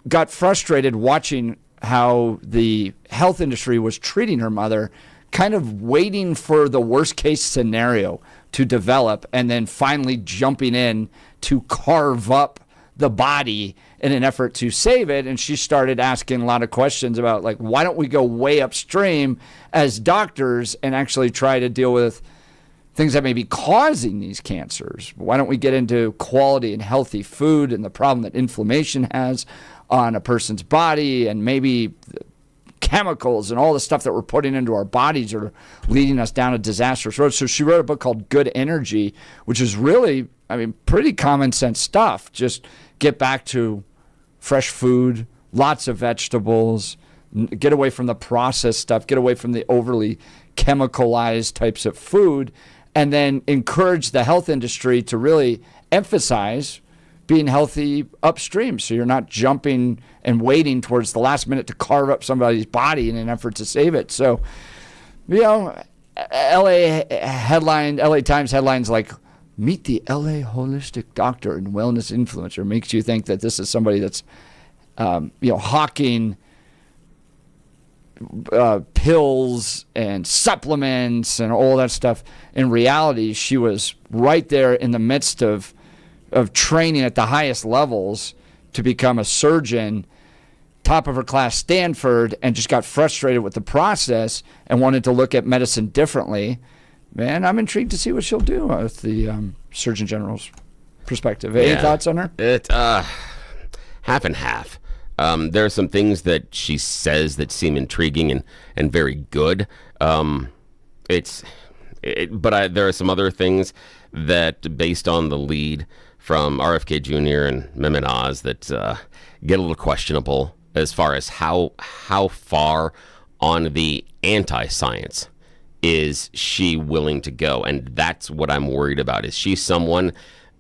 got frustrated watching how the health industry was treating her mother, kind of waiting for the worst case scenario to develop and then finally jumping in to carve up the body in an effort to save it. And she started asking a lot of questions about, like, why don't we go way upstream as doctors and actually try to deal with things that may be causing these cancers? Why don't we get into quality and healthy food and the problem that inflammation has on a person's body, and maybe chemicals and all the stuff that we're putting into our bodies are leading us down a disastrous road. So she wrote a book called Good Energy, which is really, pretty common sense stuff. Just get back to fresh food, lots of vegetables, get away from the processed stuff, get away from the overly chemicalized types of food, and then encourage the health industry to really emphasize being healthy upstream, so you're not jumping and waiting towards the last minute to carve up somebody's body in an effort to save it. So, LA Times headlines like, meet the LA holistic doctor and wellness influencer, makes you think that this is somebody that's, hawking pills and supplements and all that stuff. In reality, she was right there in the midst of training at the highest levels to become a surgeon, top of her class, Stanford, and just got frustrated with the process and wanted to look at medicine differently. Man, I'm intrigued to see what she'll do with the Surgeon General's perspective. Any thoughts on her? Half and half. There are some things that she says that seem intriguing and very good. But there are some other things that, based on the lead from RFK Jr. and Mehmet Oz, that get a little questionable as far as how far on the anti-science is she willing to go. And that's what I'm worried about. Is she someone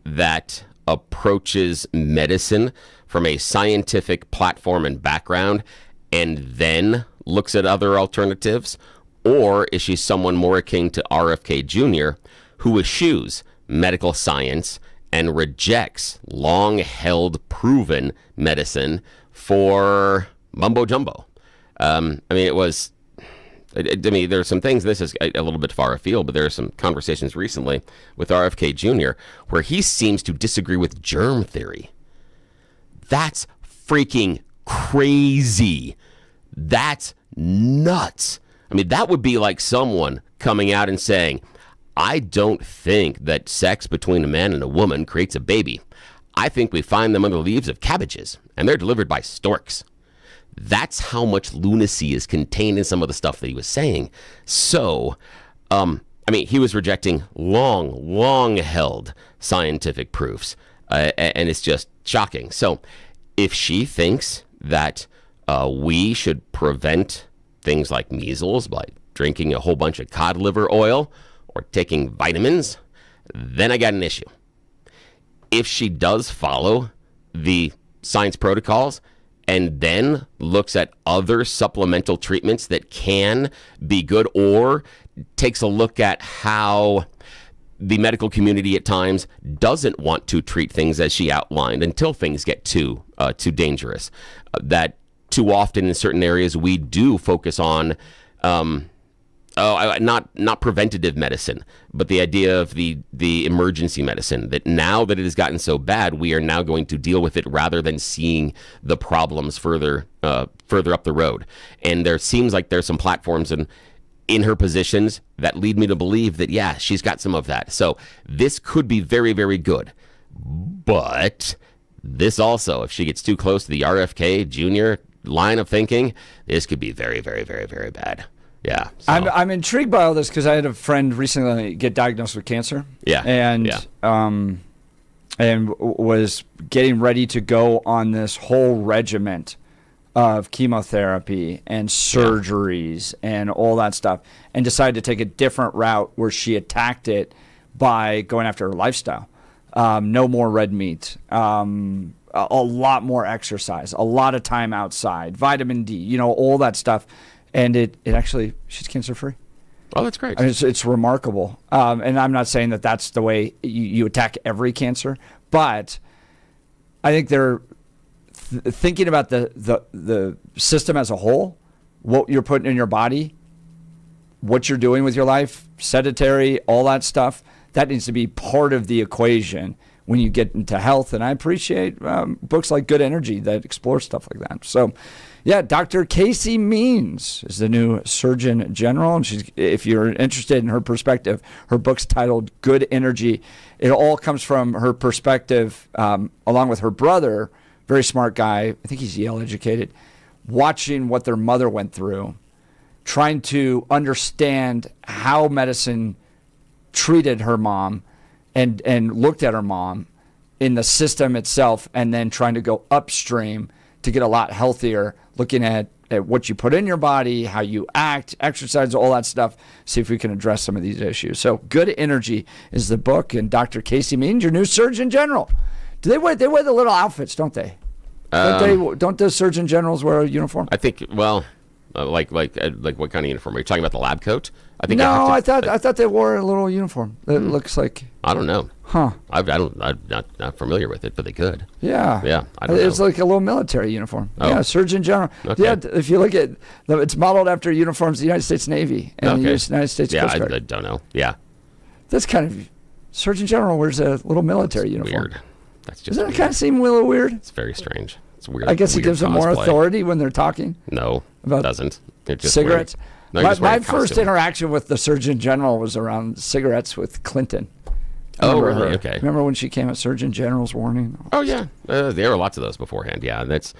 that approaches medicine from a scientific platform and background and then looks at other alternatives? Or is she someone more akin to RFK Jr., who eschews medical science and rejects long-held, proven medicine for mumbo-jumbo? There's some things, this is a little bit far afield, but there are some conversations recently with RFK Jr. where he seems to disagree with germ theory. That's freaking crazy. That's nuts. That would be like someone coming out and saying, I don't think that sex between a man and a woman creates a baby. I think we find them under the leaves of cabbages, and they're delivered by storks. That's how much lunacy is contained in some of the stuff that he was saying. So, he was rejecting long-held scientific proofs, and it's just shocking. So, if she thinks that we should prevent things like measles by drinking a whole bunch of cod liver oil or taking vitamins, then I got an issue. If she does follow the science protocols and then looks at other supplemental treatments that can be good, or takes a look at how the medical community at times doesn't want to treat things as she outlined until things get too dangerous, that too often in certain areas we do focus on not preventative medicine, but the idea of the emergency medicine, that now that it has gotten so bad, we are now going to deal with it rather than seeing the problems further up the road. And there seems like there's some platforms in her positions that lead me to believe that, yeah, she's got some of that. So this could be very, very good. But this also, if she gets too close to the RFK Jr. line of thinking, this could be very, very, very, very bad. Yeah. So. I'm intrigued by all this because I had a friend recently get diagnosed with cancer. Yeah. And was getting ready to go on this whole regiment of chemotherapy and surgeries and all that stuff, and decided to take a different route where she attacked it by going after her lifestyle. No more red meat, a lot more exercise, a lot of time outside, vitamin D, all that stuff. And it actually, she's cancer free. Oh, that's great. It's remarkable. And I'm not saying that that's the way you attack every cancer, but I think there are thinking about the system as a whole, what you're putting in your body, what you're doing with your life, sedentary, all that stuff, that needs to be part of the equation when you get into health. And I appreciate books like Good Energy that explore stuff like that. So, yeah, Dr. Casey Means is the new Surgeon General. And if you're interested in her perspective, her book's titled Good Energy. It all comes from her perspective, along with her brother, very smart guy, I think he's Yale educated, watching what their mother went through, trying to understand how medicine treated her mom and looked at her mom in the system itself, and then trying to go upstream to get a lot healthier, looking at what you put in your body, how you act, exercise, all that stuff, see if we can address some of these issues. So Good Energy is the book, and Dr. Casey Means, your new Surgeon General. They wear the little outfits, don't they? Don't the Surgeon Generals wear a uniform? I think, well, like what kind of uniform? Are you talking about the lab coat? I think. No, I thought they wore a little uniform that looks like. I don't know. Huh? I'm not familiar with it, but they could. Yeah. Yeah. I don't know. It's like a little military uniform. Oh. Yeah, Surgeon General. Okay. Yeah, if you look at it's modeled after uniforms of the United States Navy and the United States Coast Guard. I don't know. Yeah. That's kind of Surgeon General wears a little military uniform. Weird. That's just. Doesn't it kind of seem a little weird? It's very strange. It's weird. I guess it gives them more cosplay. authority when they're talking. No, about it doesn't. It just cigarettes. My first costume. interaction with the Surgeon General was around cigarettes with Clinton. Oh, really? Okay. Remember when she came at Surgeon General's warning? Oh, yeah. There were lots of those beforehand. Yeah, and that's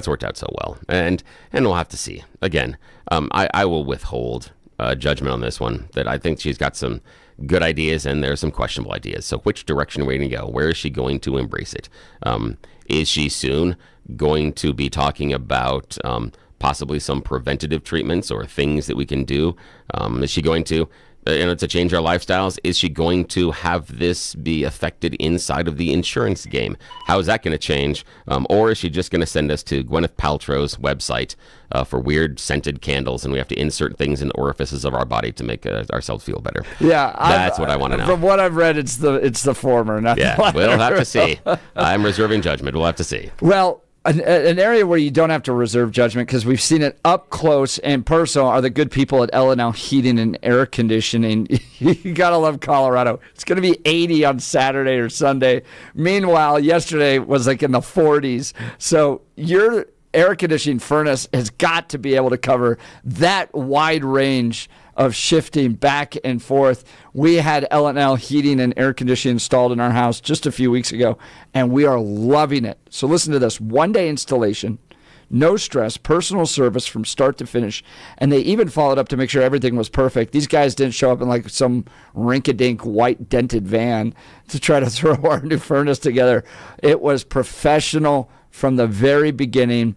worked out so well. And we'll have to see. Again, I will withhold judgment on this one. That I think she's got some good ideas and there's some questionable ideas. So which direction are we going to go? Where is she going to embrace it? Is she soon going to be talking about possibly some preventative treatments or things that we can do? Is she going to, to change our lifestyles? Is she going to have this be affected inside of the insurance game? How is that going to change? Or is she just going to send us to Gwyneth Paltrow's website for weird scented candles, and we have to insert things in orifices of our body to make ourselves feel better? Yeah, that's what I want to know. From what I've read, it's the former, not the latter. We'll have to see. I'm reserving judgment. We'll have to see. Well, an area where you don't have to reserve judgment because we've seen it up close and personal are the good people at L&L Heating and Air Conditioning. You got to love Colorado. It's going to be 80 on Saturday or Sunday. Meanwhile, yesterday was like in the 40s. So your air conditioning furnace has got to be able to cover that wide range of shifting back and forth. We had L&L Heating and Air Conditioning installed in our house just a few weeks ago, and we are loving it. So listen to this. 1-day installation, no stress, personal service from start to finish, and they even followed up to make sure everything was perfect. These guys didn't show up in like some rink-a-dink white dented van to try to throw our new furnace together. It was professional from the very beginning,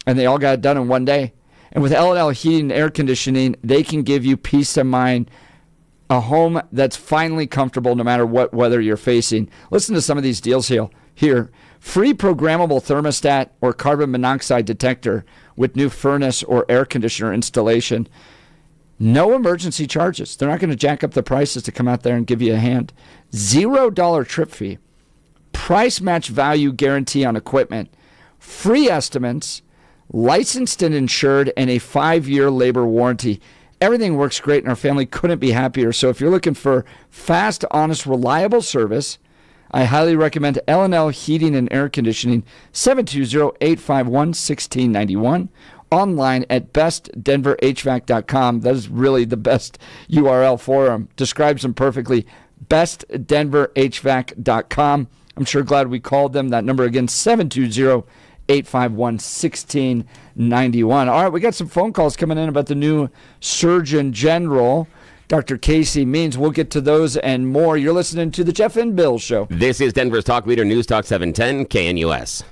and they all got it done in 1 day. And with L&L Heating and Air Conditioning, they can give you peace of mind, a home that's finally comfortable no matter what weather you're facing. Listen to some of these deals here. Free programmable thermostat or carbon monoxide detector with new furnace or air conditioner installation. No emergency charges. They're not going to jack up the prices to come out there and give you a hand. $0 trip fee. Price match value guarantee on equipment. Free estimates. Licensed and insured, and a 5-year labor warranty. Everything works great, and our family couldn't be happier. So if you're looking for fast, honest, reliable service, I highly recommend L&L Heating and Air Conditioning, 720-851-1691. Online at bestdenverhvac.com. That is really the best URL for them. Describes them perfectly. bestdenverhvac.com. I'm sure glad we called them. That number again, 720-851-1691. All right, we got some phone calls coming in about the new Surgeon General, Dr. Casey Means. We'll get to those and more. You're listening to the Jeff and Bill Show. This is Denver's Talk Leader, News Talk 710 KNUS.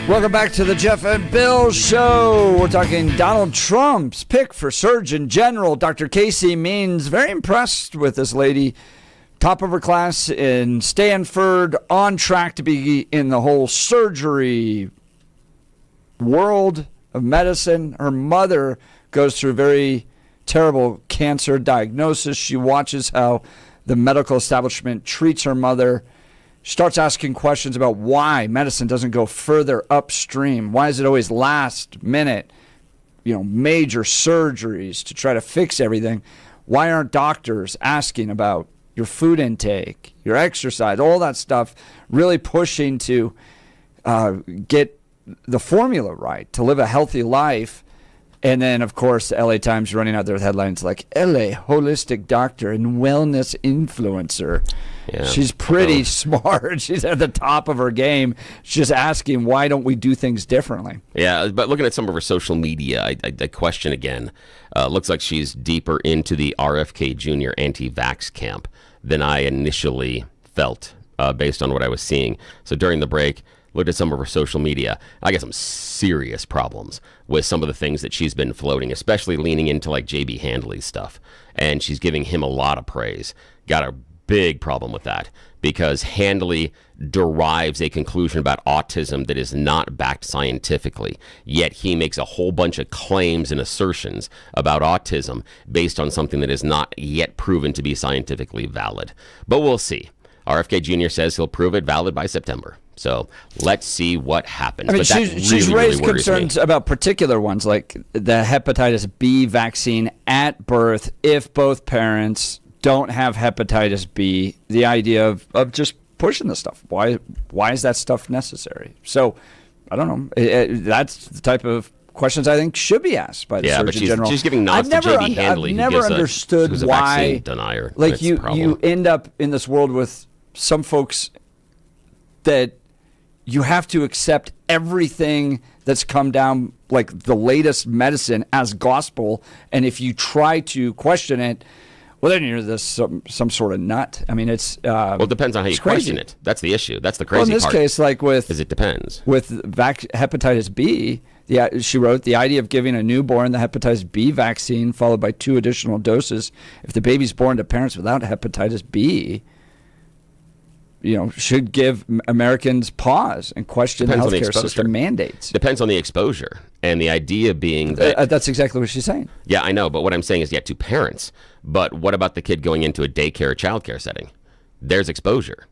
Welcome back to the Jeff and Bill Show. We're talking Donald Trump's pick for Surgeon General. Dr. Casey Means, very impressed with this lady. Top of her class in Stanford, on track to be in the whole surgery world of medicine. Her mother goes through very terrible cancer diagnosis. She watches how the medical establishment treats her mother. Starts asking questions about why medicine doesn't go further upstream. Why is it always last minute, major surgeries to try to fix everything? Why aren't doctors asking about your food intake, your exercise, all that stuff, really pushing to get the formula right, to live a healthy life? And then, of course, the LA Times running out there with headlines like LA holistic doctor and wellness influencer. Yeah. She's pretty smart. She's at the top of her game. She's just asking, why don't we do things differently? Yeah, but looking at some of her social media, I question again. Looks like she's deeper into the RFK Jr. anti-vax camp than I initially felt based on what I was seeing. So during the break, looked at some of her social media. I got some serious problems with some of the things that she's been floating, especially leaning into like JB Handley's stuff. And she's giving him a lot of praise. Got a big problem with that because Handley derives a conclusion about autism that is not backed scientifically. Yet he makes a whole bunch of claims and assertions about autism based on something that is not yet proven to be scientifically valid. But we'll see. RFK Jr. says he'll prove it valid by September. So let's see what happens. I mean, she's raised concerns about particular ones, like the hepatitis B vaccine at birth if both parents don't have hepatitis B. The idea of just pushing the stuff. Why is that stuff necessary? So I don't know. That's the type of questions I think should be asked by the Surgeon General. She's giving nods to J.B. Handley. I've never understood why. Denier, like you end up in this world with some folks that you have to accept everything that's come down, like the latest medicine, as gospel. And if you try to question it, well, then you're this some sort of nut. I mean, it's well, it depends on how you question it. That's the issue. That's the crazy part. In this case, like with it depends with hepatitis B. She wrote, the idea of giving a newborn the hepatitis B vaccine followed by 2 additional doses if the baby's born to parents without hepatitis B, should give Americans pause and question the healthcare system mandates. Depends on the exposure. And the idea being that... that's exactly what she's saying. Yeah, I know. But what I'm saying is, to parents. But what about the kid going into a daycare or childcare setting? There's exposure.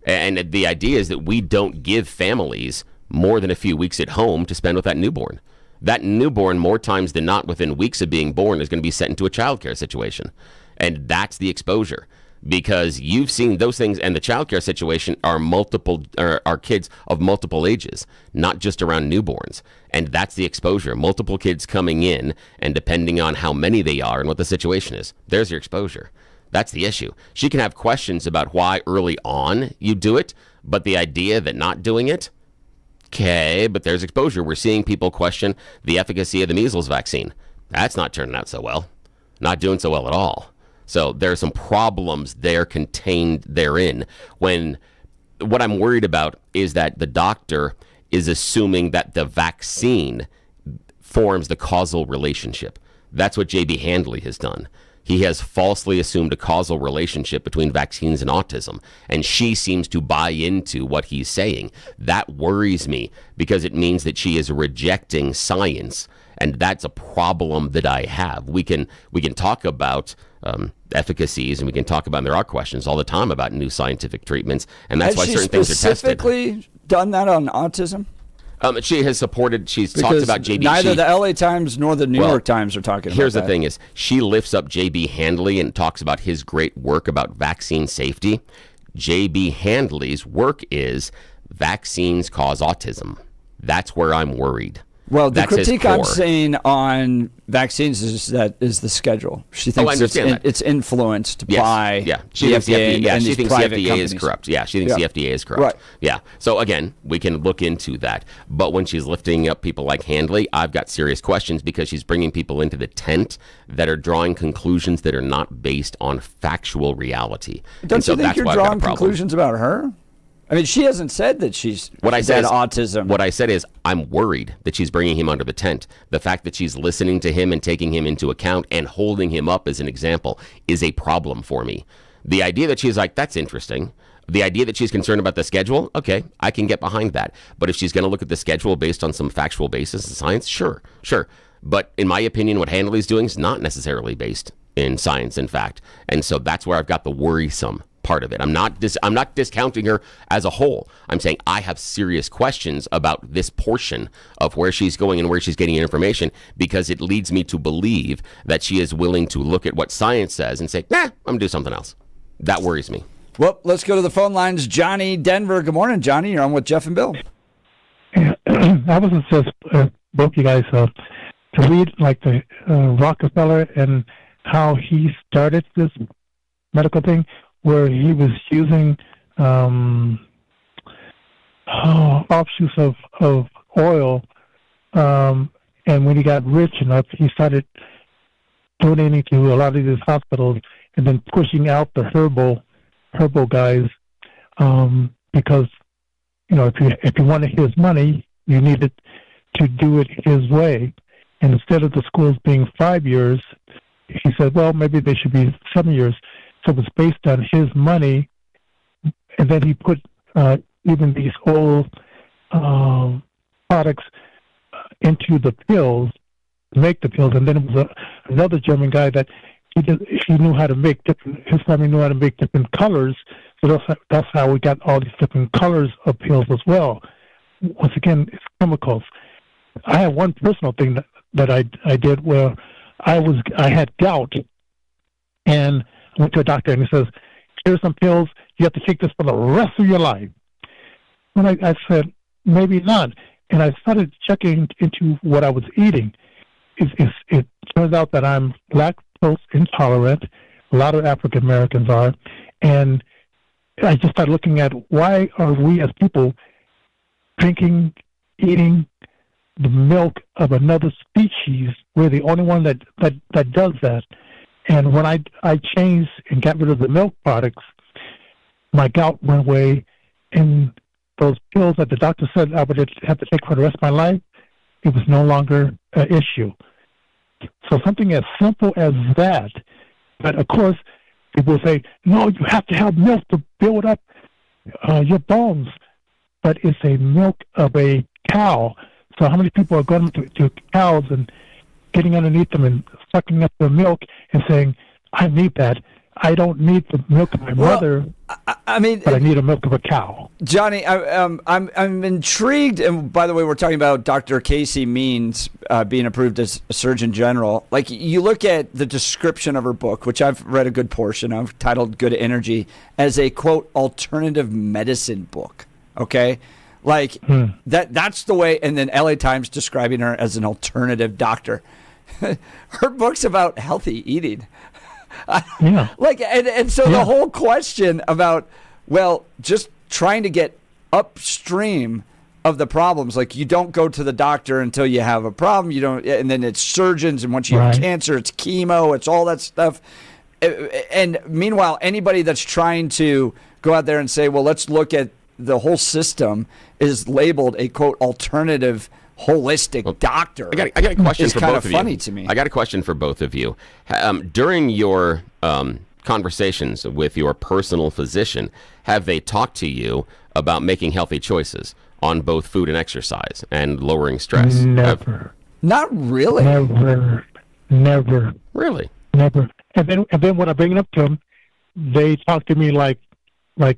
And the idea is that we don't give families more than a few weeks at home to spend with that newborn. That newborn, more times than not, within weeks of being born, is going to be sent into a childcare situation. And that's the exposure. Because you've seen those things, and the childcare situation are kids of multiple ages, not just around newborns. And that's the exposure. Multiple kids coming in, and depending on how many they are and what the situation is, there's your exposure. That's the issue. She can have questions about why early on you do it, but the idea that not doing it, okay, but there's exposure. We're seeing people question the efficacy of the measles vaccine. That's not turning out so well. Not doing so well at all. So there are some problems there contained therein. When what I'm worried about is that the doctor is assuming that the vaccine forms the causal relationship. That's what J.B. Handley has done. He has falsely assumed a causal relationship between vaccines and autism, and she seems to buy into what he's saying. That worries me because it means that she is rejecting science, and that's a problem that I have. We can talk about efficacies, and we can talk about, and there are questions all the time about new scientific treatments, and that's why certain things are tested. Has she specifically done that on autism? She has supported, she's talked about JB. Neither the LA Times nor the New York Times are talking about that. Here's the thing is, she lifts up JB Handley and talks about his great work about vaccine safety. JB Handley's work is vaccines cause autism. That's where I'm worried. Well, the critique I'm saying on vaccines is the schedule. She thinks it's influenced by she thinks the FDA she thinks the FDA is corrupt. Yeah, she thinks the FDA is corrupt. Right. Yeah. So again, we can look into that. But when she's lifting up people like Handley, I've got serious questions because she's bringing people into the tent that are drawing conclusions that are not based on factual reality. Don't you think you're drawing conclusions about her? I mean, she hasn't said that she's autism. What I said is I'm worried that she's bringing him under the tent. The fact that she's listening to him and taking him into account and holding him up as an example is a problem for me. The idea that she's like, that's interesting. The idea that she's concerned about the schedule, okay, I can get behind that. But if she's going to look at the schedule based on some factual basis in science, sure. But in my opinion, what Handley's doing is not necessarily based in science, in fact. And so that's where I've got the worrisome part of it. I'm not discounting her as a whole. I'm saying I have serious questions about this portion of where she's going and where she's getting information, because it leads me to believe that she is willing to look at what science says and say, I'm going to do something else. That worries me. Well, let's go to the phone lines. Johnny, Denver. Good morning, Johnny. You're on with Jeff and Bill. Yeah, I was just both you guys to read like the Rockefeller and how he started this medical thing, where he was using offshoots of oil, and when he got rich enough, he started donating to a lot of these hospitals and then pushing out the herbal guys, because if you wanted his money, you needed to do it his way. And instead of the schools being 5 years, he said, well, maybe they should be 7 years. So it was based on his money, and then he put even these old products into the pills, make the pills. And then it was another German guy that he knew how to make his family knew how to make different colors. So that's how we got all these different colors of pills as well. Once again, it's chemicals. I had one personal thing that I did where I had gout, and I went to a doctor, and he says, here's some pills. You have to take this for the rest of your life. And I said, maybe not. And I started checking into what I was eating. It turns out that I'm lactose intolerant. A lot of African Americans are. And I just started looking at, why are we as people drinking, eating the milk of another species? We're the only one that does that. And when I changed and got rid of the milk products, my gout went away, and those pills that the doctor said I would have to take for the rest of my life, it was no longer an issue. So something as simple as that. But of course, people say, no, you have to have milk to build up your bones. But it's a milk of a cow. So how many people are going to cows and getting underneath them and sucking up their milk and saying, I need that. I don't need the milk of my mother, but I need the milk of a cow. Johnny, I'm intrigued. And by the way, we're talking about Dr. Casey Means being approved as a Surgeon General. Like, you look at the description of her book, which I've read a good portion of, titled Good Energy, as a, quote, alternative medicine book. Okay? Like, that's the way. And then LA Times describing her as an alternative doctor. Her book's about healthy eating. Yeah. So the whole question about, well, just trying to get upstream of the problems, like, you don't go to the doctor until you have a problem. You don't, and then it's surgeons, and once you have cancer, it's chemo, it's all that stuff. And meanwhile, anybody that's trying to go out there and say, well, let's look at the whole system, is labeled a, quote, alternative holistic doctor. I got a question for both of you. It's kind of funny to me. I got a question for both of you. During your conversations with your personal physician, have they talked to you about making healthy choices on both food and exercise and lowering stress? Never. Not really. Never. Really? Never. And then when I bring it up to them, they talk to me like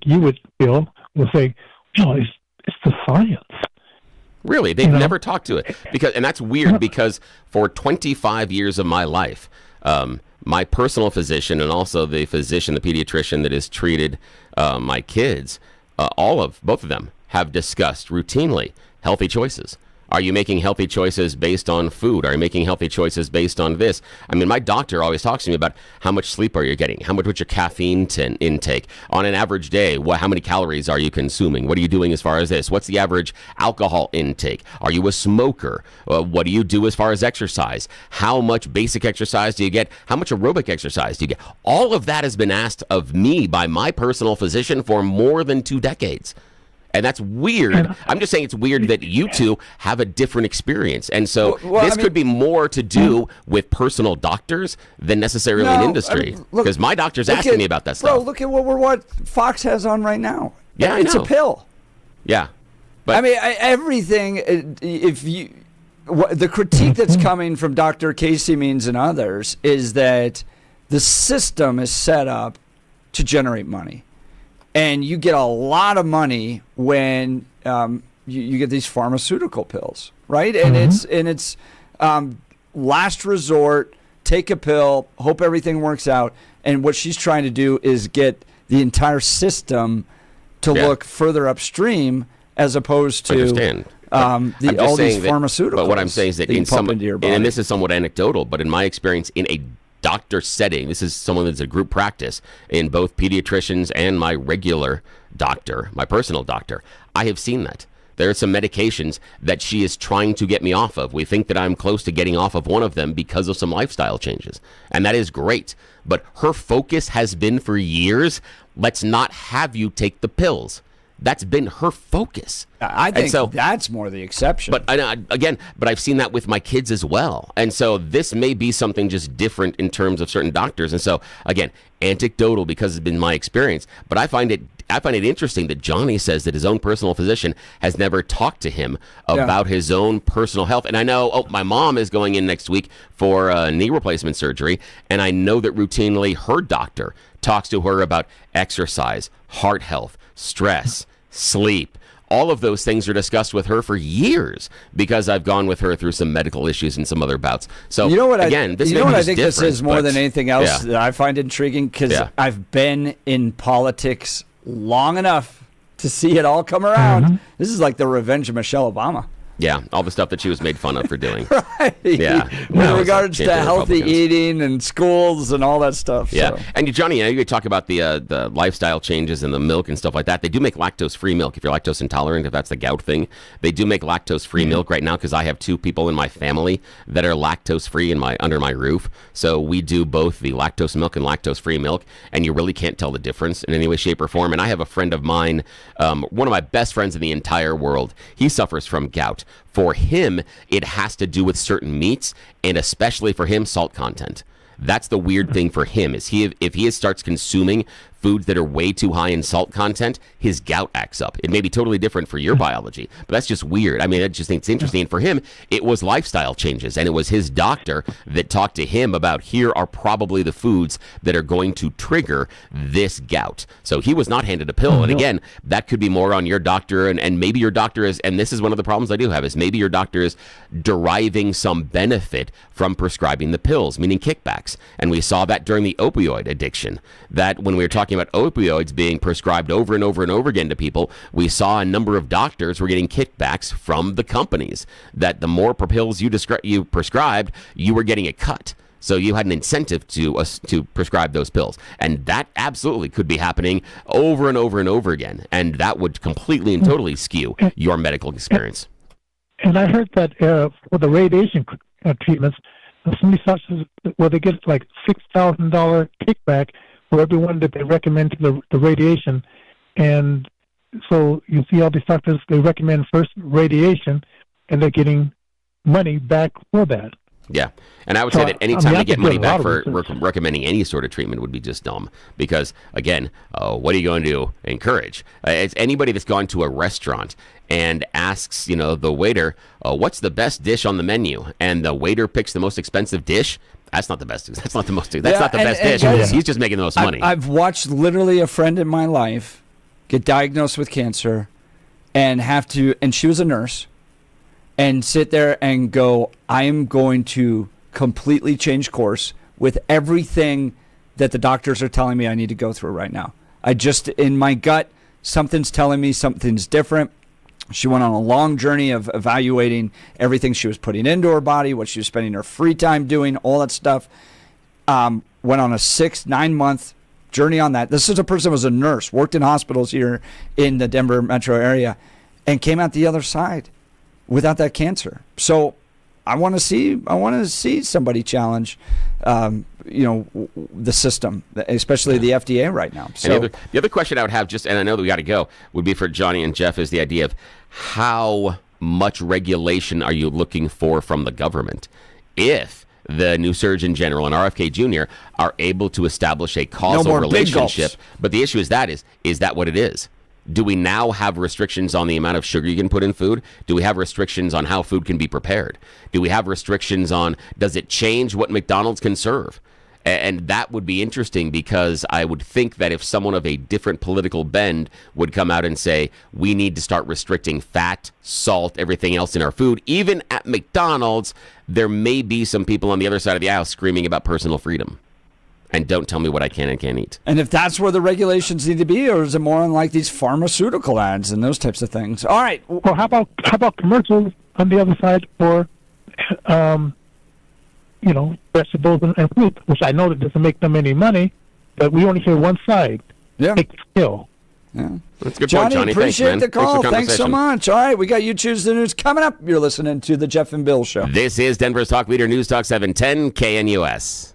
you would, Bill, will say, it's the science. Really? They've never talked to it. And that's weird, because for 25 years of my life, my personal physician and also the pediatrician that has treated my kids, both of them have discussed routinely healthy choices. Are you making healthy choices based on food? Are you making healthy choices based on this? I mean, my doctor always talks to me about how much sleep are you getting? What's your caffeine intake? On an average day, how many calories are you consuming? What are you doing as far as this? What's the average alcohol intake? Are you a smoker? What do you do as far as exercise? How much basic exercise do you get? How much aerobic exercise do you get? All of that has been asked of me by my personal physician for more than 2 decades. And that's weird. I'm just saying it's weird that you two have a different experience. And so this could be more to do with personal doctors than necessarily an industry. Because my doctor's asking me about that stuff. Bro, look at what Fox has on right now. Yeah, it's a pill. Yeah. But I mean, everything, the critique that's coming from Dr. Casey Means and others is that the system is set up to generate money. And you get a lot of money when you get these pharmaceutical pills, right? And it's last resort, take a pill, hope everything works out. And what she's trying to do is get the entire system to look further upstream as opposed to all these pharmaceuticals. But what I'm saying is that in some, and this is somewhat anecdotal, but in my experience in a doctor setting, this is someone that's a group practice in both pediatricians and my regular doctor, my personal doctor, I have seen that. There are some medications that she is trying to get me off of. We think that I'm close to getting off of one of them because of some lifestyle changes. And that is great. But her focus has been for years, let's not have you take the pills. That's been her focus. I think that's more the exception. But I've seen that with my kids as well. And so this may be something just different in terms of certain doctors. And so, again, anecdotal because it's been my experience. But I find it interesting that Johnny says that his own personal physician has never talked to him about his own personal health. And I know, my mom is going in next week for knee replacement surgery. And I know that routinely her doctor talks to her about exercise, heart health, stress, sleep. All of those things are discussed with her for years because I've gone with her through some medical issues and some other bouts. So you know what I think this is more than anything else that I find intriguing because I've been in politics long enough to see it all come around. This is like the revenge of Michelle Obama. Yeah, all the stuff that she was made fun of for doing. Right. Yeah. With regards to healthy eating and schools and all that stuff. Yeah. So. And Johnny, you talk about the lifestyle changes and the milk and stuff like that. They do make lactose-free milk if you're lactose intolerant, if that's the gout thing. They do make lactose-free milk right now because I have 2 people in my family that are lactose-free under my roof. So we do both the lactose milk and lactose-free milk, and you really can't tell the difference in any way, shape, or form. And I have a friend of mine, one of my best friends in the entire world. He suffers from gout. For him, it has to do with certain meats, and especially for him, salt content. That's the weird thing for him, is if he starts consuming foods that are way too high in salt content, his gout acts up. It may be totally different for your biology, but that's just weird. I mean, I just think it's interesting. And for him, it was lifestyle changes, and it was his doctor that talked to him about here are probably the foods that are going to trigger this gout. So he was not handed a pill. And again, that could be more on your doctor, and maybe your doctor is, and this is one of the problems I do have, is maybe your doctor is deriving some benefit from prescribing the pills, meaning kickbacks. And we saw that during the opioid addiction, that when we were talking about opioids being prescribed over and over and over again to people, we saw a number of doctors were getting kickbacks from the companies, that the more pills you prescribed, you were getting a cut. So you had an incentive to prescribe those pills. And that absolutely could be happening over and over and over again. And that would completely and totally skew your medical experience. And I heard that for the radiation treatments, some researchers, they get like $6,000 kickback for everyone that they recommend to the radiation. And so you see all these doctors, they recommend first radiation, and they're getting money back for that. Yeah, and I would say that anytime they get money back for recommending any sort of treatment would be just dumb. Because, again, what are you going to encourage? It's anybody that's gone to a restaurant and asks, the waiter, what's the best dish on the menu? And the waiter picks the most expensive dish. That's not the best. That's not the most. That's not the best dish. Guys, he's just making the most money. I've watched literally a friend in my life get diagnosed with cancer, and she was a nurse, and sit there and go, I am going to completely change course with everything that the doctors are telling me I need to go through right now. In my gut, something's telling me something's different. She went on a long journey of evaluating everything she was putting into her body, what she was spending her free time doing, all that stuff. Went on a 6-9 month journey on that. This is a person who was a nurse, worked in hospitals here in the Denver metro area, and came out the other side without that cancer. So I want to see somebody challenge, the system, especially the FDA right now. So and the other question I would have, and I know that we got to go, would be for Johnny and Jeff, is the idea of how much regulation are you looking for from the government? If the new Surgeon General and RFK Jr. are able to establish a causal relationship, but the issue is that what it is? Do we now have restrictions on the amount of sugar you can put in food? Do we have restrictions on how food can be prepared? Do we have restrictions on, does it change what McDonald's can serve? And that would be interesting, because I would think that if someone of a different political bend would come out and say, we need to start restricting fat, salt, everything else in our food, even at McDonald's, there may be some people on the other side of the aisle screaming about personal freedom. And don't tell me what I can and can't eat. And if that's where the regulations need to be, or is it more on like these pharmaceutical ads and those types of things? All right. Well, how about commercials on the other side for, vegetables and fruit, which I know that doesn't make them any money, but we only hear one side. Yeah. Take the skill. Yeah. That's a good Johnny, point, Johnny. appreciate Thanks, man. the call. Thanks for Thanks so much. All right, we got You Choose the News coming up. You're listening to the Jeff and Bill Show. This is Denver's Talk Leader, News Talk 710 KNUS.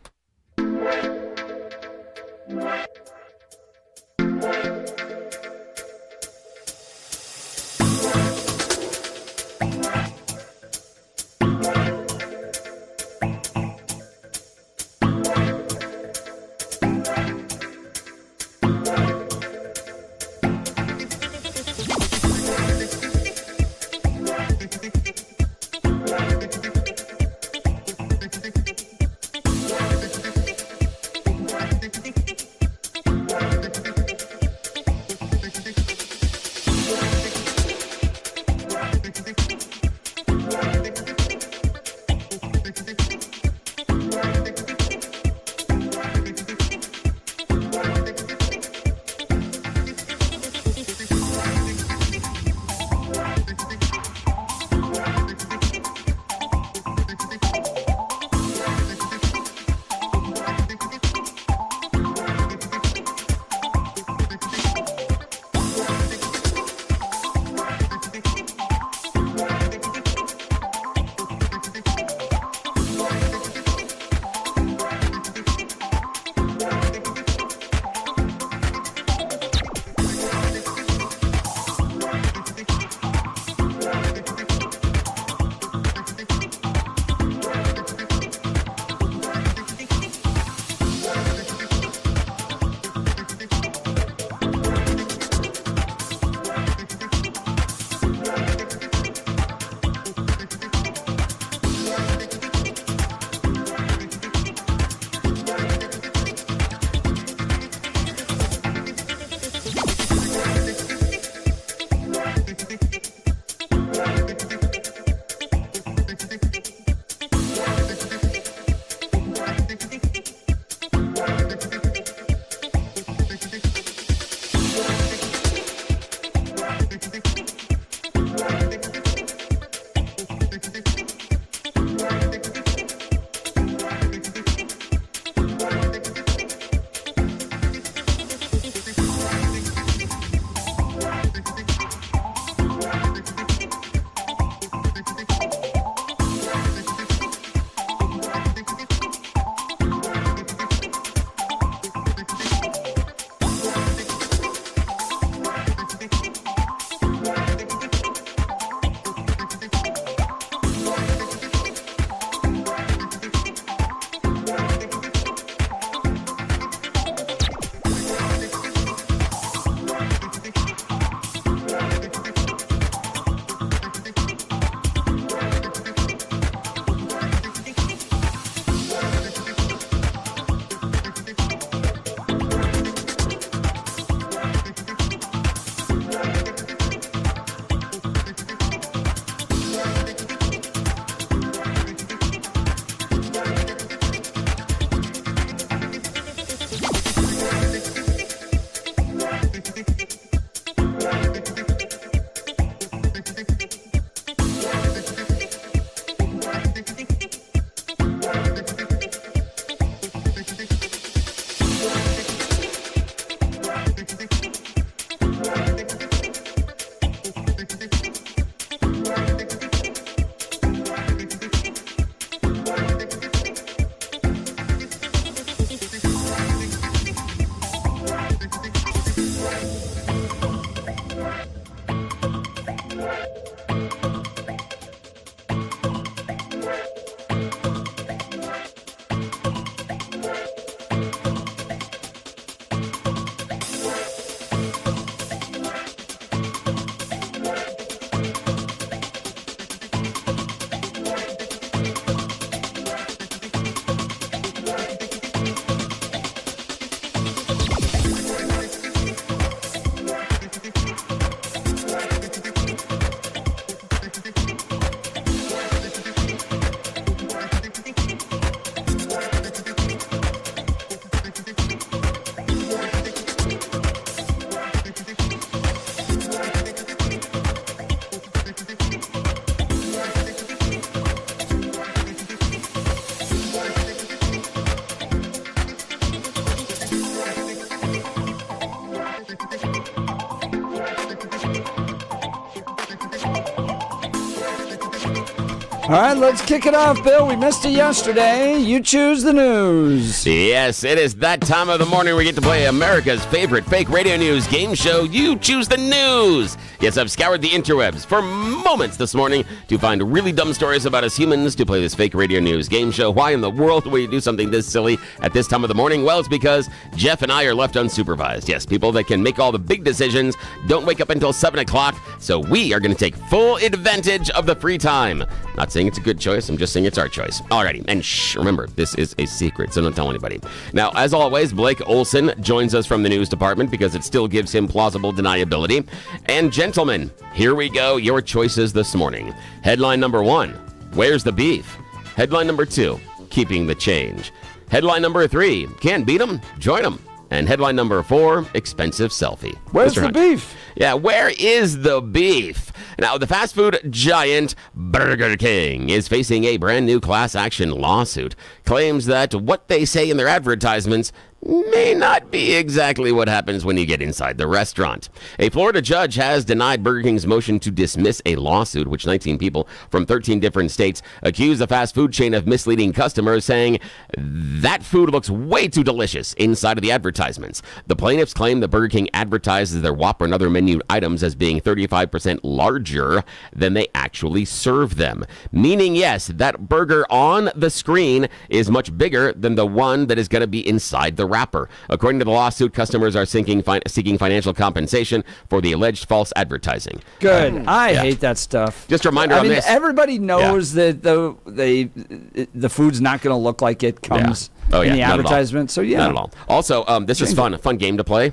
All right, let's kick it off, Bill. We missed it yesterday. You choose the news. Yes, it is that time of the morning where we get to play America's favorite fake radio news game show, You Choose the News. Yes, I've scoured the interwebs for moments this morning to find really dumb stories about us humans to play this fake radio news game show. Why in the world would you do something this silly at this time of the morning? Well, it's because Jeff and I are left unsupervised. Yes, people that can make all the big decisions don't wake up until 7 o'clock, so we are going to take full advantage of the free time. Not saying it's a good choice, I'm just saying it's our choice. Alrighty, and shh, remember, this is a secret, so don't tell anybody. Now, as always, Blake Olson joins us from the news department because it still gives him plausible deniability. And gentlemen, here we go, your choices this morning. Headline number 1, where's the beef? Headline number 2, keeping the change. Headline number 3, can't beat 'em, join 'em. And headline number 4, expensive selfie. Where's Mr. the Hunt. beef? Yeah, where is the beef? Now, the fast food giant Burger King is facing a brand new class action lawsuit. Claims that what they say in their advertisements may not be exactly what happens when you get inside the restaurant. A Florida judge has denied Burger King's motion to dismiss a lawsuit, which 19 people from 13 different states accuse the fast food chain of misleading customers, saying that food looks way too delicious inside of the advertisements. The plaintiffs claim that Burger King advertises their Whopper and other menu items as being 35% larger than they actually serve them. Meaning, yes, that burger on the screen is much bigger than the one that is going to be inside the wrapper. According to the lawsuit, customers are seeking financial compensation for the alleged false advertising. Good. I hate that stuff. Just a reminder on this. Everybody knows that the food's not going to look like it comes in the advertisement. So, Not at all. Also, this is fun. A fun game to play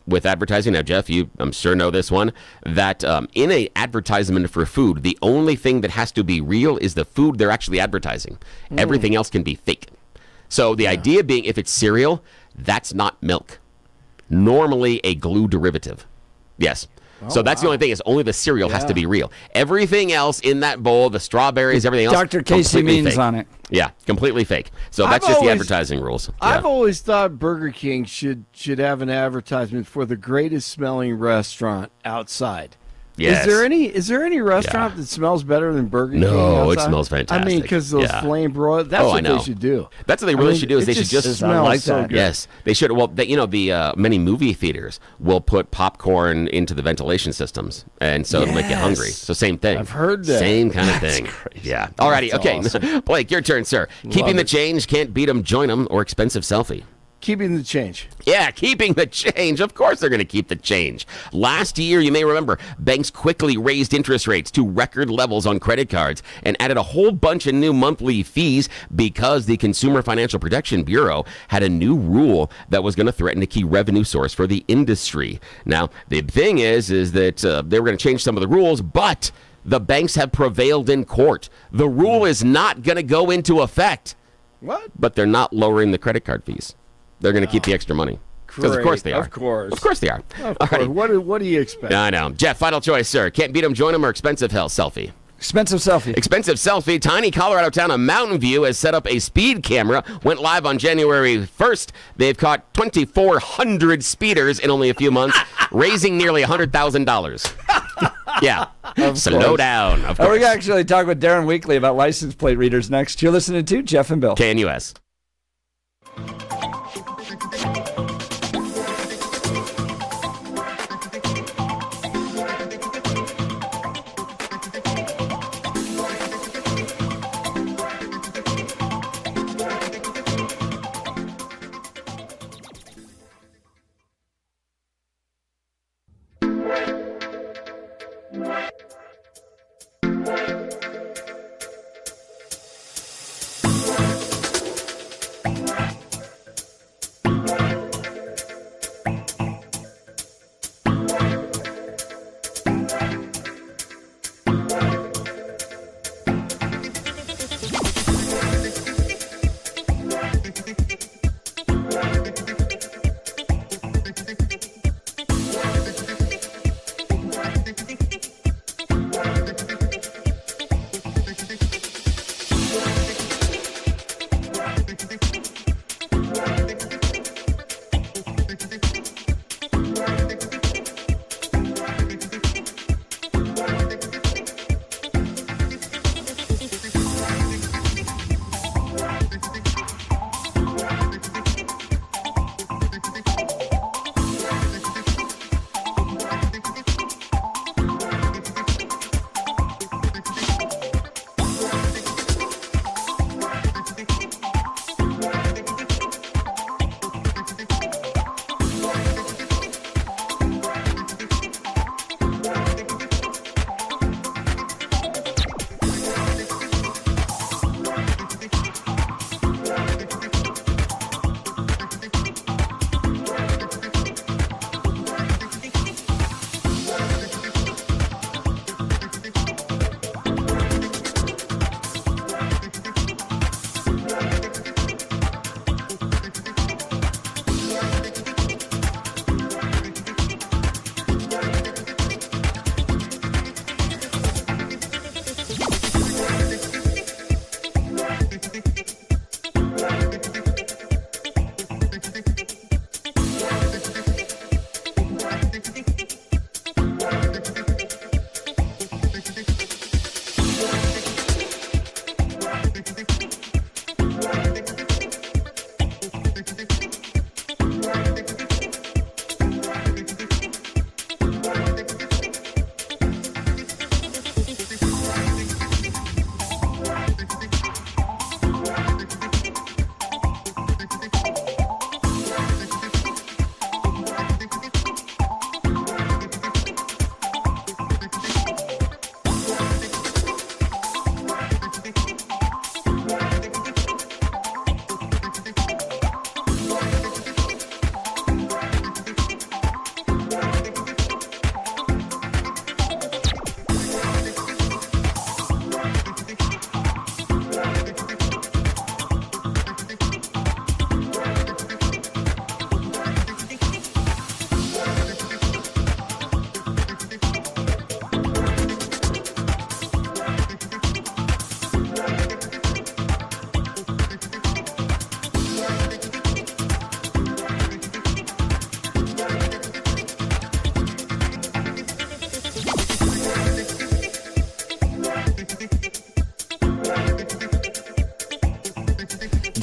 with advertising. Now, Jeff, you, I'm sure, know this one. That in an advertisement for food, the only thing that has to be real is the food they're actually advertising. Everything else can be fake. So the idea being, if it's cereal, that's not milk. Normally a glue derivative. Yes. So that's the only thing, is only the cereal has to be real. Everything else in that bowl, the strawberries, everything else, Dr. Casey means fake. on it. Yeah, completely fake. So that's just the advertising rules. Yeah. I've always thought Burger King should have an advertisement for the greatest smelling restaurant outside. Yes. Is there any restaurant that smells better than Burger King? No, it outside? smells fantastic. I mean, because those flame broiled. That's what they should do. That's what they really should do. Is they should just smell like so that. good. Yes, they should. Well, the many movie theaters will put popcorn into the ventilation systems, and so it'll make you hungry. So same thing. I've heard that. Same kind of thing. Yeah. Alrighty. That's Okay. awesome. Blake, your turn, sir. Keeping the change, can't beat 'em, join 'em, or expensive selfie. Keeping the change. Yeah, keeping the change. Of course they're going to keep the change. Last year, you may remember, banks quickly raised interest rates to record levels on credit cards and added a whole bunch of new monthly fees because the Consumer Financial Protection Bureau had a new rule that was going to threaten a key revenue source for the industry. Now, the thing is that they were going to change some of the rules, but the banks have prevailed in court. The rule is not going to go into effect. What? But they're not lowering the credit card fees. They're going to keep the extra money. Because of course they are. Of course. Of course they are. Of course. What do you expect? I know. Jeff, final choice, sir. Can't beat 'em, join 'em, or expensive selfie? Expensive selfie. Expensive selfie. Tiny Colorado town of Mountain View has set up a speed camera. Went live on January 1st. They've caught 2,400 speeders in only a few months, raising nearly $100,000. Yeah. Slow down. Of course. We're going to actually talk with Darren Weekly about license plate readers next. You're listening to Jeff and Bill. KNUS.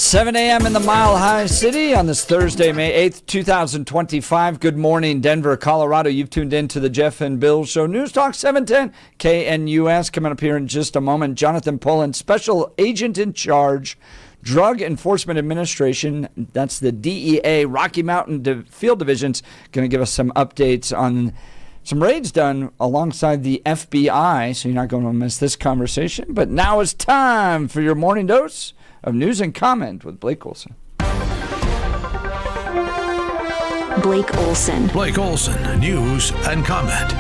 7 a.m. in the Mile High City on this Thursday, May 8th, 2025. Good morning, Denver, Colorado. You've tuned in to the Jeff and Bill Show. News Talk 710 KNUS. Coming up here in just a moment, Jonathan Pullen, Special Agent in Charge, Drug Enforcement Administration. That's the DEA, Rocky Mountain Field Division's going to give us some updates on some raids done alongside the FBI. So you're not going to miss this conversation. But now it's time for your morning dose of news and comment with Blake Olson. Blake Olson. Blake Olson, news and comment.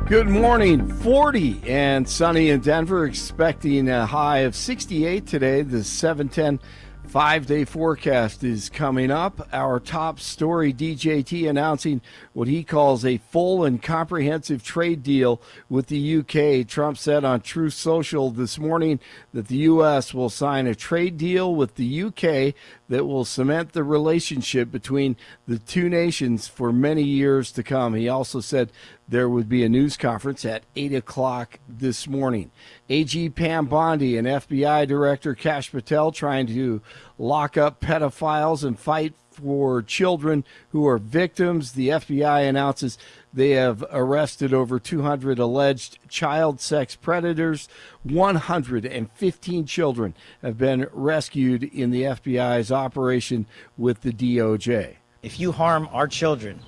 Good morning. 40 and sunny in Denver, expecting a high of 68 today. The 710 5-day forecast is coming up. Our top story, DJT announcing what he calls a full and comprehensive trade deal with the UK. Trump said on Truth Social this morning that the U.S. will sign a trade deal with the UK that will cement the relationship between the two nations for many years to come. He also said there would be a news conference at 8 o'clock this morning. AG Pam Bondi and FBI Director Kash Patel trying to lock up pedophiles and fight for children who are victims. The FBI announces they have arrested over 200 alleged child sex predators. 115 children have been rescued in the FBI's operation with the DOJ. If you harm our children,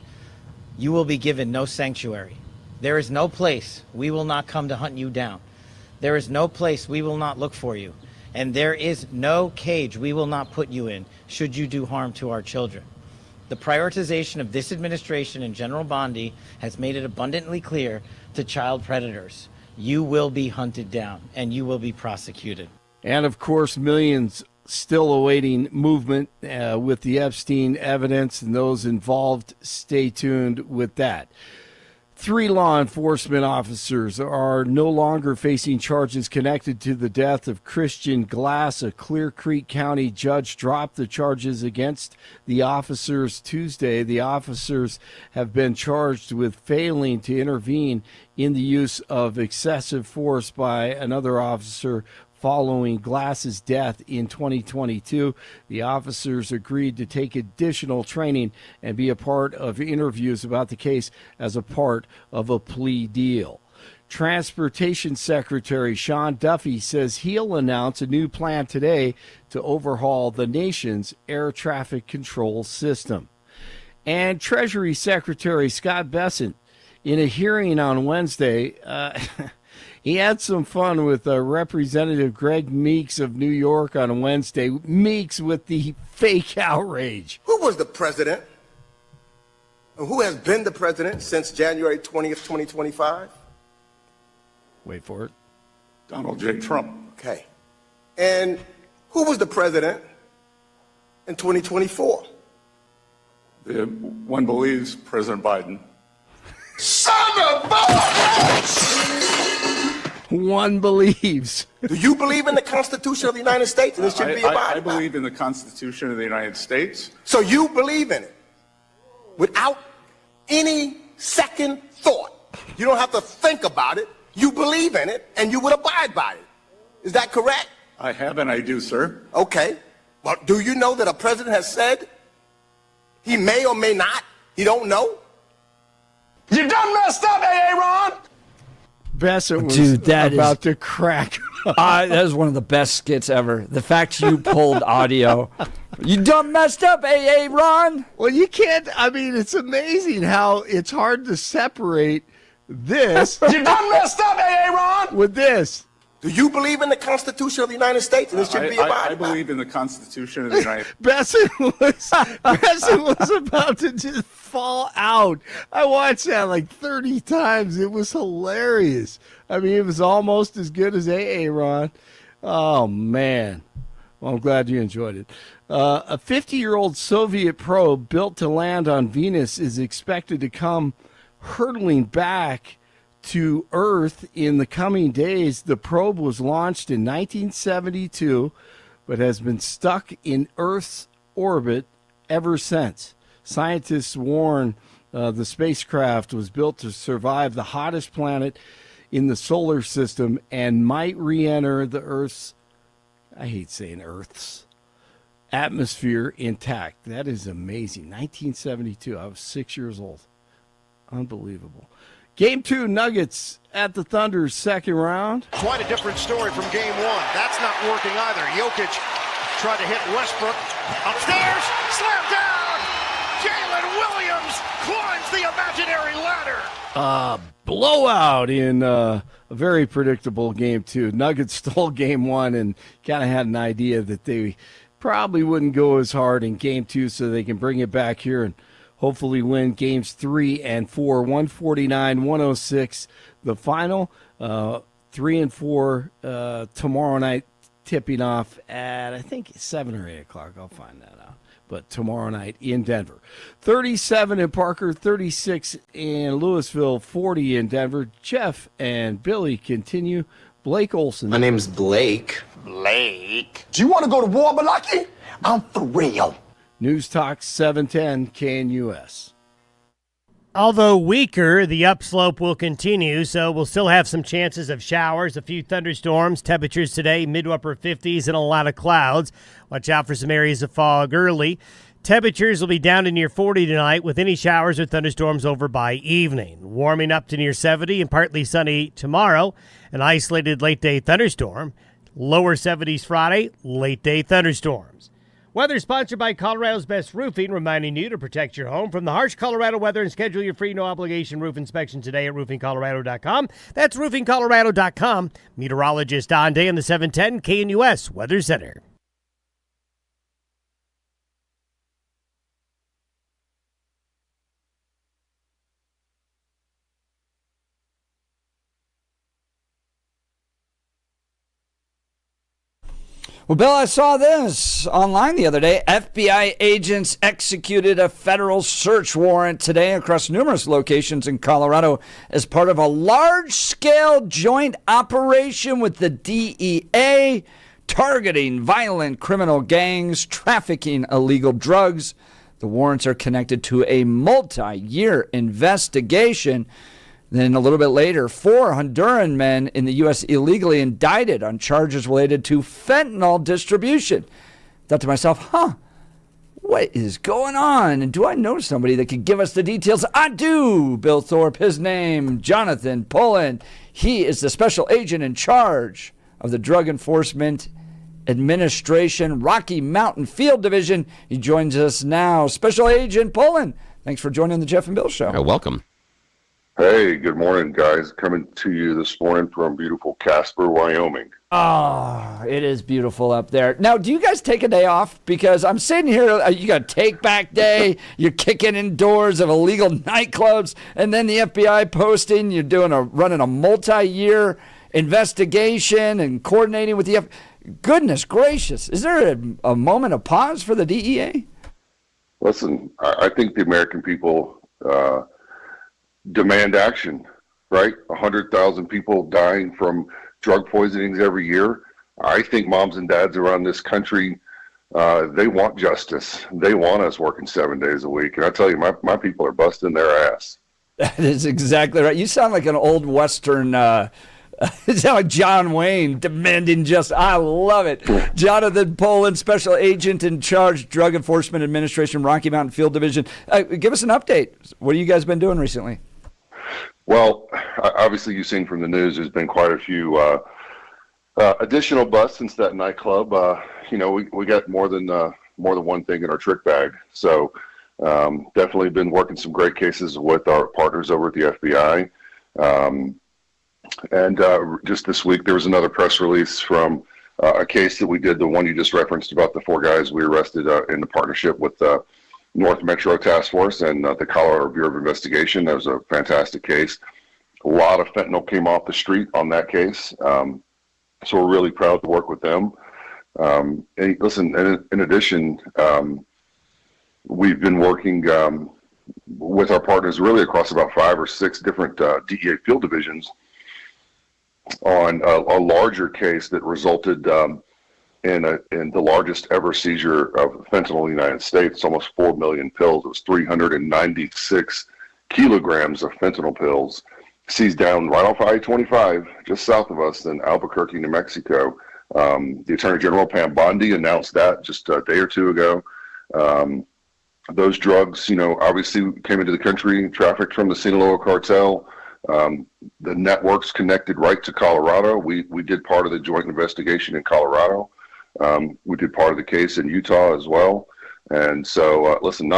you will be given no sanctuary. There is no place we will not come to hunt you down. There is no place we will not look for you. And there is no cage we will not put you in should you do harm to our children. The prioritization of this administration and General Bondi has made it abundantly clear to child predators, you will be hunted down and you will be prosecuted. And of course, millions still awaiting movement with the Epstein evidence and those involved. Stay tuned with that. 3 law enforcement officers are no longer facing charges connected to the death of Christian Glass. A Clear Creek County judge dropped the charges against the officers Tuesday. The officers have been charged with failing to intervene in the use of excessive force by another officer following Glass's death in 2022. The officers agreed to take additional training and be a part of interviews about the case as a part of a plea deal. Transportation Secretary Sean Duffy says he'll announce a new plan today to overhaul the nation's air traffic control system. And Treasury Secretary Scott Bessent, in a hearing on Wednesday, he had some fun with Representative Greg Meeks of New York on Wednesday. Meeks with the fake outrage. Who was the president? And who has been the president since January 20th, 2025? Wait for it. Donald J. Trump. Okay. And who was the president in 2024? One believes President Biden. Son of a... One believes. Do you believe in the Constitution of the United States and it should be abided by? I believe in the Constitution of the United States. So you believe in it without any second thought. You don't have to think about it. You believe in it and you would abide by it. Is that correct? I have and I do, sir. Okay. Well, do you know that a president has said he may or may not? You don't know? You done messed up, Aaron! Bessent was Dude, about to crack. That is one of the best skits ever. The fact you pulled audio. You done messed up, AA Ron. Well, you can't. I mean, it's amazing how it's hard to separate this. You done messed up, AA Ron. With this. Do you believe in the Constitution of the United States and it should be abided by? I believe in the Constitution of the United States. Bessent was about to just fall out. I watched that like 30 times. It was hilarious. I mean, it was almost as good as AA Ron. Oh, man. Well, I'm glad you enjoyed it. A 50-year-old Soviet probe built to land on Venus is expected to come hurtling back to Earth in the coming days. The probe was launched in 1972, but has been stuck in Earth's orbit ever since. Scientists warn the spacecraft was built to survive the hottest planet in the solar system and might re-enter the Earth's, I hate saying Earth's, atmosphere intact. That is amazing. 1972. I was 6 years old. Unbelievable. Game 2, Nuggets at the Thunder's second round. Quite a different story from game 1. That's not working either. Jokic tried to hit Westbrook. Upstairs, slam down. Jalen Williams climbs the imaginary ladder. Blowout in a very predictable game 2. Nuggets stole game 1 and kind of had an idea that they probably wouldn't go as hard in game 2, so they can bring it back here and hopefully win games 3 and 4, 149-106. The final, 3 and 4 tomorrow night, tipping off at, I think, 7 or 8 o'clock. I'll find that out. But tomorrow night in Denver. 37 in Parker, 36 in Louisville, 40 in Denver. Jeff and Billy continue. Blake Olson. My name's Blake. Blake. Do you want to go to war, Malaki? I'm for real. News Talk 710 KNUS. Although weaker, the upslope will continue, so we'll still have some chances of showers, a few thunderstorms. Temperatures today, mid to upper 50s and a lot of clouds. Watch out for some areas of fog early. Temperatures will be down to near 40 tonight with any showers or thunderstorms over by evening. Warming up to near 70 and partly sunny tomorrow. An isolated late-day thunderstorm. Lower 70s Friday, late-day thunderstorms. Weather sponsored by Colorado's Best Roofing, reminding you to protect your home from the harsh Colorado weather and schedule your free no-obligation roof inspection today at roofingcolorado.com. That's roofingcolorado.com. Meteorologist Don Day in the 710 KNUS Weather Center. Well, Bill, I saw this online the other day. FBI agents executed a federal search warrant today across numerous locations in Colorado as part of a large-scale joint operation with the DEA targeting violent criminal gangs, trafficking illegal drugs. The warrants are connected to a multi-year investigation. Then a little bit later, 4 Honduran men in the U.S. illegally indicted on charges related to fentanyl distribution. Thought to myself, what is going on? And do I know somebody that could give us the details? I do, Bill Thorpe. His name, Jonathan Pullen. He is the special agent in charge of the Drug Enforcement Administration Rocky Mountain Field Division. He joins us now. Special Agent Pullen, thanks for joining the Jeff and Bill Show. Welcome. Hey, good morning, guys. Coming to you this morning from beautiful Casper, Wyoming. Oh, it is beautiful up there. Now, do you guys take a day off? Because I'm sitting here, you got take back day, you're kicking in doors of illegal nightclubs, and then the FBI posting, you're running a multi-year investigation and coordinating with the FBI. Goodness gracious. Is there a moment of pause for the DEA? Listen, I think the American people demand action, right? 100,000 people dying from drug poisonings every year. I think moms and dads around this country, they want justice. They want us working 7 days a week. And I tell you, my people are busting their ass. That is exactly right. You sound like an old Western, you sound like John Wayne demanding justice. I love it. Jonathan Pullen, Special Agent in Charge, Drug Enforcement Administration, Rocky Mountain Field Division. Give us an update. What have you guys been doing recently? Well, obviously you've seen from the news, there's been quite a few additional busts since that nightclub. We got more than one thing in our trick bag. So definitely been working some great cases with our partners over at the FBI. And just this week, there was another press release from a case that we did, the one you just referenced about the 4 guys we arrested in the partnership with North Metro Task Force and the Colorado Bureau of Investigation. That was a fantastic case. A lot of fentanyl came off the street on that case. So we're really proud to work with them. And listen, in addition, we've been working with our partners really across about 5 or 6 different DEA field divisions on a larger case that resulted in the largest ever seizure of fentanyl in the United States, almost 4 million pills. It was 396 kilograms of fentanyl pills seized down right off I-25, just south of us in Albuquerque, New Mexico. The Attorney General, Pam Bondi, announced that just a day or two ago. Those drugs, obviously came into the country, trafficked from the Sinaloa cartel. The networks connected right to Colorado. We did part of the joint investigation in Colorado. We did part of the case in Utah as well. And so, listen,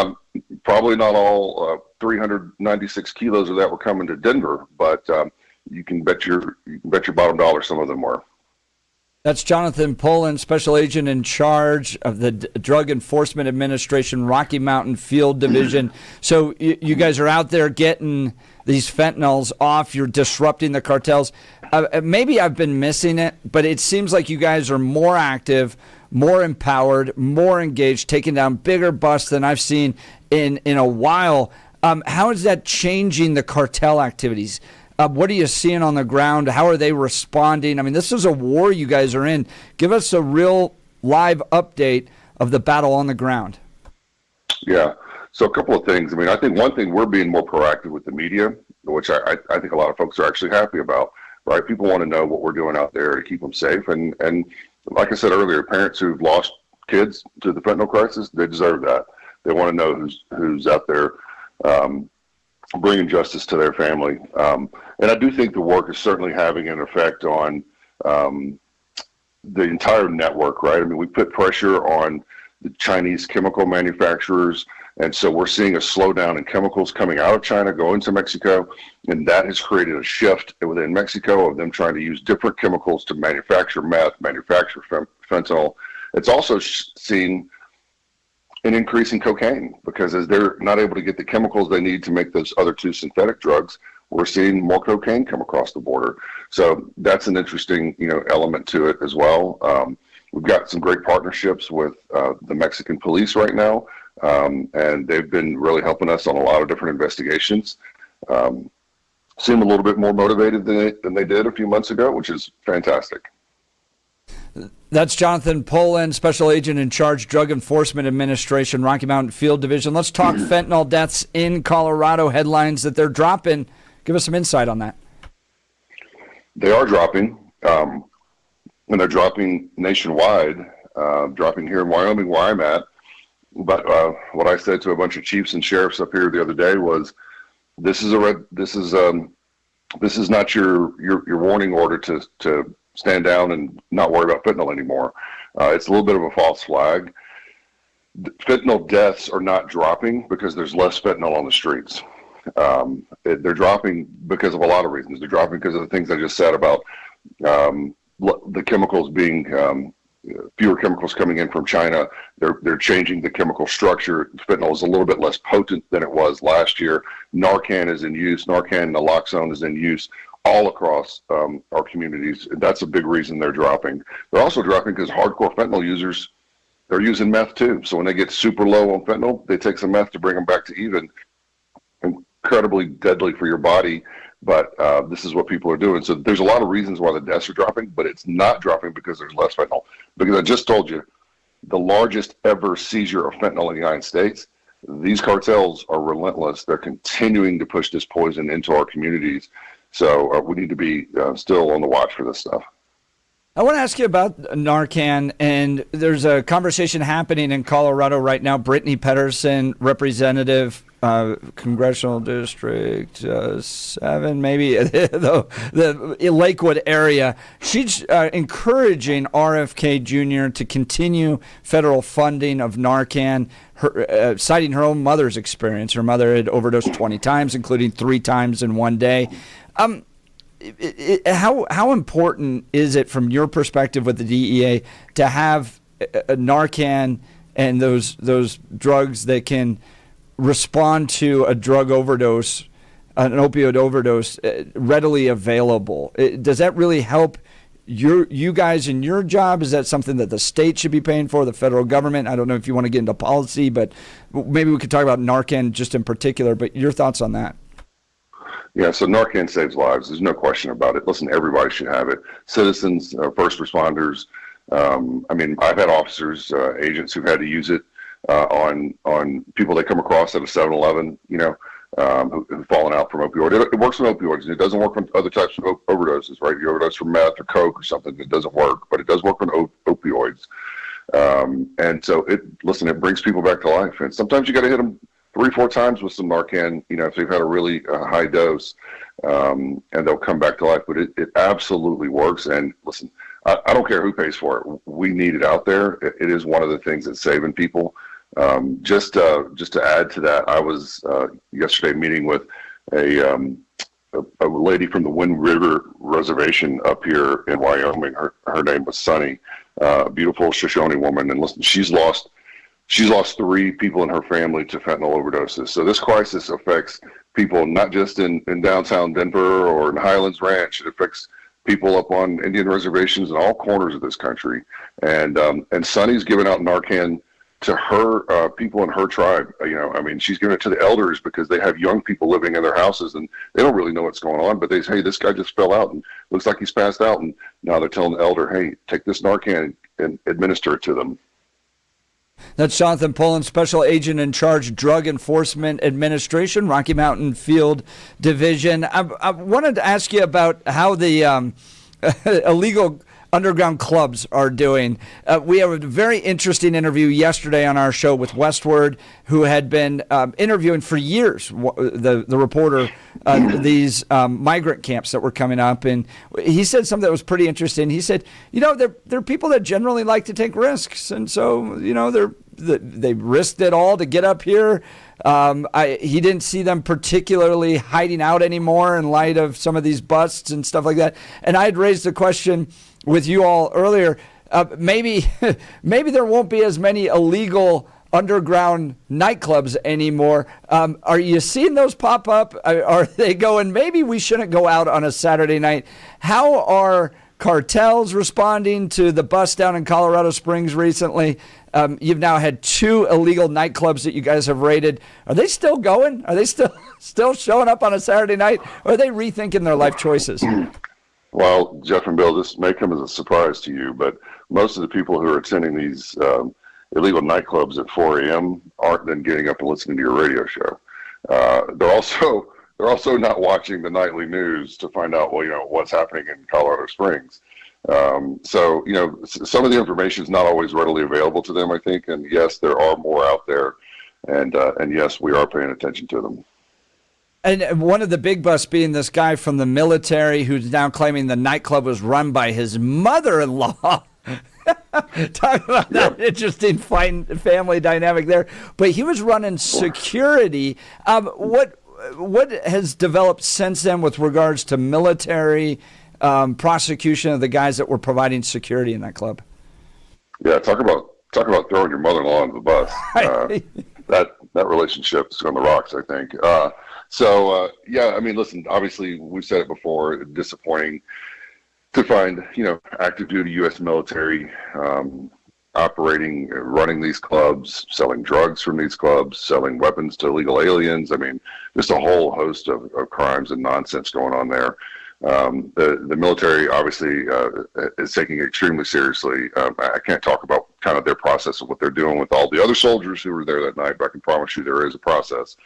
probably not all 396 kilos of that were coming to Denver, but you can bet your bottom dollar some of them were. That's Jonathan Pullen, Special Agent in charge of the Drug Enforcement Administration Rocky Mountain Field Division. So you guys are out there getting these fentanyls off. You're disrupting the cartels. Maybe I've been missing it, but it seems like you guys are more active, more empowered, more engaged, taking down bigger busts than I've seen in a while. How is that changing the cartel activities? What are you seeing on the ground? How are they responding? I mean, this is a war you guys are in. Give us a real live update of the battle on the ground. Yeah. So a couple of things. I mean, I think one thing, we're being more proactive with the media, which I think a lot of folks are actually happy about, right? People want to know what we're doing out there to keep them safe. And like I said earlier, parents who've lost kids to the fentanyl crisis, they deserve that. They want to know who's out there bringing justice to their family. And I do think the work is certainly having an effect on the entire network, right? I mean, we put pressure on the Chinese chemical manufacturers, and so we're seeing a slowdown in chemicals coming out of China, going to Mexico, and that has created a shift within Mexico of them trying to use different chemicals to manufacture meth, manufacture fentanyl. It's also seen an increase in cocaine, because as they're not able to get the chemicals they need to make those other two synthetic drugs, we're seeing more cocaine come across the border. So that's an interesting, element to it as well. We've got some great partnerships with the Mexican police right now, and they've been really helping us on a lot of different investigations. Seem a little bit more motivated than they did a few months ago, which is fantastic. That's Jonathan Pullen, Special Agent in charge, Drug Enforcement Administration, Rocky Mountain Field Division. Let's talk fentanyl deaths in Colorado, headlines that they're dropping. Give us some insight on that. They are dropping, and they're dropping nationwide, dropping here in Wyoming where I'm at. But what I said to a bunch of chiefs and sheriffs up here the other day was, this is not your warning order to stand down and not worry about fentanyl anymore. It's a little bit of a false flag. Fentanyl deaths are not dropping because there's less fentanyl on the streets. They're dropping because of a lot of reasons. They're dropping because of the things I just said about the chemicals being fewer chemicals coming in from China. They're changing the chemical structure. Fentanyl is a little bit less potent than it was last year. Narcan is in use. Narcan, naloxone is in use all across our communities. That's a big reason they're dropping. They're also dropping because hardcore fentanyl users, they're using meth too. So when they get super low on fentanyl, they take some meth to bring them back to even. Incredibly deadly for your body, but this is what people are doing. So there's a lot of reasons why the deaths are dropping, but it's not dropping because there's less fentanyl. Because I just told you, the largest ever seizure of fentanyl in the United States. These cartels are relentless. They're continuing to push this poison into our communities. So we need to be still on the watch for this stuff. I want to ask you about Narcan, and there's a conversation happening in Colorado right now. Brittany Pedersen, representative, Congressional District 7, maybe, the Lakewood area. She's encouraging RFK Jr. to continue federal funding of Narcan, citing her own mother's experience. Her mother had overdosed 20 times, including 3 times in one day. How important is it from your perspective with the DEA to have a Narcan and those drugs that can respond to a drug overdose, an opioid overdose, readily available? Does that really help you guys in your job? Is that something that the state should be paying for, the federal government? I don't know if you want to get into policy, but maybe we could talk about Narcan just in particular, but your thoughts on that. Yeah, so Narcan saves lives. There's no question about it. Listen, everybody should have it. Citizens, first responders. I've had officers, agents who've had to use it on people they come across at a 7-Eleven. who've fallen out from opioid. It works on opioids, and it doesn't work on other types of overdoses, right? You overdose from meth or coke or something, it doesn't work, but it does work on opioids. And so it brings people back to life. And sometimes you got to hit them 3-4 times with some Narcan, if they've had a really high dose, and they'll come back to life. But it absolutely works. And listen, I don't care who pays for it. We need it out there. It is one of the things that's saving people. Just to add to that, I was yesterday meeting with a lady from the Wind River Reservation up here in Wyoming. Her name was Sunny, a beautiful Shoshone woman, and listen, she's lost 3 people in her family to fentanyl overdoses. So this crisis affects people not just in downtown Denver or in Highlands Ranch. It affects people up on Indian reservations in all corners of this country. And Sunny's giving out Narcan to her people in her tribe. She's giving it to the elders because they have young people living in their houses and they don't really know what's going on, but they say, hey, this guy just fell out and looks like he's passed out. And now they're telling the elder, hey, take this Narcan and administer it to them. That's Jonathan Pullen, Special Agent in Charge, Drug Enforcement Administration, Rocky Mountain Field Division. I wanted to ask you about how the illegal underground clubs are doing. We have a very interesting interview yesterday on our show with Westward, who had been interviewing for years the reporter these migrant camps that were coming up, and he said something that was pretty interesting. He said, they're people that generally like to take risks, and so they risked it all to get up here. He didn't see them particularly hiding out anymore in light of some of these busts and stuff like that. And I had raised the question with you all earlier, maybe there won't be as many illegal underground nightclubs anymore. Are you seeing those pop up? Are they going, maybe we shouldn't go out on a Saturday night? How are cartels responding to the bust down in Colorado Springs recently? You've now had 2 illegal nightclubs that you guys have raided. Are they still going? Are they still showing up on a Saturday night? Or are they rethinking their life choices? Well, Jeff and Bill, this may come as a surprise to you, but most of the people who are attending these illegal nightclubs at 4 a.m. aren't then getting up and listening to your radio show. They're also not watching the nightly news to find out, what's happening in Colorado Springs. So, some of the information is not always readily available to them, I think. And yes, there are more out there. And yes, we are paying attention to them. And one of the big busts being this guy from the military who's now claiming the nightclub was run by his mother-in-law. Talk about that interesting family dynamic there. But he was running security. What has developed since then with regards to military prosecution of the guys that were providing security in that club? Yeah, talk about throwing your mother-in-law under the bus. That relationship is on the rocks, I think. Listen, obviously we've said it before, disappointing to find, active duty U.S. military operating, running these clubs, selling drugs from these clubs, selling weapons to illegal aliens. Just a whole host of crimes and nonsense going on there. The military obviously is taking it extremely seriously. I can't talk about kind of their process of what they're doing with all the other soldiers who were there that night, but I can promise you there is a process.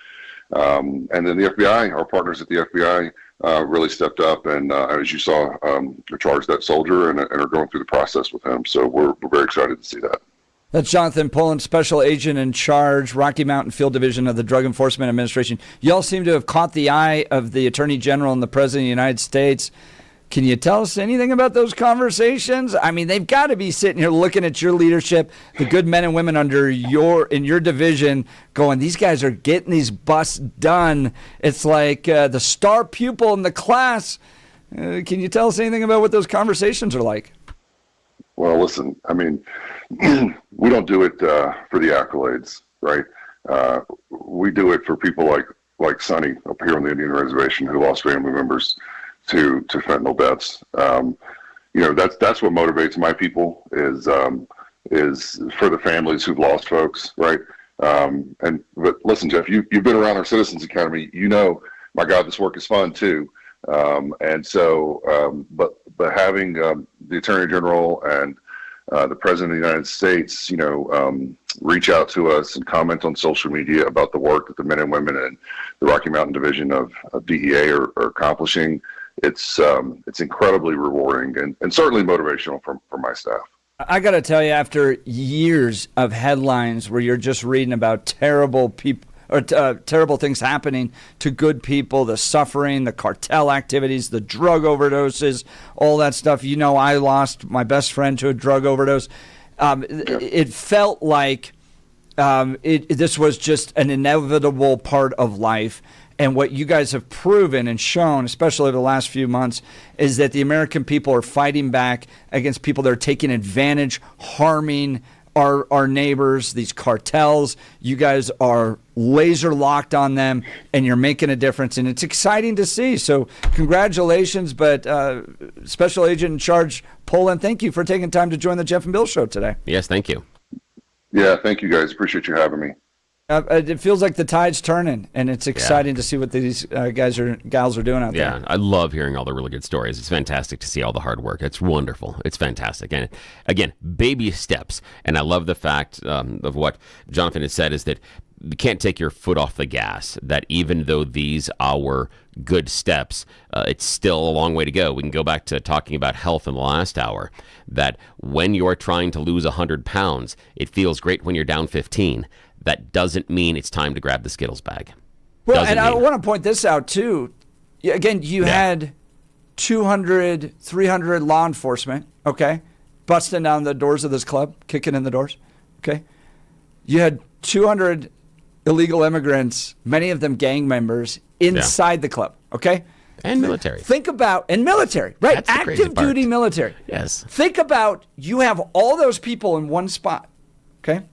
And then the FBI, our partners at the FBI, really stepped up and, as you saw, charged that soldier and are going through the process with him. So we're very excited to see that. That's Jonathan Pullen, Special Agent in Charge, Rocky Mountain Field Division of the Drug Enforcement Administration. You all seem to have caught the eye of the Attorney General and the President of the United States. Can you tell us anything about those conversations? They've got to be sitting here looking at your leadership, the good men and women in your division, going, these guys are getting these busts done. It's like the star pupil in the class. Can you tell us anything about what those conversations are like? Well, listen, we don't do it for the accolades, right? We do it for people like Sonny up here on the Indian Reservation who lost family members to fentanyl deaths. That's what motivates my people is for the families who've lost folks, right? But listen, Jeff, you've been around our Citizens Academy. My God, this work is fun too. But having the Attorney General and the President of the United States, reach out to us and comment on social media about the work that the men and women in the Rocky Mountain Division of DEA are accomplishing. It's incredibly rewarding and certainly motivational for my staff. I got to tell you, after years of headlines where you're just reading about terrible people or terrible things happening to good people, the suffering, the cartel activities, the drug overdoses, all that stuff. I lost my best friend to a drug overdose. It felt like this was just an inevitable part of life. And what you guys have proven and shown, especially over the last few months, is that the American people are fighting back against people that are taking advantage, harming our neighbors, these cartels. You guys are laser locked on them, and you're making a difference. And it's exciting to see. So congratulations. But Special Agent in Charge Poland, thank you for taking time to join the Jeff and Bill Show today. Yes, thank you. Yeah, thank you guys. Appreciate you having me. It feels like the tide's turning, and it's exciting to see what these gals are doing out there. Yeah, I love hearing all the really good stories. It's fantastic to see all the hard work. It's wonderful. It's fantastic. And again, baby steps. And I love the fact of what Jonathan had said is that you can't take your foot off the gas, that even though these are good steps, it's still a long way to go. We can go back to talking about health in the last hour, that when you're trying to lose 100 pounds, it feels great when you're down 15. That doesn't mean it's time to grab the Skittles bag. Well, and I want to point this out, too. Again, you had 200, 300 law enforcement, okay, busting down the doors of this club, kicking in the doors, okay? You had 200 illegal immigrants, many of them gang members, inside the club, okay? And military. Think about, and military, right? That's the crazy Active duty military. Yes. Think about, you have all those people in one spot, okay?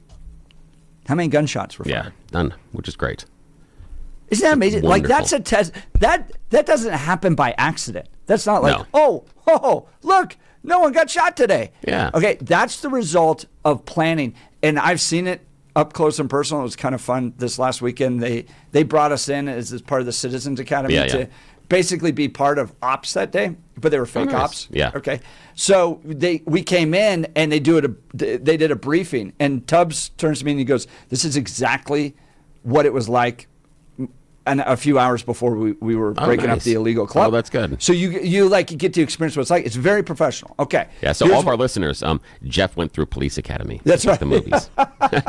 How many gunshots were fired? Yeah, none, which is great. Isn't that amazing? Wonderful. Like, that's a test. That doesn't happen by accident. That's not like, No. oh, look, no one got shot today. Yeah. Okay, that's the result of planning. And I've seen it up close and personal. It was kind of fun this last weekend. They brought us in as part of the Citizens Academy to basically be part of ops that day, but they were fake ops. Yeah. Okay. So we came in and they did a briefing, and Tubbs turns to me and he goes, "This is exactly what it was like." And a few hours before we were breaking up the illegal club. Oh, that's good. So you get to experience what it's like. It's very professional. Okay. Yeah. So all of our listeners, Jeff went through police academy. That's right. The movies.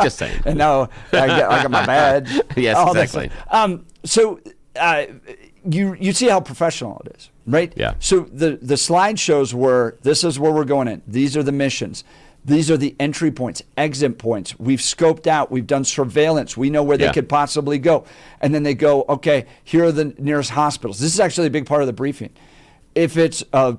Just saying. And now I got my badge. Yes, exactly. So you see how professional it is, right? Yeah. So the slideshows were, this is where we're going in. These are the missions. These are the entry points, exit points. We've scoped out. We've done surveillance. We know where they could possibly go. And then they go, okay, here are the nearest hospitals. This is actually a big part of the briefing. If it's a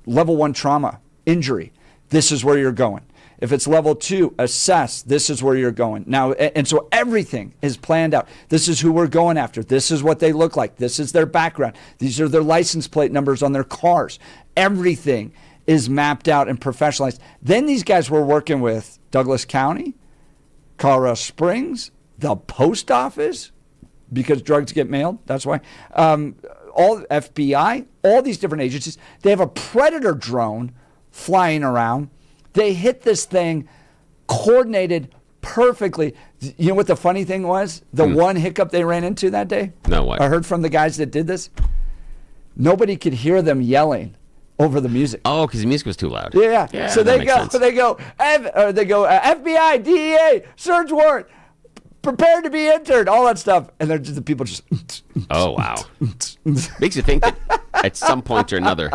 level 1 trauma injury, this is where you're going. If it's level 2, assess, this is where you're going. Now, and so everything is planned out. This is who we're going after. This is what they look like. This is their background. These are their license plate numbers on their cars. Everything is mapped out and professionalized. Then these guys were working with Douglas County, Colorado Springs, the post office, because drugs get mailed. That's why. All FBI, all these different agencies. They have a Predator drone flying around. They hit this thing coordinated perfectly. You know what the funny thing was? The one hiccup they ran into that day? No, what? I heard from the guys that did this. Nobody could hear them yelling over the music. Oh, because the music was too loud. Yeah. So they go, FBI, DEA, search warrant, prepared to be entered, all that stuff. And they're just, the people just. Oh, wow. Makes you think that at some point or another,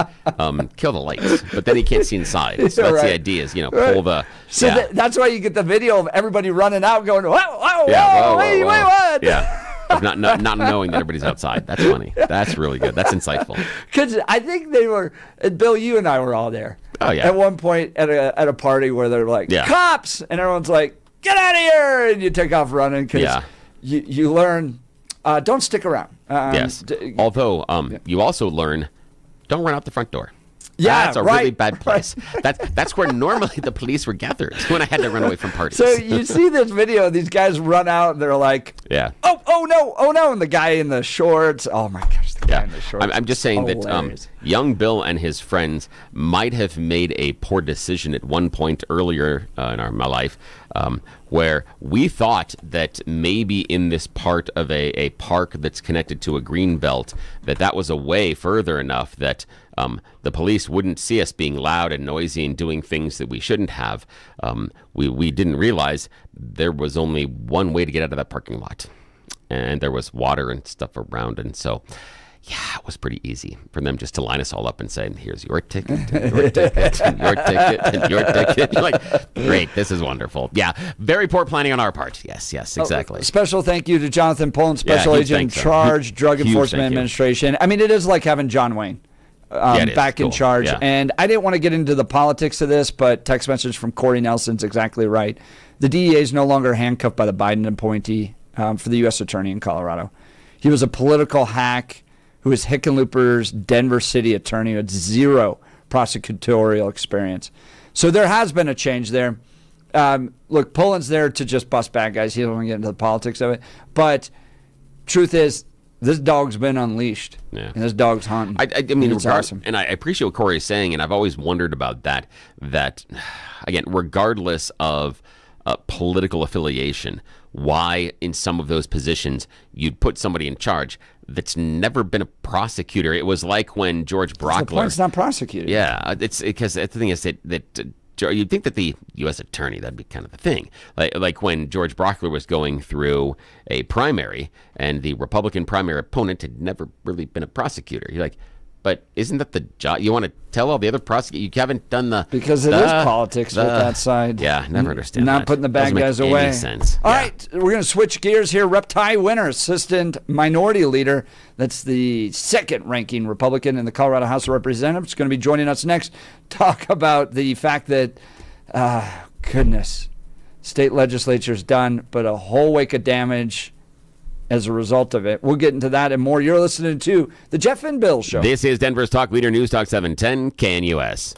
kill the lights, but then you can't see inside. So that's the idea is, pull the. So that's why you get the video of everybody running out going, whoa, wait, what? Yeah. Of not knowing that everybody's outside. That's funny. That's really good. That's insightful. Because I think they were, Bill, you and I were all there. Oh, yeah. At one point at a party where they're like, cops! And everyone's like, get out of here! And you take off running because you learn, don't stick around. Yes. Although you also learn, don't run out the front door. Yeah, that's a really bad place. That's where normally the police were gathered when I had to run away from parties. So you see this video, these guys run out and they're like, oh no, and the guy in the shorts, oh my gosh, guy in the shorts. I'm just saying that Hilarious. young Bill and his friends might have made a poor decision at one point earlier in my life, where we thought that maybe in this part of a park that's connected to a green belt, that was away further enough that the police wouldn't see us being loud and noisy and doing things that we shouldn't have. We didn't realize there was only one way to get out of that parking lot, and there was water and stuff around, and so yeah, it was pretty easy for them just to line us all up and say, here's your ticket, and your ticket, and your ticket, and your ticket. You're like, great, this is wonderful. Yeah, very poor planning on our part. Yes, exactly. Special thank you to Jonathan Pullen, Special Agent in Charge, Drug Enforcement Administration. I mean, it is like having John Wayne back in charge. Yeah. And I didn't want to get into the politics of this, but text message from Corey Nelson's exactly right. The DEA is no longer handcuffed by the Biden appointee for the U.S. Attorney in Colorado. He was a political hack who was Hickenlooper's Denver City attorney who had zero prosecutorial experience. So there has been a change there. Look, Pullen's there to just bust bad guys. He don't want to get into the politics of it. But truth is, this dog's been unleashed. Yeah. And this dog's hunting. I mean, it's awesome. And I appreciate what Corey is saying, and I've always wondered about that, again, regardless of political affiliation, why in some of those positions you'd put somebody in charge that's never been a prosecutor. It was like when George Brockler... The point's not prosecuted. Yeah, it's because the thing is that you'd think that the U.S. attorney, that'd be kind of the thing. Like when George Brockler was going through a primary and the Republican primary opponent had never really been a prosecutor. You're like, but isn't that the job? You want to tell all the other prosecutors you haven't done the... Because it is politics with that side. Yeah, never understand Not that. putting the bad guys Doesn't make away. any sense. All right, we're going to switch gears here. Rep Ty Winner, Assistant Minority Leader. That's the second-ranking Republican in the Colorado House of Representatives. Is going to be joining us next. Talk about the fact that, goodness, state legislature's done, but a whole wake of damage as a result of it. We'll get into that and more. You're listening to The Jeff and Bill Show. This is Denver's Talk Leader News Talk 710 KNUS.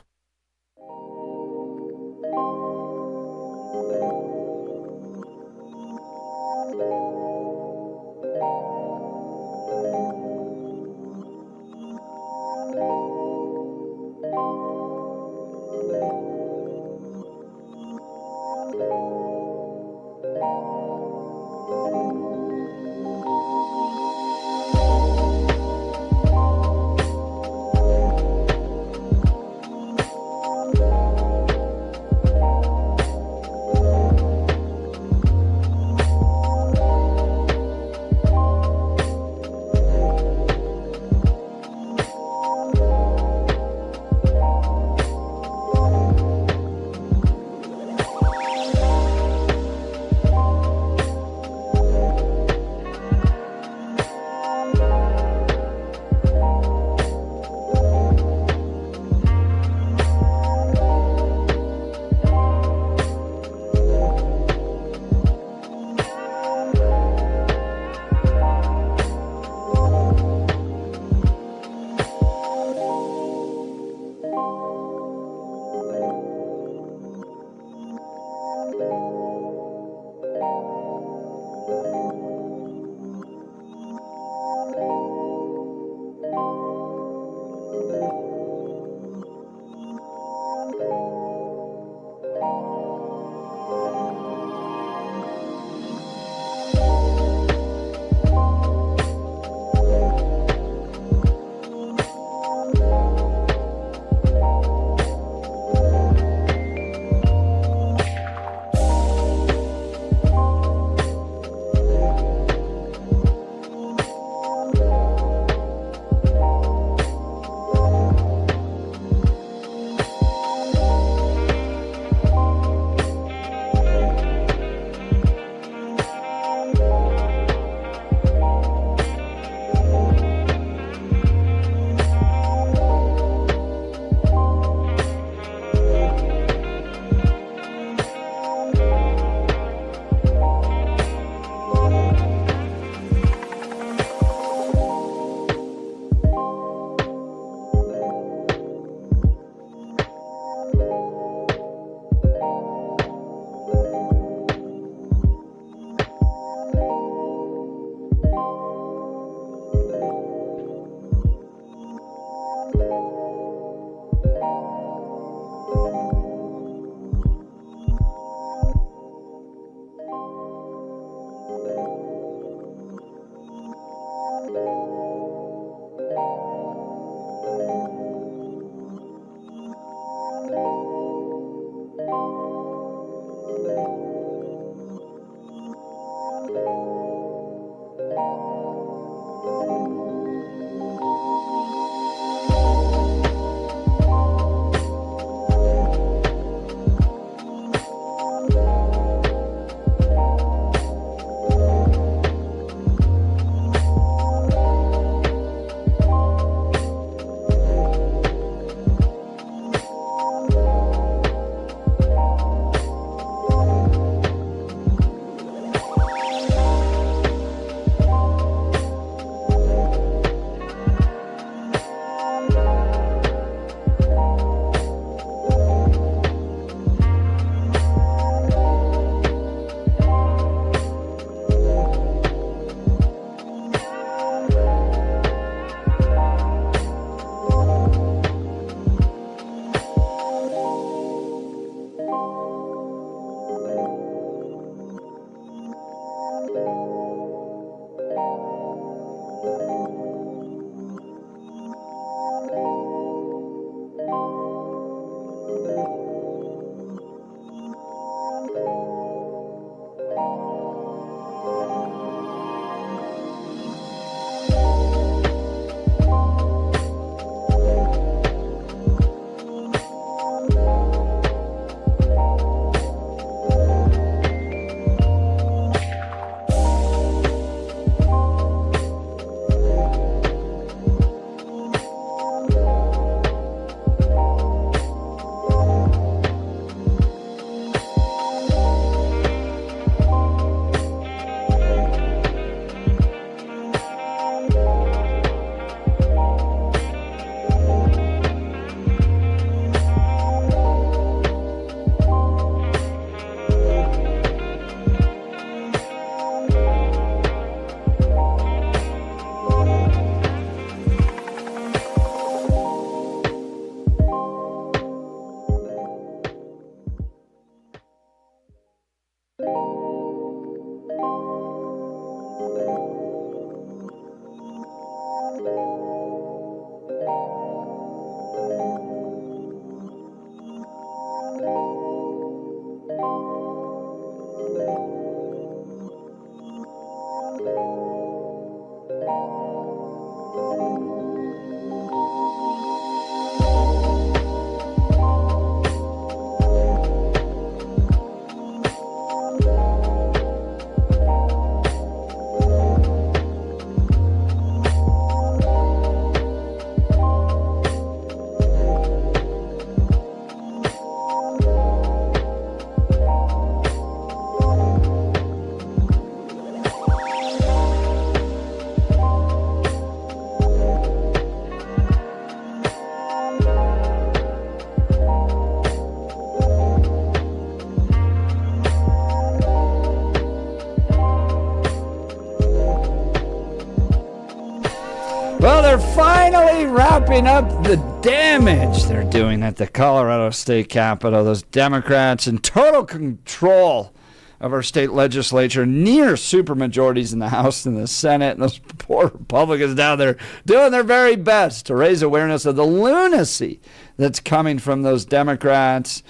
wiping up the damage they're doing at the Colorado State Capitol. Those Democrats in total control of our state legislature, near supermajorities in the House and the Senate, and those poor Republicans down there doing their very best to raise awareness of the lunacy that's coming from those Democrats.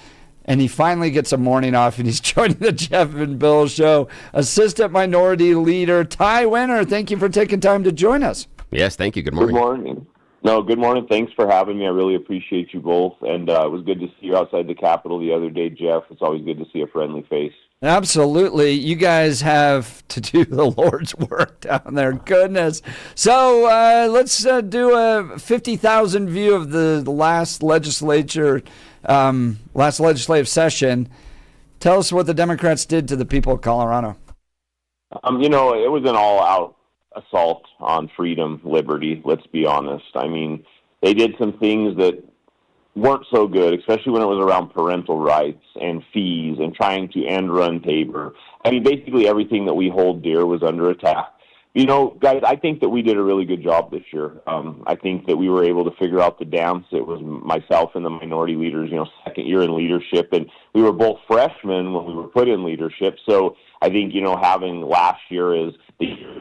And he finally gets a morning off, and he's joining the Jeff and Bill Show. Assistant Minority Leader Ty Winner, thank you for taking time to join us. Yes, thank you. Good morning. Good morning. No, good morning. Thanks for having me. I really appreciate you both. And it was good to see you outside the Capitol the other day, Jeff. It's always good to see a friendly face. Absolutely. You guys have to do the Lord's work down there. Goodness. So let's do a 50,000 view of the last legislative session. Tell us what the Democrats did to the people of Colorado. It was an all-out assault on freedom, liberty, let's be honest. I mean, they did some things that weren't so good, especially when it was around parental rights and fees and trying to end-run Tabor. I mean, basically everything that we hold dear was under attack. Guys, I think that we did a really good job this year. I think that we were able to figure out the dance. It was myself and the minority leaders, second year in leadership, and we were both freshmen when we were put in leadership. So I think, having last year is the year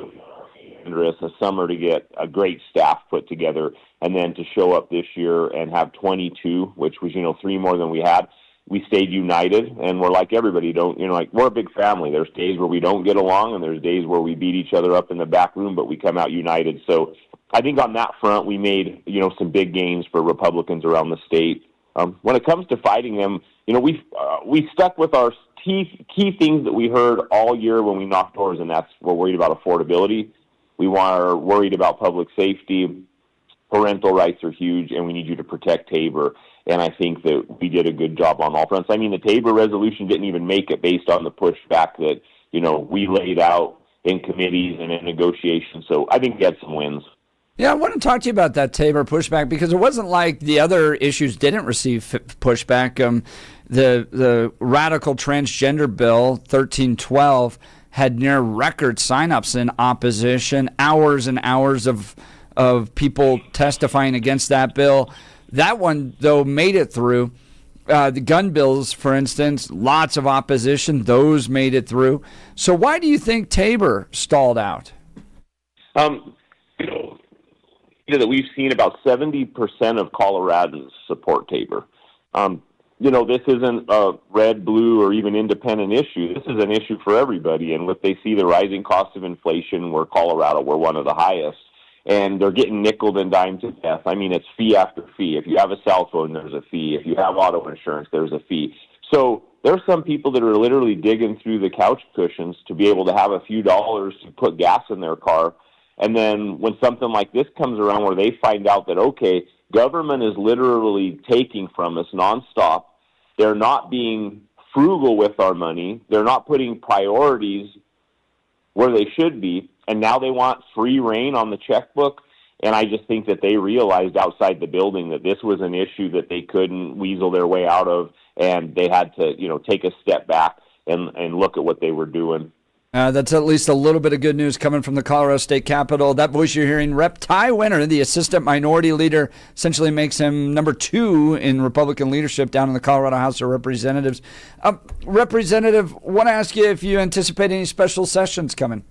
that we a summer to get a great staff put together, and then to show up this year and have 22, which was 3 more than we had. We stayed united, and we're like everybody. We're a big family. There's days where we don't get along, and there's days where we beat each other up in the back room, but we come out united. So I think on that front, we made some big gains for Republicans around the state. When it comes to fighting them, we stuck with our key things that we heard all year when we knocked doors, and that's we're worried about affordability. We are worried about public safety. Parental rights are huge, and we need you to protect Tabor. And I think that we did a good job on all fronts. I mean, the Tabor resolution didn't even make it based on the pushback that, we laid out in committees and in negotiations. So I think we had some wins. Yeah, I want to talk to you about that Tabor pushback, because it wasn't like the other issues didn't receive pushback. The radical transgender bill, 1312, had near record signups in opposition, hours and hours of people testifying against that bill. That one, though, made it through. The gun bills, for instance, lots of opposition. Those made it through. So why do you think Tabor stalled out? That we've seen about 70% of Coloradans support Tabor. This isn't a red, blue, or even independent issue. This is an issue for everybody. And if they see the rising cost of inflation, we're one of the highest. And they're getting nickeled and dimed to death. I mean, it's fee after fee. If you have a cell phone, there's a fee. If you have auto insurance, there's a fee. So there's some people that are literally digging through the couch cushions to be able to have a few dollars to put gas in their car. And then when something like this comes around where they find out that, okay, government is literally taking from us nonstop, they're not being frugal with our money, they're not putting priorities where they should be, and now they want free reign on the checkbook. And I just think that they realized outside the building that this was an issue that they couldn't weasel their way out of, and they had to, take a step back and look at what they were doing. That's at least a little bit of good news coming from the Colorado State Capitol. That voice you're hearing, Rep. Ty Winner, the Assistant Minority Leader, essentially makes him number 2 in Republican leadership down in the Colorado House of Representatives. Representative, want to ask you if you anticipate any special sessions coming.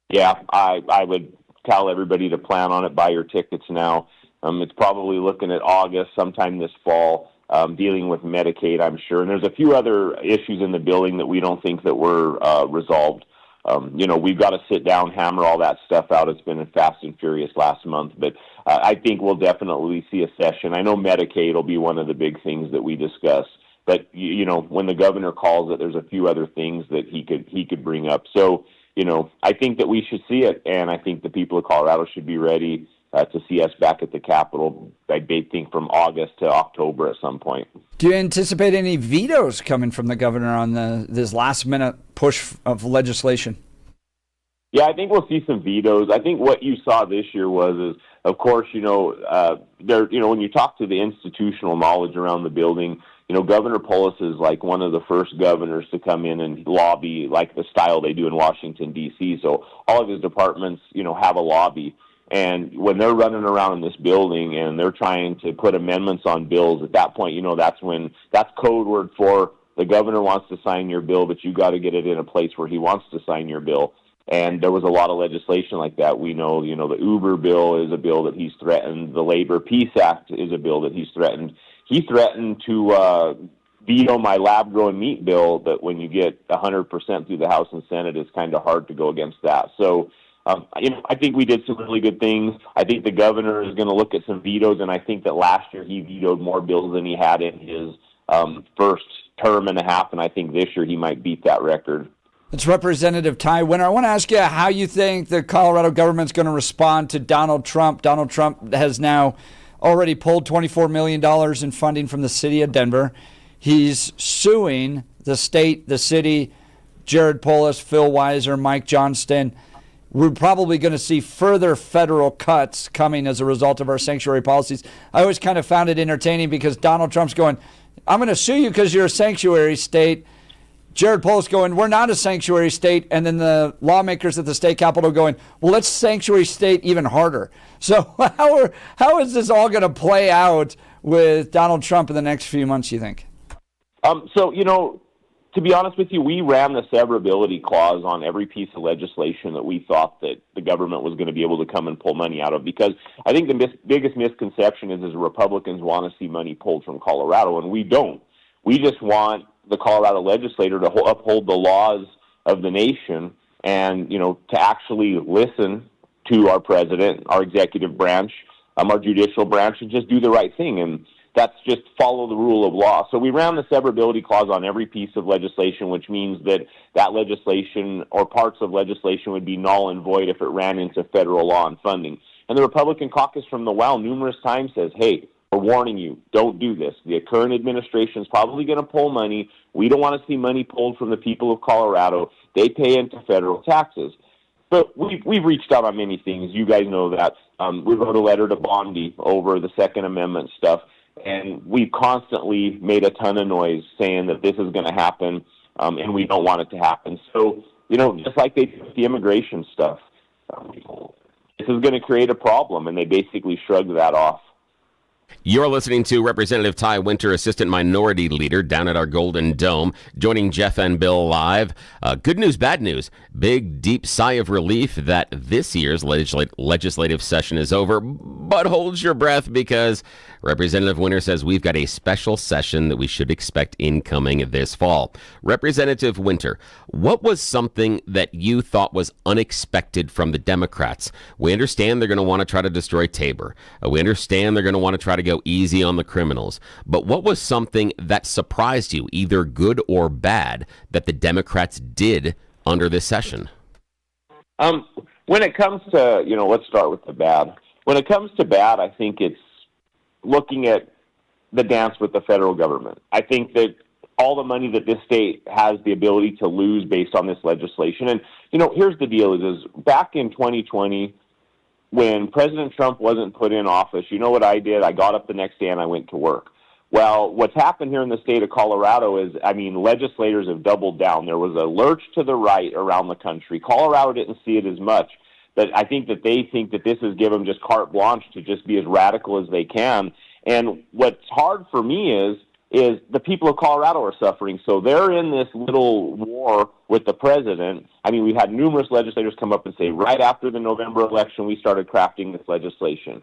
Yeah, I would tell everybody to plan on it, buy your tickets now. It's probably looking at August, sometime this fall. Dealing with Medicaid, I'm sure. And there's a few other issues in the building that we don't think that were resolved. We've got to sit down, hammer all that stuff out. It's been fast and furious last month. But I think we'll definitely see a session. I know Medicaid will be one of the big things that we discuss. But, when the governor calls it, there's a few other things that he could bring up. So, I think that we should see it. And I think the people of Colorado should be ready to see us back at the Capitol, I think, from August to October at some point. Do you anticipate any vetoes coming from the governor on this last-minute push of legislation? Yeah, I think we'll see some vetoes. I think what you saw this year was, of course, when you talk to the institutional knowledge around the building, Governor Polis is like one of the first governors to come in and lobby like the style they do in Washington, D.C. So all of his departments, have a lobby. And when they're running around in this building and they're trying to put amendments on bills, at that point, that's code word for the governor wants to sign your bill, but you got to get it in a place where he wants to sign your bill. And there was a lot of legislation like that. We know, the Uber bill is a bill that he's threatened. The Labor Peace Act is a bill that he's threatened. He threatened to veto my lab-grown meat bill, but when you get 100% through the House and Senate, it's kind of hard to go against that. So, I think we did some really good things. I think the governor is going to look at some vetoes, and I think that last year he vetoed more bills than he had in his first term and a half, and I think this year he might beat that record. It's Representative Ty Winter. I want to ask you how you think the Colorado government's going to respond to Donald Trump. Donald Trump has now already pulled $24 million in funding from the city of Denver. He's suing the state, the city, Jared Polis, Phil Weiser, Mike Johnston. We're probably going to see further federal cuts coming as a result of our sanctuary policies. I always kind of found it entertaining because Donald Trump's going, I'm going to sue you because you're a sanctuary state. Jared Polis going, we're not a sanctuary state. And then the lawmakers at the state capitol going, well, let's sanctuary state even harder. So how is this all going to play out with Donald Trump in the next few months, you think? To be honest with you, we ran the severability clause on every piece of legislation that we thought that the government was going to be able to come and pull money out of, because I think the biggest misconception is Republicans want to see money pulled from Colorado, and we don't. We just want the Colorado legislator to uphold the laws of the nation and, to actually listen to our president, our executive branch, our judicial branch, and just do the right thing. And that's just follow the rule of law. So we ran the severability clause on every piece of legislation, which means that legislation or parts of legislation would be null and void if it ran into federal law and funding. And the Republican caucus from the well numerous times says, hey, we're warning you, don't do this. The current administration is probably going to pull money. We don't want to see money pulled from the people of Colorado. They pay into federal taxes. But we've reached out on many things. You guys know that. We wrote a letter to Bondi over the Second Amendment stuff. And we've constantly made a ton of noise saying that this is going to happen, and we don't want it to happen. So, just like they did with the immigration stuff, this is going to create a problem, and they basically shrugged that off. You're listening to Representative Ty Winter, Assistant Minority Leader, down at our Golden Dome, joining Jeff and Bill live. Good news, bad news. Big, deep sigh of relief that this year's legislative session is over, but hold your breath because Representative Winter says we've got a special session that we should expect incoming this fall. Representative Winter, what was something that you thought was unexpected from the Democrats? We understand they're going to want to try to destroy Tabor. We understand they're going to want to try to go easy on the criminals. But what was something that surprised you, either good or bad, that the Democrats did under this session? When it comes to, let's start with the bad. When it comes to bad, I think it's looking at the dance with the federal government. I think that all the money that this state has the ability to lose based on this legislation. And, here's the deal is back in 2020, when President Trump wasn't put in office, you know what I did? I got up the next day and I went to work. Well, what's happened here in the state of Colorado is, legislators have doubled down. There was a lurch to the right around the country. Colorado didn't see it as much, but I think that they think that this has given them just carte blanche to just be as radical as they can. And what's hard for me is the people of Colorado are suffering. So they're in this little war with the president. We had numerous legislators come up and say, right after the November election, we started crafting this legislation.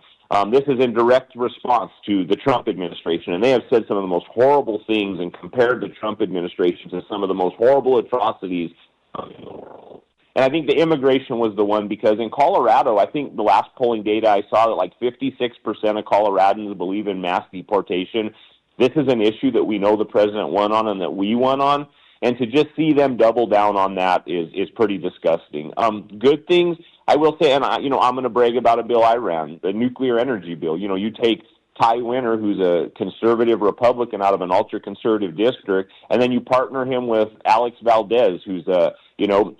This is in direct response to the Trump administration, and they have said some of the most horrible things and compared the Trump administration to some of the most horrible atrocities in the world. And I think the immigration was the one, because in Colorado, I think the last polling data I saw that 56% of Coloradans believe in mass deportation. This is an issue that we know the president won on and that we won on. And to just see them double down on that is pretty disgusting. Good things, I will say, and I'm going to brag about a bill I ran, the nuclear energy bill. You take Ty Winter, who's a conservative Republican out of an ultra-conservative district, and then you partner him with Alex Valdez, who's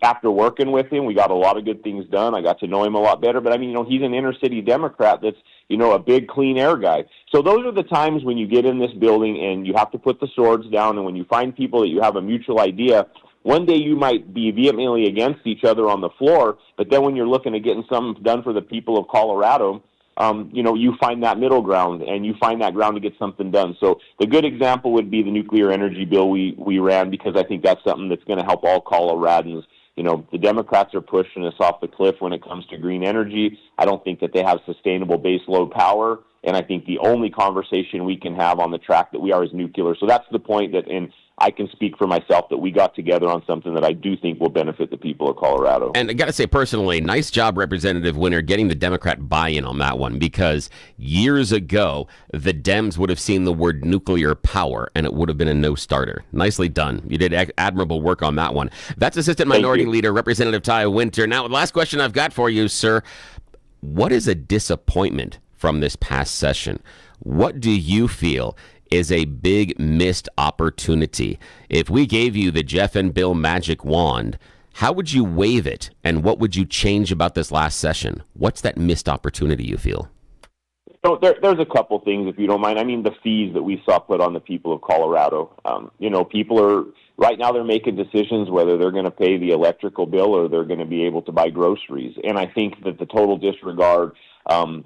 after working with him, we got a lot of good things done. I got to know him a lot better, but he's an inner-city Democrat that's, a big clean air guy. So those are the times when you get in this building and you have to put the swords down, and when you find people that you have a mutual idea, one day you might be vehemently against each other on the floor, but then when you're looking at getting something done for the people of Colorado, you find that middle ground, and you find that ground to get something done. So the good example would be the nuclear energy bill we ran, because I think that's something that's going to help all Coloradans. The Democrats are pushing us off the cliff when it comes to green energy. I don't think that they have sustainable base load power, and I think the only conversation we can have on the track that we are is nuclear. So that's the point that, and I can speak for myself, that we got together on something that I do think will benefit the people of Colorado. And I got to say personally, nice job, Representative Winter, getting the Democrat buy-in on that one, because years ago, the Dems would have seen the word nuclear power, and it would have been a no-starter. Nicely done. You did admirable work on that one. That's Assistant Minority Leader, Representative Ty Winter. Now, the last question I've got for you, sir. What is a disappointment from this past session? What do you feel is a big missed opportunity? If we gave you the Jeff and Bill magic wand, how would you wave it, and what would you change about this last session? What's that missed opportunity you feel? There's a couple things, if you don't mind. I mean, the fees that we saw put on the people of Colorado. People are, right now they're making decisions whether they're going to pay the electrical bill or they're going to be able to buy groceries. And I think that the total disregard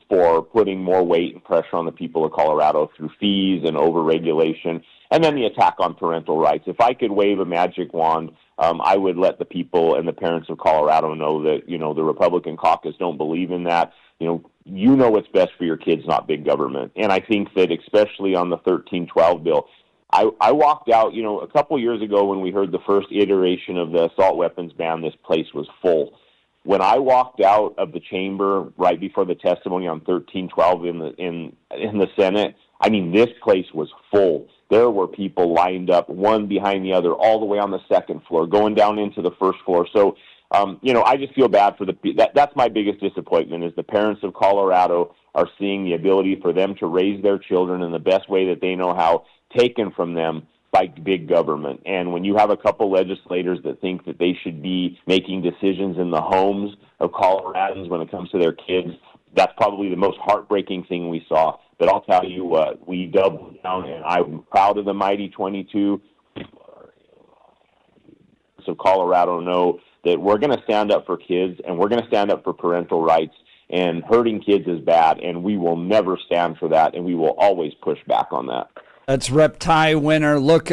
for putting more weight and pressure on the people of Colorado through fees and overregulation, and then the attack on parental rights. If I could wave a magic wand, I would let the people and the parents of Colorado know that, the Republican caucus don't believe in that. You know what's best for your kids, not big government. And I think that especially on the 1312 bill, I walked out, a couple years ago when we heard the first iteration of the assault weapons ban, this place was full. When I walked out of the chamber right before the testimony on 1312 in the Senate, I mean, this place was full. There were people lined up, one behind the other, all the way on the second floor, going down into the first floor. So, I just feel bad for that's my biggest disappointment, is the parents of Colorado are seeing the ability for them to raise their children in the best way that they know how, taken from them by big government. And when you have a couple legislators that think that they should be making decisions in the homes of Coloradans when it comes to their kids, that's probably the most heartbreaking thing we saw. But I'll tell you what, we doubled down, and I'm proud of the Mighty 22. So Colorado know that we're going to stand up for kids, and we're going to stand up for parental rights, and hurting kids is bad, and we will never stand for that, and we will always push back on that. That's Rep. Ty Winter. Look,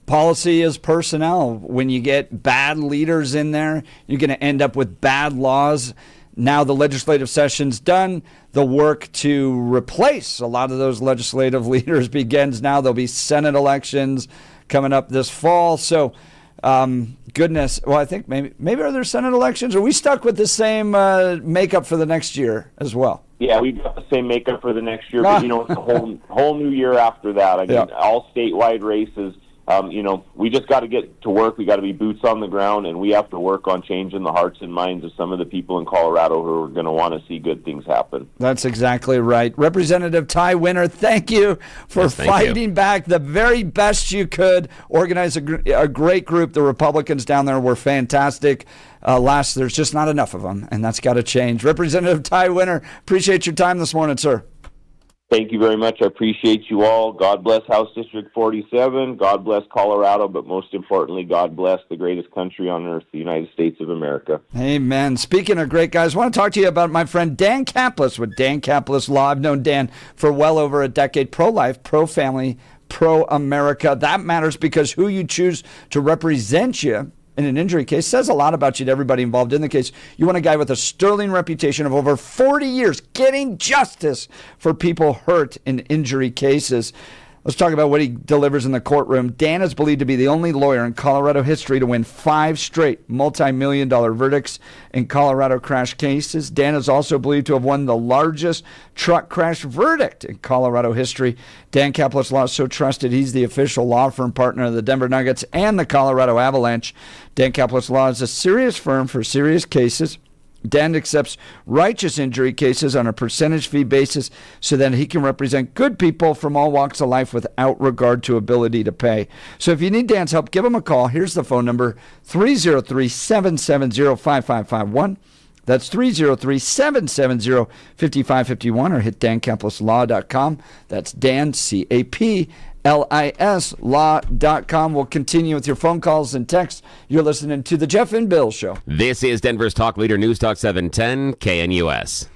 policy is personnel. When you get bad leaders in there, you're going to end up with bad laws. Now the legislative session's done. The work to replace a lot of those legislative leaders begins now. There'll be Senate elections coming up this fall. So, goodness. Well, I think maybe are there Senate elections? Are we stuck with the same makeup for the next year as well? Yeah, we've got the same makeup for the next year, but it's a whole new year after that. I mean, all statewide races. We just got to get to work. We got to be boots on the ground, and we have to work on changing the hearts and minds of some of the people in Colorado who are going to want to see good things happen. That's exactly right. Representative Ty Winter, thank you for fighting back the very best you could. Organize a great group. The Republicans down there were fantastic. There's just not enough of them, and that's got to change. Representative Ty Winter, appreciate your time this morning, sir. Thank you very much. I appreciate you all. God bless House District 47. God bless Colorado, but most importantly, God bless the greatest country on earth, the United States of America. Amen. Speaking of great guys, I want to talk to you about my friend Dan Caplis with Dan Caplis Law. I've known Dan for well over a decade. Pro-life, pro-family, pro-America. That matters because who you choose to represent you in an injury case says a lot about you to everybody involved in the case. You want a guy with a sterling reputation of over 40 years getting justice for people hurt in injury cases. Let's talk about what he delivers in the courtroom. Dan is believed to be the only lawyer in Colorado history to win 5 straight multi-million-dollar verdicts in Colorado crash cases. Dan is also believed to have won the largest truck crash verdict in Colorado history. Dan Caplis Law is so trusted, he's the official law firm partner of the Denver Nuggets and the Colorado Avalanche. Dan Caplis Law is a serious firm for serious cases. Dan accepts righteous injury cases on a percentage fee basis so that he can represent good people from all walks of life without regard to ability to pay. So if you need Dan's help, give him a call. Here's the phone number, 303-770-5551. That's 303-770-5551, or hit dancaplisLaw.com. That's Dan, C-A-P-L-I-S LISlaw.com. We'll continue with your phone calls and texts. You're listening to The Jeff and Bill Show. This is Denver's Talk Leader, News Talk 710 KNUS.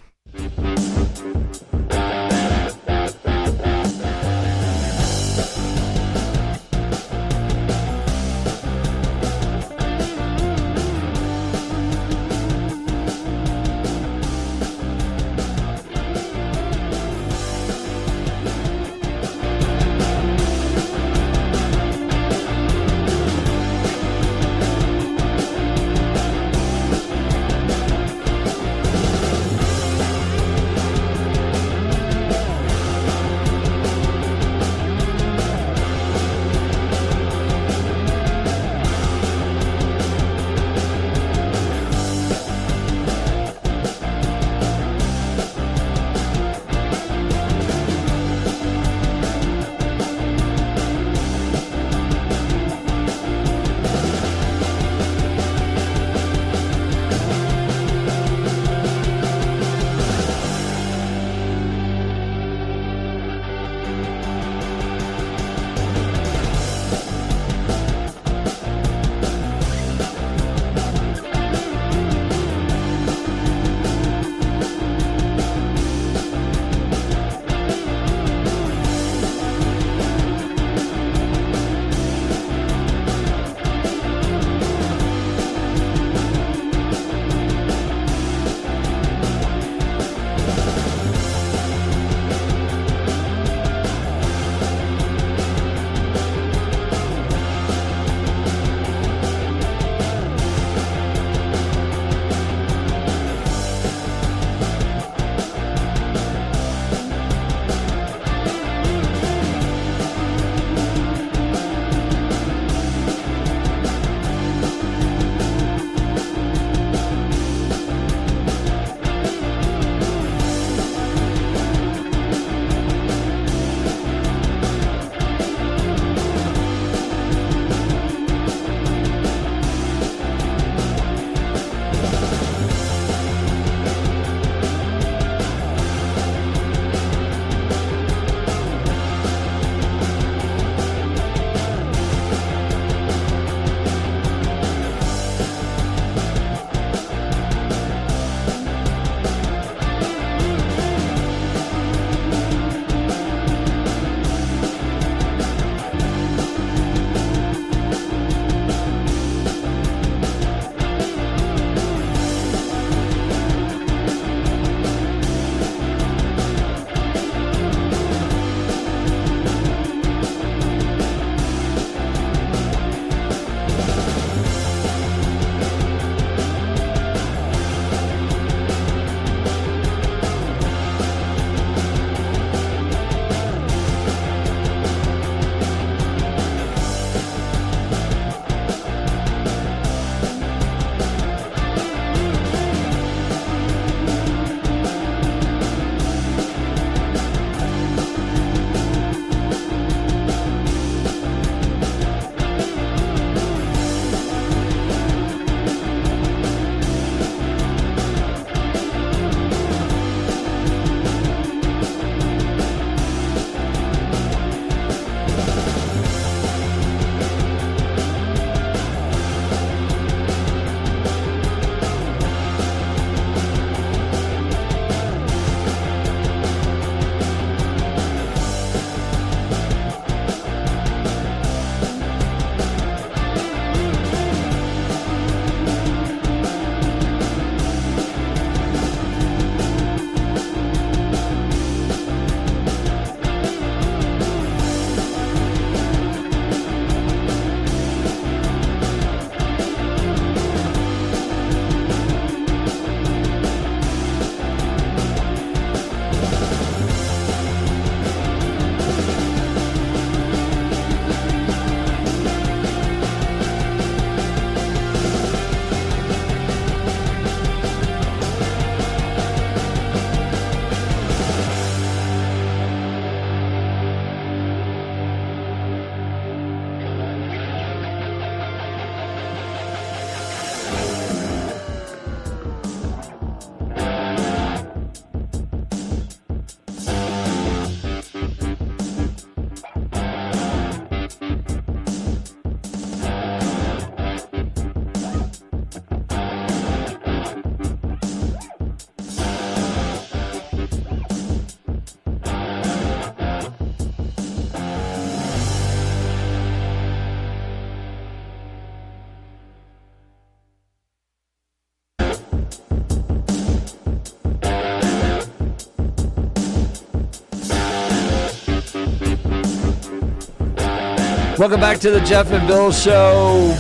Welcome back to the Jeff and Bill Show.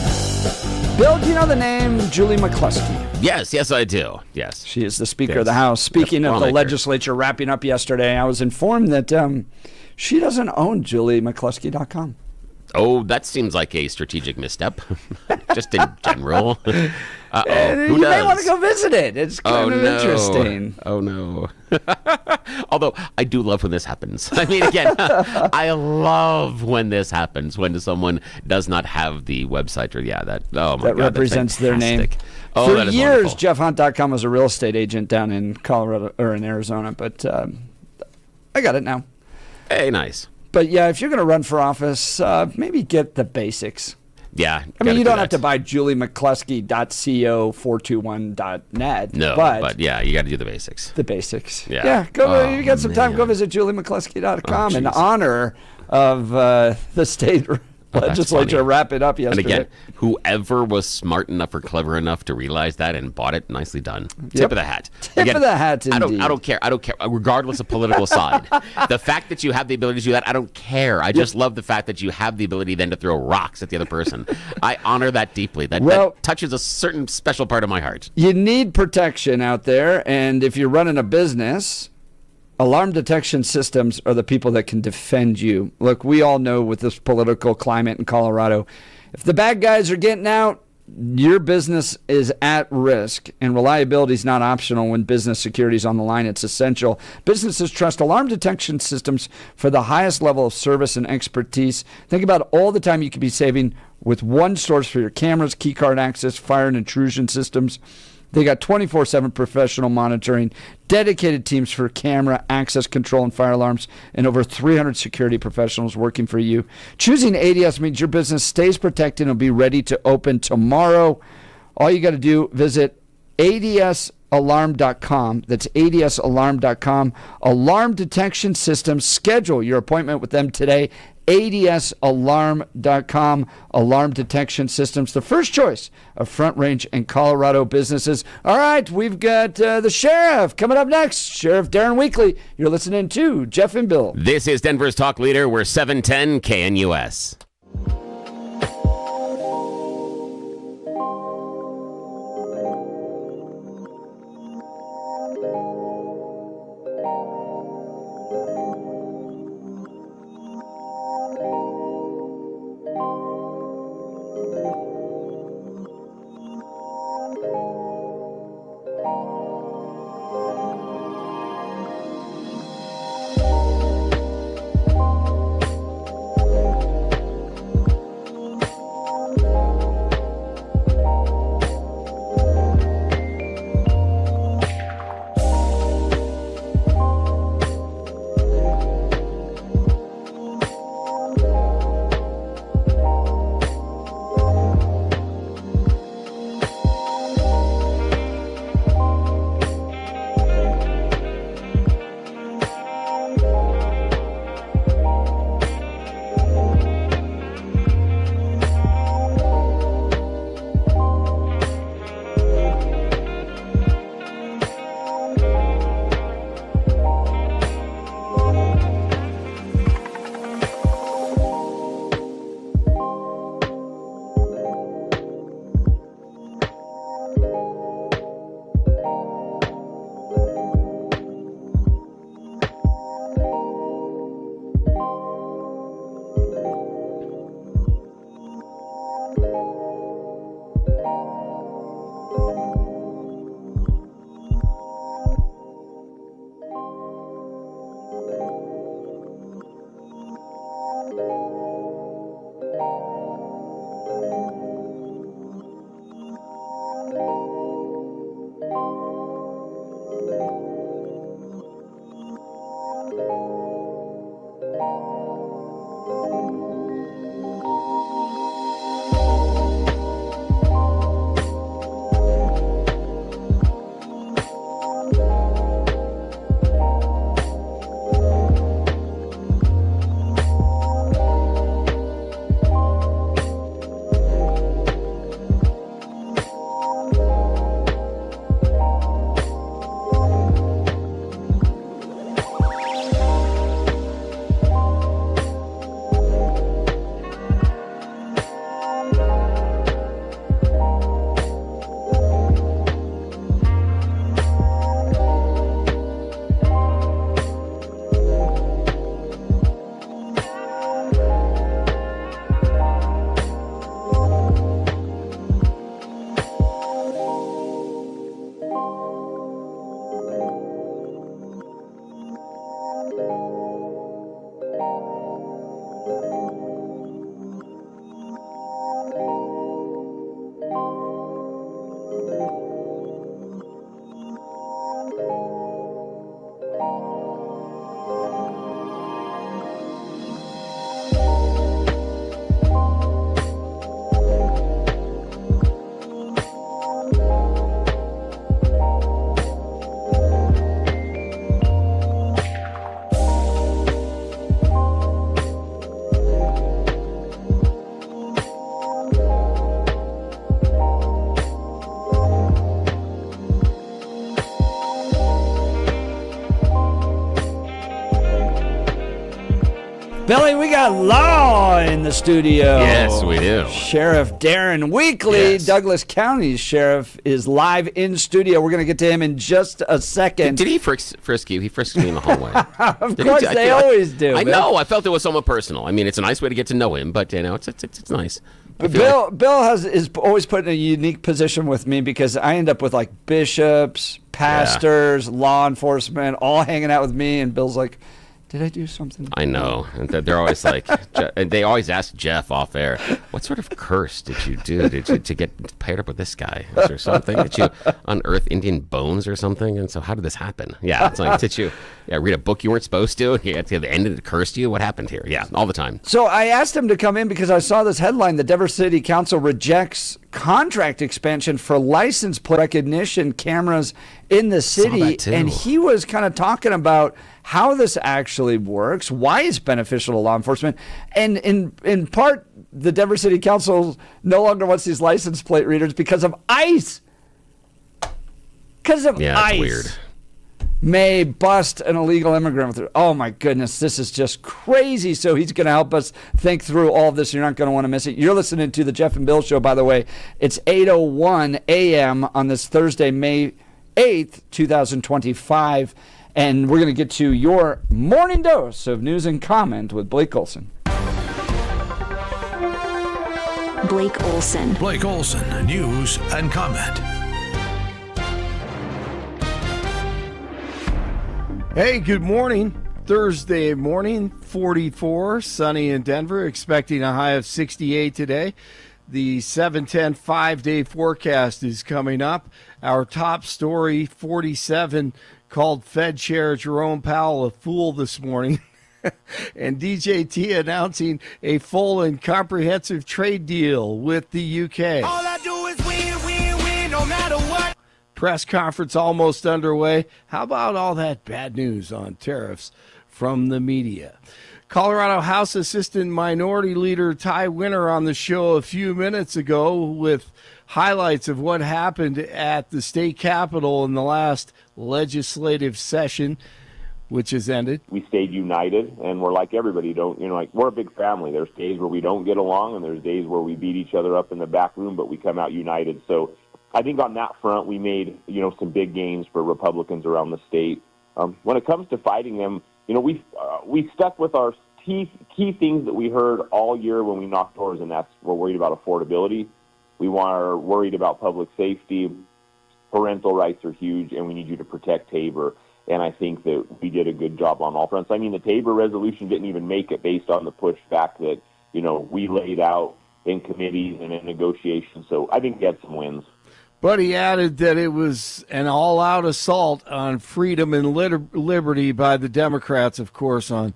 Bill, do you know the name Julie McCluskey? Yes, I do. Yes. She is the Speaker of the House. Speaking of the legislature wrapping up yesterday, I was informed that she doesn't own JulieMcCluskey.com. Oh, that seems like a strategic misstep, just in general. You may want to go visit it. It's kind of interesting. Oh, no. Although, I do love when this happens. I mean, again, I love when this happens, when someone does not have the website or, that represents their name. Oh, For that is years, wonderful. JeffHunt.com was a real estate agent down in Colorado or in Arizona, but I got it now. Hey, nice. But yeah, if you're going to run for office, maybe get the basics. Yeah. I mean, you don't have to buy JulieMcCluskey.co421.net. No, but yeah, you got to do the basics. The basics. Yeah. You got some time, go visit JulieMcCluskey.com in honor of the state legislature wrapping up yesterday. And again, whoever was smart enough or clever enough to realize that and bought it, nicely done. Tip of the hat. Tip of the hat, indeed. I don't care, regardless of political side. The fact that you have the ability to do that, I don't care. I just love the fact that you have the ability then to throw rocks at the other person. I honor that deeply. That touches a certain special part of my heart. You need protection out there, and if you're running a business, alarm detection systems are the people that can defend you. Look, we all know with this political climate in Colorado, if the bad guys are getting out, your business is at risk, and reliability is not optional when business security is on the line. It's essential. Businesses trust alarm detection systems for the highest level of service and expertise. Think about all the time you could be saving with one source for your cameras, key card access, fire and intrusion systems. They got 24/7 professional monitoring, dedicated teams for camera, access control, and fire alarms, and over 300 security professionals working for you. Choosing ADS means your business stays protected and will be ready to open tomorrow. All you got to do, visit adsalarm.com. That's adsalarm.com. Alarm detection systems. Schedule your appointment with them today. adsalarm.com. Alarm detection systems, the first choice of Front Range and Colorado businesses. All right, we've got the sheriff coming up next. Sheriff Darren Weekly. You're listening to Jeff and Bill. This is Denver's Talk Leader. We're 710 KNUS. got law in the studio. Yes, we do. Sheriff Darren Weekly, Yes. Douglas County's sheriff, is live in studio. We're going to get to him in just a second. Did he frisk you? He frisked me in the hallway. Of course, they always do. I Bill. know. I felt it was somewhat personal. I mean, it's a nice way to get to know him, but it's nice. Bill is always put in a unique position with me because I end up with like bishops, pastors, law enforcement, all hanging out with me, and Bill's like, did I do something? I know. And they're always like, and they always ask Jeff off air, what sort of curse did you do to get paired up with this guy? Is there something? Did you unearth Indian bones or something? And so how did this happen? Yeah, it's like, did you read a book you weren't supposed to? You had to the end it cursed you? What happened here? Yeah, all the time. So I asked him to come in because I saw this headline: the Denver City Council rejects contract expansion for license plate recognition cameras in the city. And he was kind of talking about how this actually works, why it's beneficial to law enforcement, and in part, the Denver City Council no longer wants these license plate readers because of ICE. Because of ICE. It's weird. May bust an illegal immigrant with it. Oh my goodness, this is just crazy. So he's going to help us think through all of this. You're not going to want to miss it. You're listening to the Jeff and Bill Show, by the way. It's 8:01 a.m. on this Thursday, May 8th, 2025. And we're going to get to your morning dose of news and comment with Blake Olson. Blake Olson. Blake Olson, news and comment. Hey, good morning. Thursday morning, 44, sunny in Denver, expecting a high of 68 today. The 7-10 5-day forecast is coming up. Our top story, 47, called Fed Chair Jerome Powell a fool this morning. And DJT announcing a full and comprehensive trade deal with the UK. All I do is win, win, win, no matter what. Press conference almost underway. How about all that bad news on tariffs from the media? Colorado House Assistant Minority Leader Ty Winter on the show a few minutes ago with highlights of what happened at the state capitol in the last legislative session, which has ended. We stayed united, and we're like everybody. We're a big family. There's days where we don't get along, and there's days where we beat each other up in the back room, but we come out united. So I think on that front, we made, some big gains for Republicans around the state. When it comes to fighting them, we stuck with our key things that we heard all year when we knocked doors, and that's we're worried about affordability. We are worried about public safety. Parental rights are huge, and we need you to protect Tabor. And I think that we did a good job on all fronts. I mean, the Tabor resolution didn't even make it based on the pushback that, we laid out in committees and in negotiations. So I think we had some wins. But he added that it was an all-out assault on freedom and liberty by the Democrats, of course, on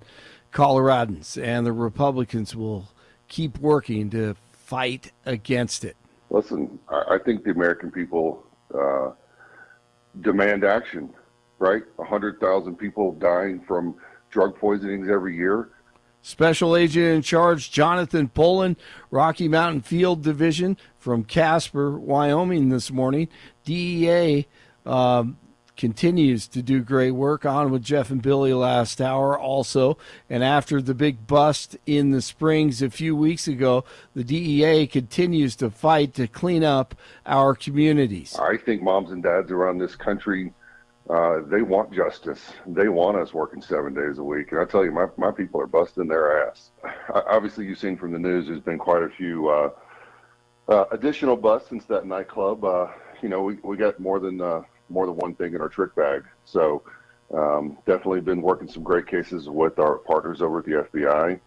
Coloradans. And the Republicans will keep working to fight against it. Listen, I think the American people demand action, right? 100,000 people dying from drug poisonings every year. Special Agent in Charge Jonathan Poland, Rocky Mountain Field Division from Casper, Wyoming this morning. DEA continues to do great work. On with Jeff and Billy last hour also. And after the big bust in the Springs a few weeks ago, the DEA continues to fight to clean up our communities. I think moms and dads around this country, they want justice. They want us working 7 days a week. And I tell you, my people are busting their ass. Obviously, you've seen from the news, there's been quite a few additional busts since that nightclub. We got more than one thing in our trick bag. So definitely been working some great cases with our partners over at the FBI.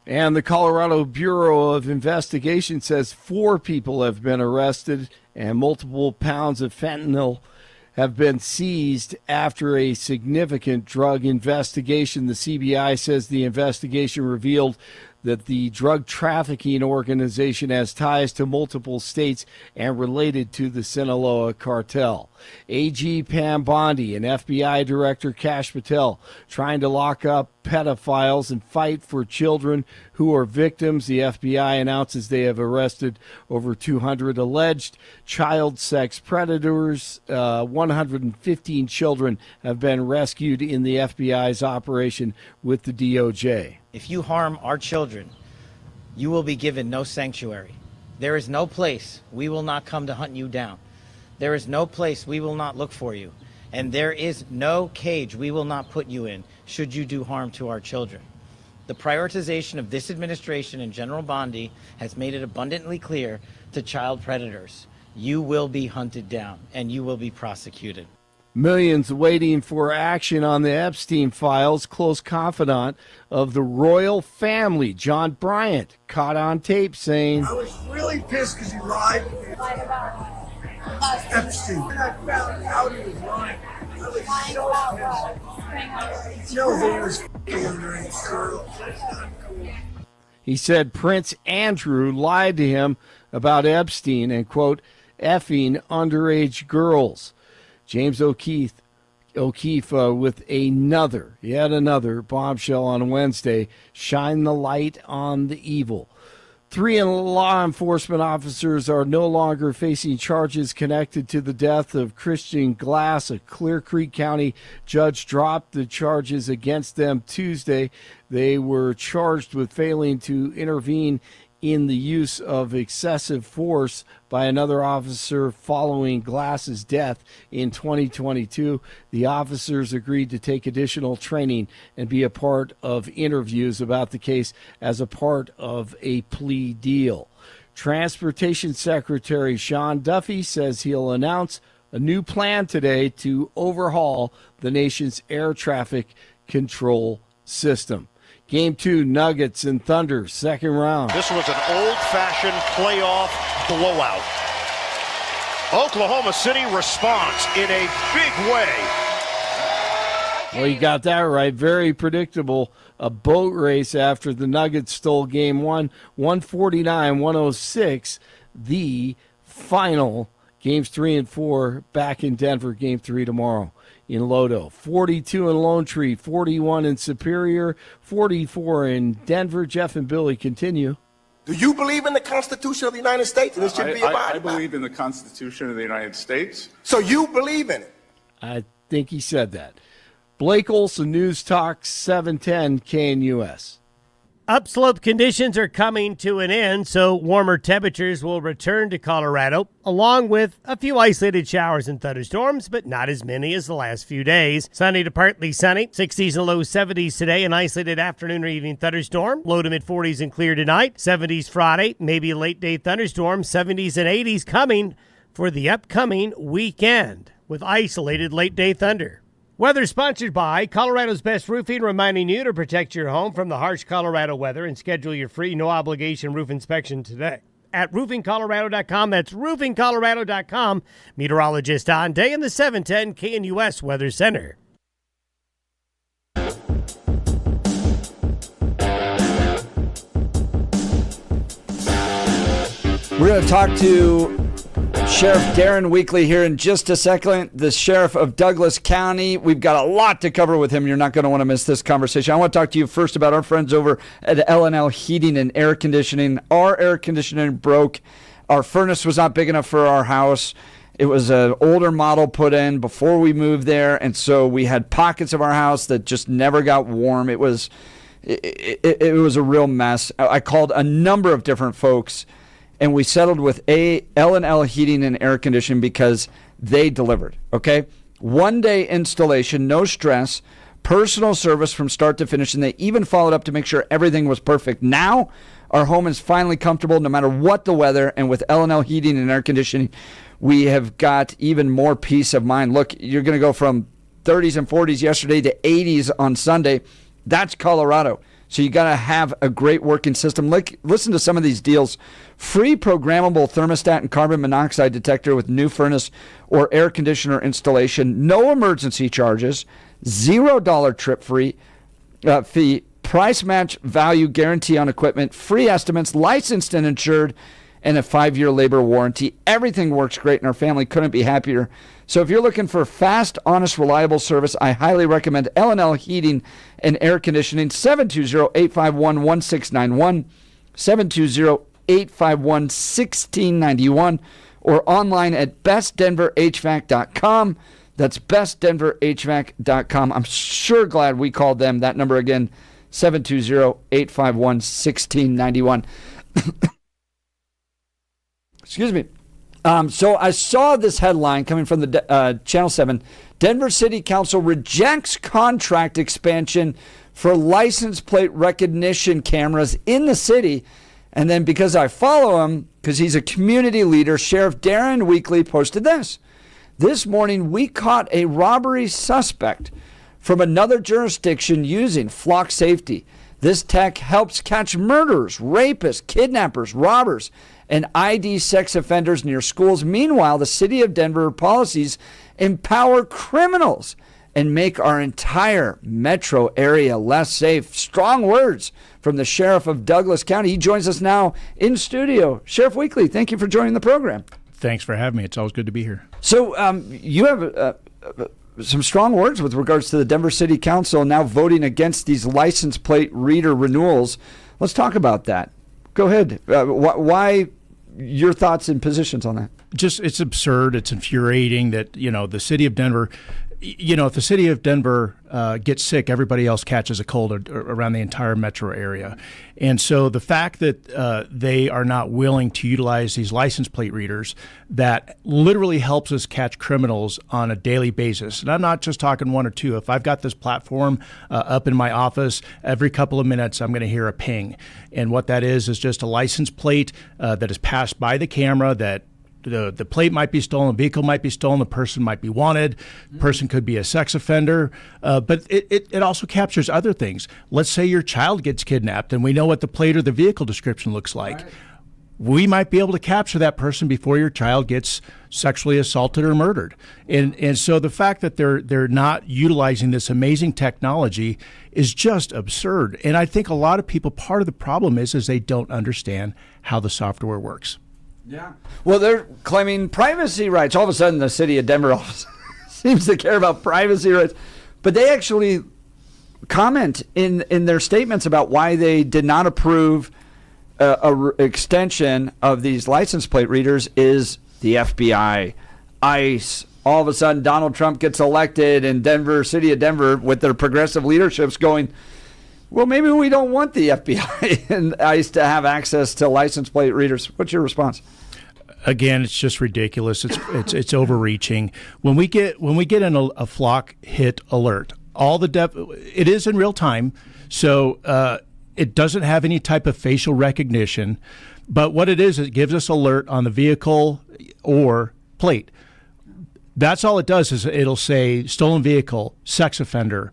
And the Colorado Bureau of Investigation says 4 people have been arrested and multiple pounds of fentanyl have been seized after a significant drug investigation. The CBI says the investigation revealed that the drug trafficking organization has ties to multiple states and related to the Sinaloa cartel. AG Pam Bondi and FBI Director Kash Patel trying to lock up pedophiles and fight for children who are victims. The FBI announces they have arrested over 200 alleged child sex predators. 115 children have been rescued in the FBI's operation with the DOJ. If you harm our children, you will be given no sanctuary. There is no place we will not come to hunt you down. There is no place we will not look for you. And there is no cage we will not put you in should you do harm to our children. The prioritization of this administration and General Bondi has made it abundantly clear to child predators, you will be hunted down and you will be prosecuted. Millions waiting for action on the Epstein files. Close confidant of the royal family, John Bryant, caught on tape saying, I was really pissed because he lied about Epstein. When I found out he was lying, I was so pissed. No, he was underage girls. That's not cool. He said Prince Andrew lied to him about Epstein and, quote, effing underage girls. James O'Keefe with yet another bombshell on Wednesday, shine the light on the evil. 3 law enforcement officers are no longer facing charges connected to the death of Christian Glass. A Clear Creek County judge dropped the charges against them Tuesday. They were charged with failing to intervene in the use of excessive force by another officer following Glass's death in 2022. The officers agreed to take additional training and be a part of interviews about the case as a part of a plea deal. Transportation Secretary Sean Duffy says he'll announce a new plan today to overhaul the nation's air traffic control system. Game 2, Nuggets and Thunder, second round. This was an old-fashioned playoff blowout. Oklahoma City responds in a big way. Well, you got that right. Very predictable. A boat race after the Nuggets stole Game 1, 149-106. The final, Games 3 and 4, back in Denver, Game 3 tomorrow. In Lodo, 42 in Lone Tree, 41 in Superior, 44 in Denver. Jeff and Billy continue. Do you believe in the Constitution of the United States? And it should be abided I by? believe in the Constitution of the United States. So you believe in it? I think he said that. Blake Olson, News Talk 710 KNUS. Upslope conditions are coming to an end, so warmer temperatures will return to Colorado, along with a few isolated showers and thunderstorms, but not as many as the last few days. Sunny to partly sunny, 60s and low 70s today, an isolated afternoon or evening thunderstorm, low to mid 40s and clear tonight, 70s Friday, maybe a late day thunderstorm, 70s and 80s coming for the upcoming weekend with isolated late day thunder. Weather sponsored by Colorado's Best Roofing, reminding you to protect your home from the harsh Colorado weather and schedule your free no-obligation roof inspection today at roofingcolorado.com. That's roofingcolorado.com. Meteorologist Don Day in the 710 KNUS Weather Center. We're going to talk to Sheriff Darren Weekly here in just a second, the sheriff of Douglas County. We've got a lot to cover with him. You're not going to want to miss this conversation. I want to talk to you first about our friends over at L&L Heating and Air Conditioning. Our air conditioning broke. Our furnace was not big enough for our house. It was an older model put in before we moved there, and so we had pockets of our house that just never got warm. It was a real mess. I called a number of different folks, and we settled with L&L Heating and Air Conditioning because they delivered, okay? One-day installation, no stress, personal service from start to finish, and they even followed up to make sure everything was perfect. Now, our home is finally comfortable no matter what the weather, and with L&L Heating and Air Conditioning, we have got even more peace of mind. Look, you're going to go from 30s and 40s yesterday to 80s on Sunday. That's Colorado. So you got to have a great working system. Listen to some of these deals. Free programmable thermostat and carbon monoxide detector with new furnace or air conditioner installation. No emergency charges. $0 trip fee. Price match value guarantee on equipment. Free estimates. Licensed and insured. And a 5-year labor warranty. Everything works great, and our family couldn't be happier. So if you're looking for fast, honest, reliable service, I highly recommend L&L Heating and Air Conditioning, 720-851-1691, 720-851-1691, or online at bestdenverhvac.com. That's bestdenverhvac.com. I'm sure glad we called them. That number again, 720-851-1691. Excuse me. So I saw this headline coming from the Channel 7. Denver City Council rejects contract expansion for license plate recognition cameras in the city. And then because I follow him, because he's a community leader, Sheriff Darren Weekly posted this. This morning, we caught a robbery suspect from another jurisdiction using Flock Safety. This tech helps catch murderers, rapists, kidnappers, robbers, and ID sex offenders near schools. Meanwhile, the city of Denver policies empower criminals and make our entire metro area less safe. Strong words from the sheriff of Douglas County. He joins us now in studio. Sheriff Weekly, thank you for joining the program. Thanks for having me. It's always good to be here. So you have some strong words with regards to the Denver City Council now voting against these license plate reader renewals. Let's talk about that. Go ahead. Why your thoughts and positions on that? Just, it's absurd. It's infuriating that, the city of Denver, if the city of Denver gets sick, everybody else catches a cold around the entire metro area. And so the fact that they are not willing to utilize these license plate readers that literally helps us catch criminals on a daily basis. And I'm not just talking one or two. If I've got this platform up in my office, every couple of minutes I'm going to hear a ping. And what that is just a license plate that is passed by the camera that the plate might be stolen, the vehicle might be stolen, the person might be wanted, the person could be a sex offender, but it also captures other things. Let's say your child gets kidnapped and we know what the plate or the vehicle description looks like. Right. We might be able to capture that person before your child gets sexually assaulted or murdered. And so the fact that they're not utilizing this amazing technology is just absurd. And I think a lot of people, part of the problem is they don't understand how the software works. Yeah. Well, they're claiming privacy rights. All of a sudden, the city of Denver seems to care about privacy rights. But they actually comment in their statements about why they did not approve extension of these license plate readers is the FBI, ICE. All of a sudden, Donald Trump gets elected, and city of Denver, with their progressive leadership's going, well, maybe we don't want the FBI and ICE to have access to license plate readers. What's your response? Again, it's just ridiculous. It's overreaching. When we get a flock hit alert, it is in real time, so it doesn't have any type of facial recognition. But what it is, it gives us alert on the vehicle or plate. That's all it does. Is it'll say stolen vehicle, sex offender,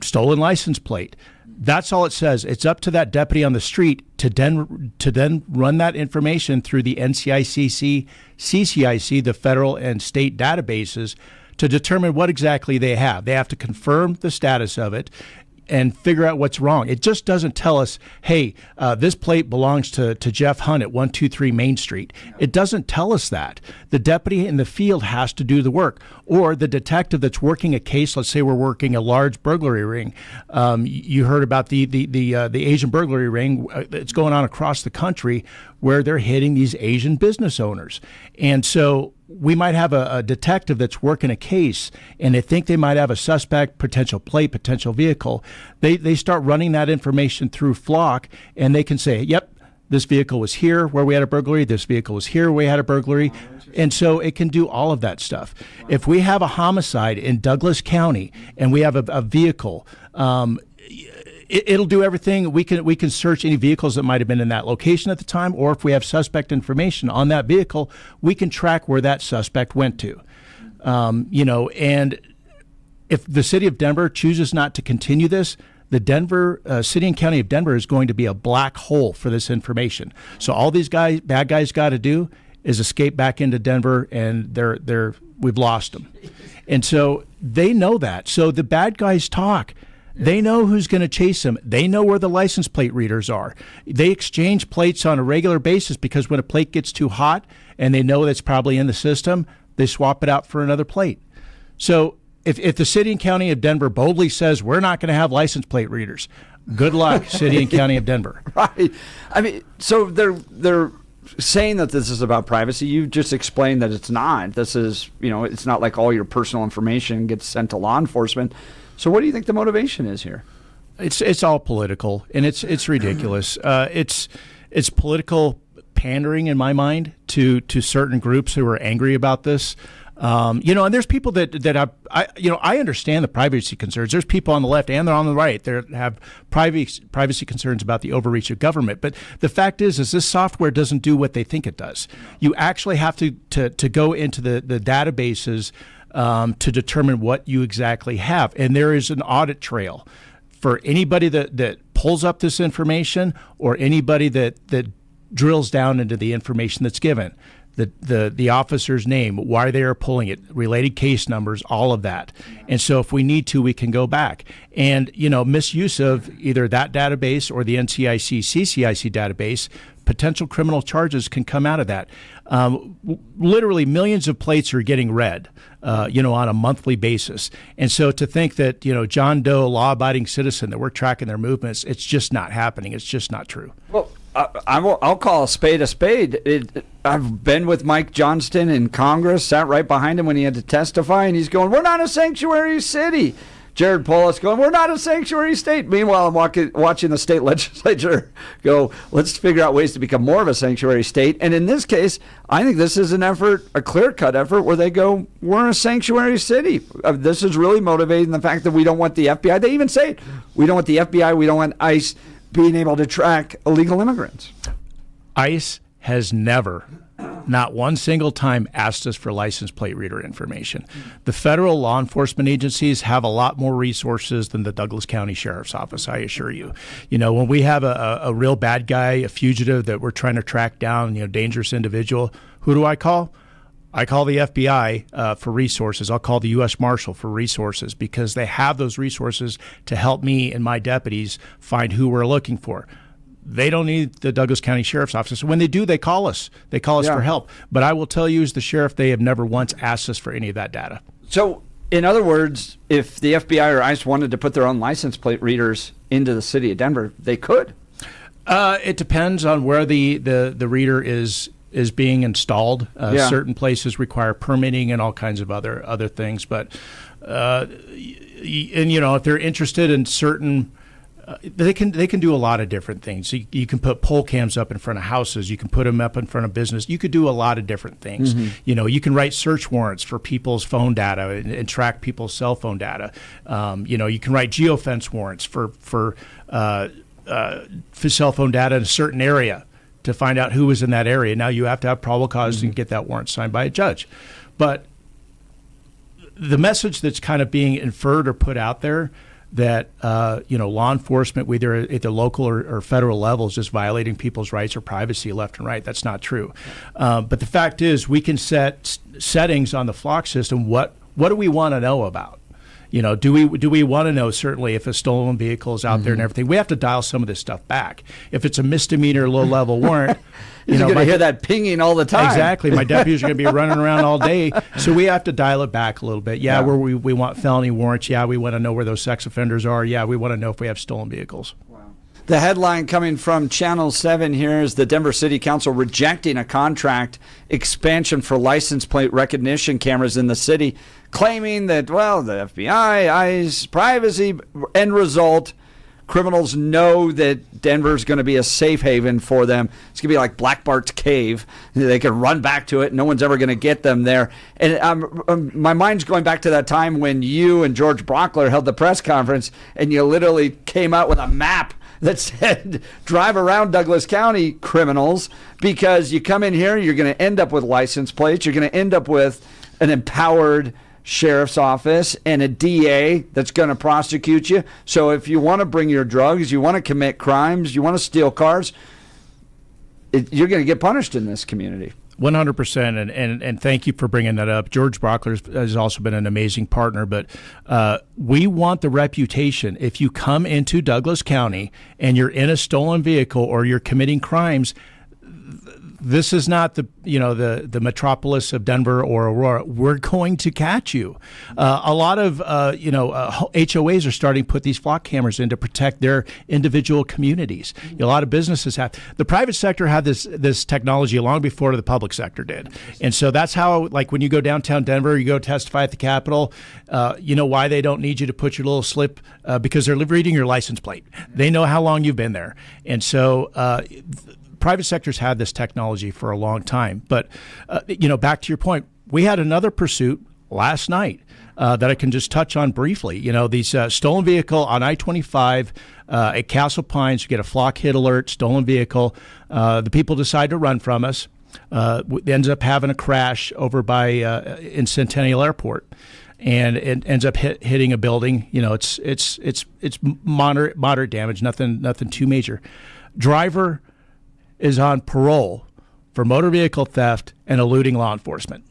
stolen license plate. That's all it says. It's up to that deputy on the street to then run that information through the NCICC, CCIC, the federal and state databases, to determine what exactly they have. They have to confirm the status of it and figure out what's wrong. It just doesn't tell us, hey, this plate belongs to Jeff Hunt at 123 Main Street. It doesn't tell us that. The deputy in the field has to do the work. Or the detective that's working a case, let's say we're working a large burglary ring. You heard about the Asian burglary ring that's going on across the country where they're hitting these Asian business owners. And so we might have a detective that's working a case and they think they might have a suspect, potential plate, potential vehicle. They start running that information through Flock and they can say, yep, this vehicle was here where we had a burglary. This vehicle was here where we had a burglary. And so it can do all of that stuff. If we have a homicide in Douglas County and we have a vehicle, it'll do everything. We can search any vehicles that might have been in that location at the time, or if we have suspect information on that vehicle, we can track where that suspect went to. And if the city of Denver chooses not to continue this, the Denver city and county of Denver is going to be a black hole for this information. So all these bad guys got to do is escape back into Denver, and we've lost them. And so they know that. So the bad guys talk. They know who's going to chase them. They know where the license plate readers are. They exchange plates on a regular basis because when a plate gets too hot and they know that's probably in the system, they swap it out for another plate. So if the city and county of Denver boldly says we're not going to have license plate readers, good luck, city and county of Denver. Right. I mean, so they're saying that this is about privacy. You just explained that it's not. This is, it's not like all your personal information gets sent to law enforcement. So what do you think the motivation is here? It's all political, and it's ridiculous. It's political pandering in my mind to certain groups who are angry about this. And there's people that I understand the privacy concerns. There's people on the left and they're on the right that have privacy concerns about the overreach of government. But the fact is this software doesn't do what they think it does. You actually have to go into the databases to determine what you exactly have. And there is an audit trail for anybody that pulls up this information or anybody that drills down into the information that's given. The officer's name, why they are pulling it, related case numbers, all of that. And so if we need to, we can go back. And, misuse of either that database or the NCIC, CCIC database, potential criminal charges can come out of that. Literally millions of plates are getting read, on a monthly basis. And so to think that, John Doe, law-abiding citizen, that we're tracking their movements, it's just not happening. It's just not true. Well, I'll call a spade a spade. I've been with Mike Johnston in Congress, sat right behind him when he had to testify, and he's going, "We're not a sanctuary city." Jared Polis going, "We're not a sanctuary state." Meanwhile, I'm watching the state legislature go, "Let's figure out ways to become more of a sanctuary state." And in this case, I think this is an effort, a clear-cut effort, where they go, "We're a sanctuary city." This is really motivating the fact that we don't want the FBI. They even say it. We don't want the FBI. We don't want ICE being able to track illegal immigrants. ICE has never, not one single time, asked us for license plate reader information. The federal law enforcement agencies have a lot more resources than the Douglas County Sheriff's Office, I assure you. When we have a real bad guy, a fugitive that we're trying to track down, dangerous individual, who do I call? I call the FBI for resources. I'll call the U.S. Marshal for resources because they have those resources to help me and my deputies find who we're looking for. They don't need the Douglas County Sheriff's Office. When they do, they call us. They call us for help. But I will tell you as the sheriff, they have never once asked us for any of that data. So, in other words, if the FBI or ICE wanted to put their own license plate readers into the city of Denver, they could. It depends on where the reader is being installed. Certain places require permitting and all kinds of other things. But if they're interested in certain, they can do a lot of different things. You can put pole cams up in front of houses. You can put them up in front of business. You could do a lot of different things. Mm-hmm. You can write search warrants for people's phone data and track people's cell phone data. You can write geofence warrants for cell phone data in a certain area to find out who was in that area. Now you have to have probable cause and get that warrant signed by a judge. But the message that's kind of being inferred or put out there that law enforcement, whether at the local or federal level, is just violating people's rights or privacy left and right. That's not true. But the fact is, we can set settings on the flock system. What do we want to know about? Do we want to know, certainly, if a stolen vehicle is out there and everything? We have to dial some of this stuff back. If it's a misdemeanor, low-level warrant, you're going to hear that pinging all the time. Exactly. My deputies are going to be running around all day. So we have to dial it back a little bit. Where we want felony warrants. We want to know where those sex offenders are. We want to know if we have stolen vehicles. The headline coming from Channel 7 here is the Denver City Council rejecting a contract expansion for license plate recognition cameras in the city, claiming that, the FBI, ICE, privacy, end result, criminals know that Denver's going to be a safe haven for them. It's going to be like Black Bart's cave. They can run back to it. No one's ever going to get them there. And my mind's going back to that time when you and George Brockler held the press conference and you literally came out with a map that said, drive around Douglas County, criminals, because you come in here, you're going to end up with license plates. You're going to end up with an empowered sheriff's office and a DA that's going to prosecute you. So if you want to bring your drugs, you want to commit crimes, you want to steal cars, you're going to get punished in this community. 100%, and thank you for bringing that up. George Brockler has also been an amazing partner, but we want the reputation. If you come into Douglas County and you're in a stolen vehicle or you're committing crimes, this is not the metropolis of Denver or Aurora. We're going to catch you. A lot of HOAs are starting to put these flock cameras in to protect their individual communities. A lot of businesses have. The private sector had this technology long before the public sector did, and so that's how, like, when you go downtown Denver, you go testify at the Capitol. You know why they don't need you to put your little slip, because they're reading your license plate. They know how long you've been there, and so. Private sector's had this technology for a long time, but back to your point, we had another pursuit last night that I can just touch on briefly. These stolen vehicle on I-25 at Castle Pines. You get a flock hit alert, stolen vehicle. The people decide to run from us. Ends up having a crash over by in Centennial Airport. And it ends up hitting a building. It's moderate damage, nothing too major. Driver is on parole for motor vehicle theft and eluding law enforcement.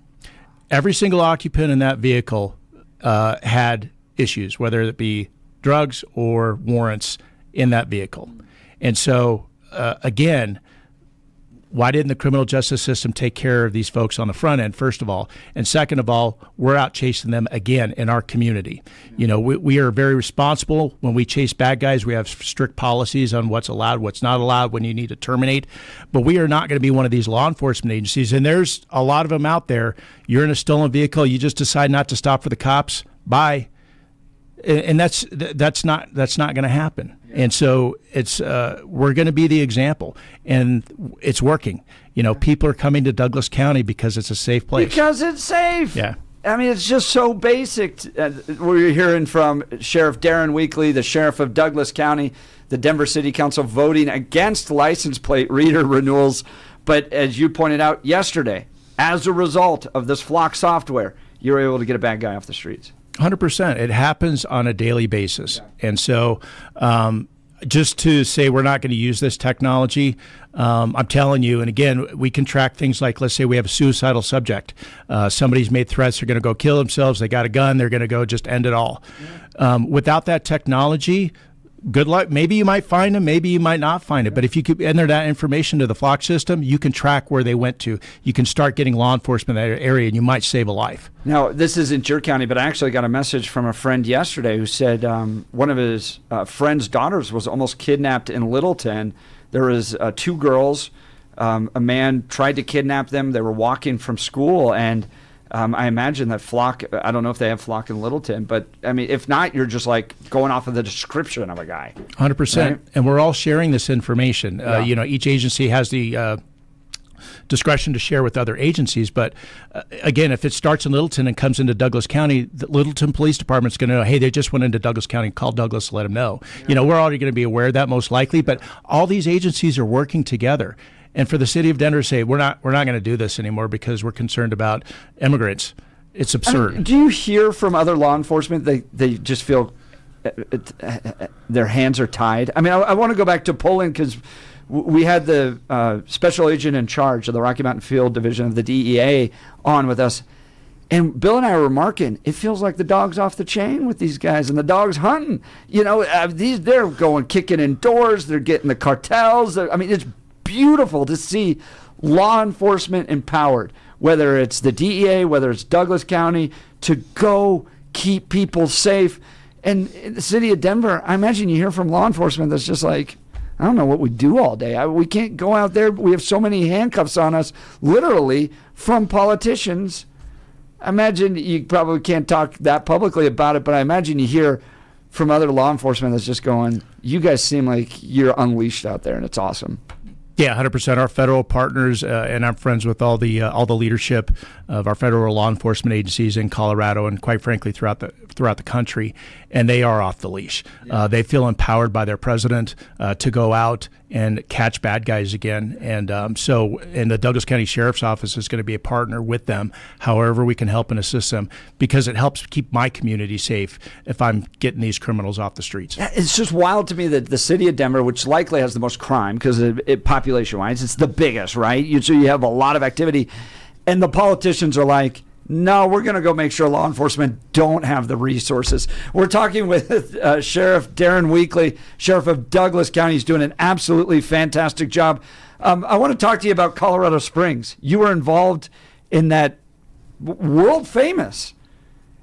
Every single occupant in that vehicle had issues, whether it be drugs or warrants in that vehicle. And so, again, why didn't the criminal justice system take care of these folks on the front end, first of all? And second of all, we're out chasing them again in our community. We are very responsible when we chase bad guys. We have strict policies on what's allowed, what's not allowed, when you need to terminate. But we are not going to be one of these law enforcement agencies. And there's a lot of them out there. You're in a stolen vehicle. You just decide not to stop for the cops. Bye. And that's not going to happen. And so it's we're going to be the example, and it's working. People are coming to Douglas County because it's a safe place. Because it's safe. Yeah. I mean, it's just so basic. We're hearing from Sheriff Darren Weekly, the sheriff of Douglas County, the Denver City Council voting against license plate reader renewals. But as you pointed out yesterday, as a result of this flock software, you're able to get a bad guy off the streets. 100%. It happens on a daily basis. Yeah. And so just to say we're not going to use this technology, I'm telling you, and again, we can track things like, let's say we have a suicidal subject. Somebody's made threats, they're going to go kill themselves, they got a gun, they're going to go just end it all. Yeah. Without that technology, good luck. Maybe you might find them, maybe you might not find it. But if you could enter that information to the flock system, you can track where they went to. You can start getting law enforcement in that area, and you might save a life. Now, this isn't your county, but I actually got a message from a friend yesterday who said one of his friend's daughters was almost kidnapped in Littleton. There was 2 girls. A man tried to kidnap them. They were walking from school, and I imagine that flock, I don't know if they have flock in Littleton, but I mean, if not, you're just like going off of the description of a guy. 100%. Right? And we're all sharing this information. Yeah. Each agency has the discretion to share with other agencies. But again, if it starts in Littleton and comes into Douglas County, the Littleton Police Department's going to know, hey, they just went into Douglas County, call Douglas to let them know. Yeah. We're already going to be aware of that most likely, but all these agencies are working together. And for the city of Denver to say, we're not going to do this anymore because we're concerned about immigrants, it's absurd. I mean, do you hear from other law enforcement they just feel their hands are tied? I mean, I want to go back to Poland because we had the special agent in charge of the Rocky Mountain Field Division of the DEA on with us. And Bill and I were remarking, it feels like the dog's off the chain with these guys, and the dog's hunting. They're going kicking in doors. They're getting the cartels. It's beautiful to see law enforcement empowered, whether it's the DEA, whether it's Douglas County, to go keep people safe. And in the city of Denver, I imagine you hear from law enforcement that's just like, I don't know what we do all day. We can't go out there. We have so many handcuffs on us, literally, from politicians. I imagine you probably can't talk that publicly about it, but I imagine you hear from other law enforcement that's just going, you guys seem like you're unleashed out there, and it's awesome. Yeah, 100%. Our federal partners, and I'm friends with all the leadership of our federal law enforcement agencies in Colorado and, quite frankly, throughout the country, and they are off the leash. Yeah. They feel empowered by their president to go out and catch bad guys again. And the Douglas County Sheriff's Office is going to be a partner with them, however we can help and assist them, because it helps keep my community safe if I'm getting these criminals off the streets. It's just wild to me that the city of Denver, which likely has the most crime because population-wise, it's the biggest, right? So you have a lot of activity, and the politicians are like, no, we're going to go make sure law enforcement don't have the resources. We're talking with Sheriff Darren Weekly, Sheriff of Douglas County. He's doing an absolutely fantastic job. I want to talk to you about Colorado Springs. You were involved in that world famous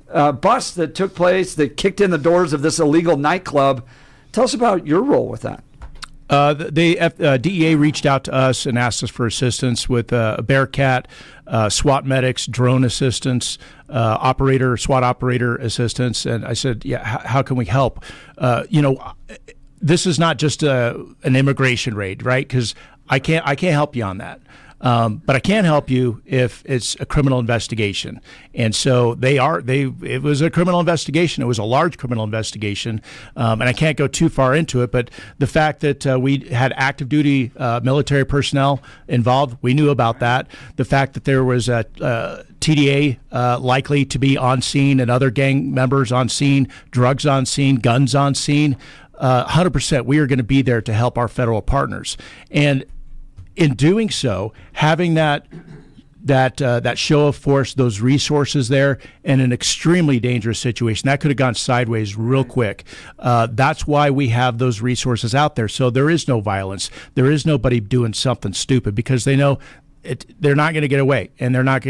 bust that took place that kicked in the doors of this illegal nightclub. Tell us about your role with that. The DEA reached out to us and asked us for assistance with a Bearcat, SWAT medics, drone assistance, SWAT operator assistance. And I said, yeah, how can we help? This is not just an immigration raid, right? Because I can't help you on that. But I can help you if it's a criminal investigation. And so it was a criminal investigation. It was a large criminal investigation. And I can't go too far into it, but the fact that we had active duty military personnel involved, we knew about that. The fact that there was a TDA likely to be on scene and other gang members on scene, drugs on scene, guns on scene, 100% we are going to be there to help our federal partners. And in doing so, having that show of force, those resources there in an extremely dangerous situation, that could have gone sideways real quick. That's why we have those resources out there. So there is no violence. There is nobody doing something stupid because they know they're not going to get away, and they're going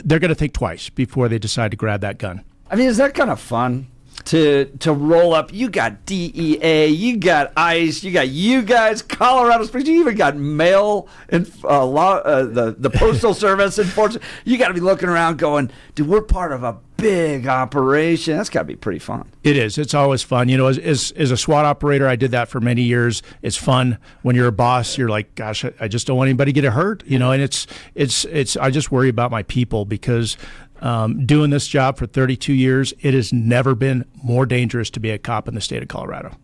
to think twice before they decide to grab that gun. I mean, is that kind of fun? To roll up, you got DEA, you got ICE, you got you guys, Colorado Springs, you even got mail and the Postal Service enforcement. You got to be looking around going, dude, we're part of a big operation. That's got to be pretty fun. It is. It's always fun. As a SWAT operator, I did that for many years. It's fun. When you're a boss, you're like, gosh, I just don't want anybody to get hurt. And it's. I just worry about my people because. Doing this job for 32 years, it has never been more dangerous to be a cop in the state of Colorado.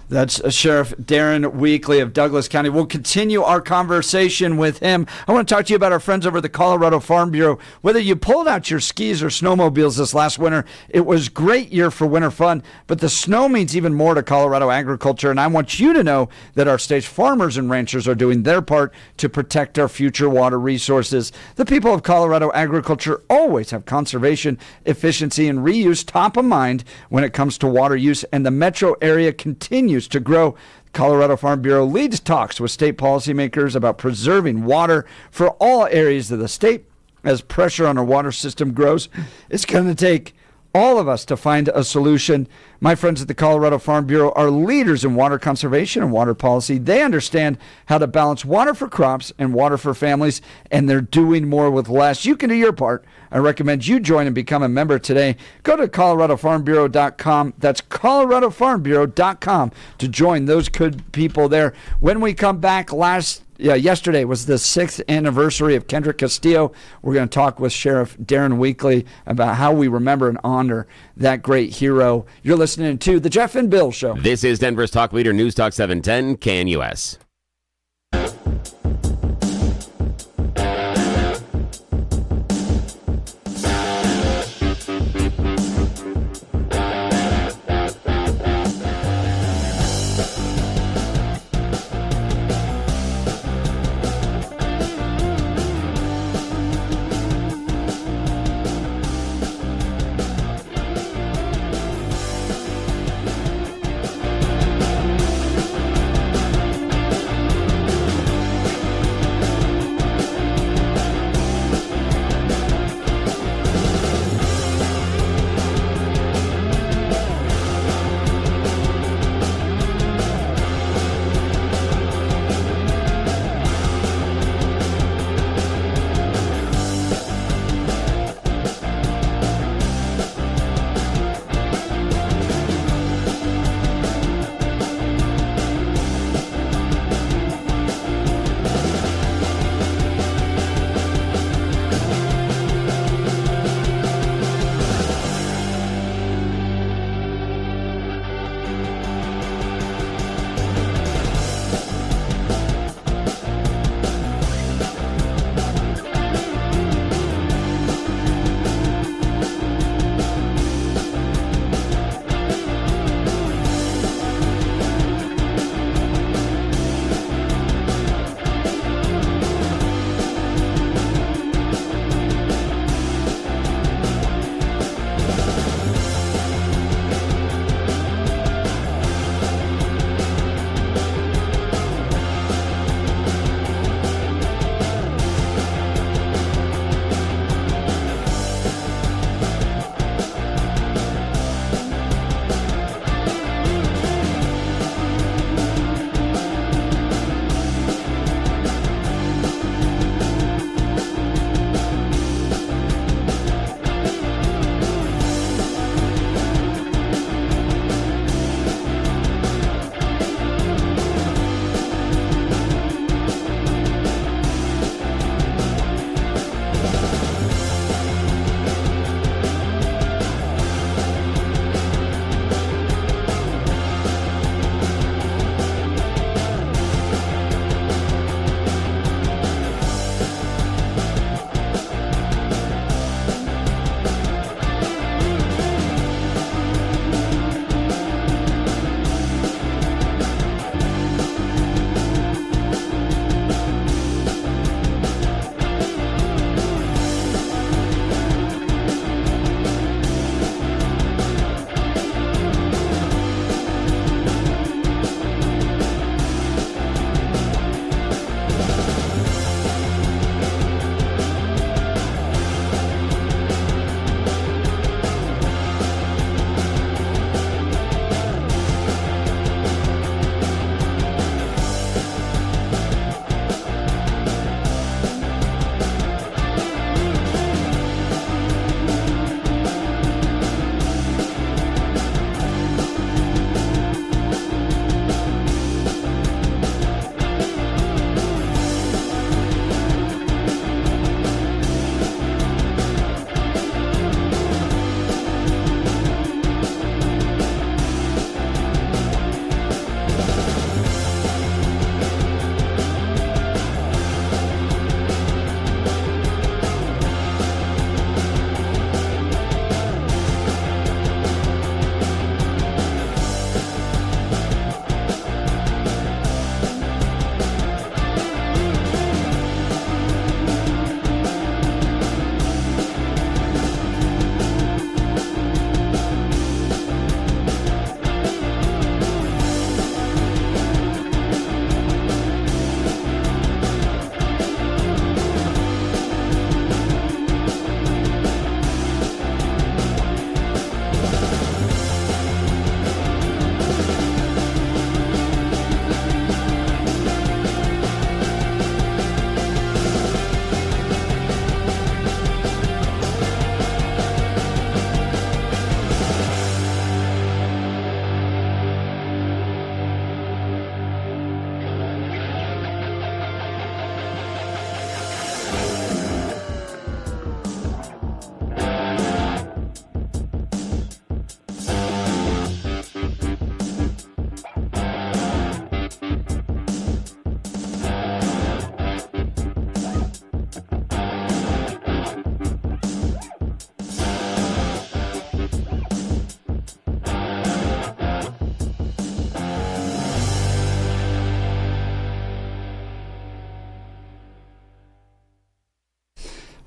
That's Sheriff Darren Weekly of Douglas County. We'll continue our conversation with him. I want to talk to you about our friends over at the Colorado Farm Bureau. Whether you pulled out your skis or snowmobiles this last winter, it was a great year for winter fun, but the snow means even more to Colorado agriculture, and I want you to know that our state's farmers and ranchers are doing their part to protect our future water resources. The people of Colorado agriculture always have conservation, efficiency, and reuse top of mind when it comes to water use, and the metro area continues to grow. Colorado Farm Bureau leads talks with state policymakers about preserving water for all areas of the state. As pressure on our water system grows, it's going to take all of us to find a solution. My friends at the Colorado Farm Bureau are leaders in water conservation and water policy. They understand how to balance water for crops and water for families, and they're doing more with less. You can do your part. I recommend you join and become a member today. Go to coloradofarmbureau.com. That's coloradofarmbureau.com to join those good people there. When we come back, yesterday was the 6th anniversary of Kendrick Castillo. We're going to talk with Sheriff Darren Weekly about how we remember and honor that great hero. You're listening to The Jeff and Bill Show. This is Denver's Talk Leader, News Talk 710, KNUS.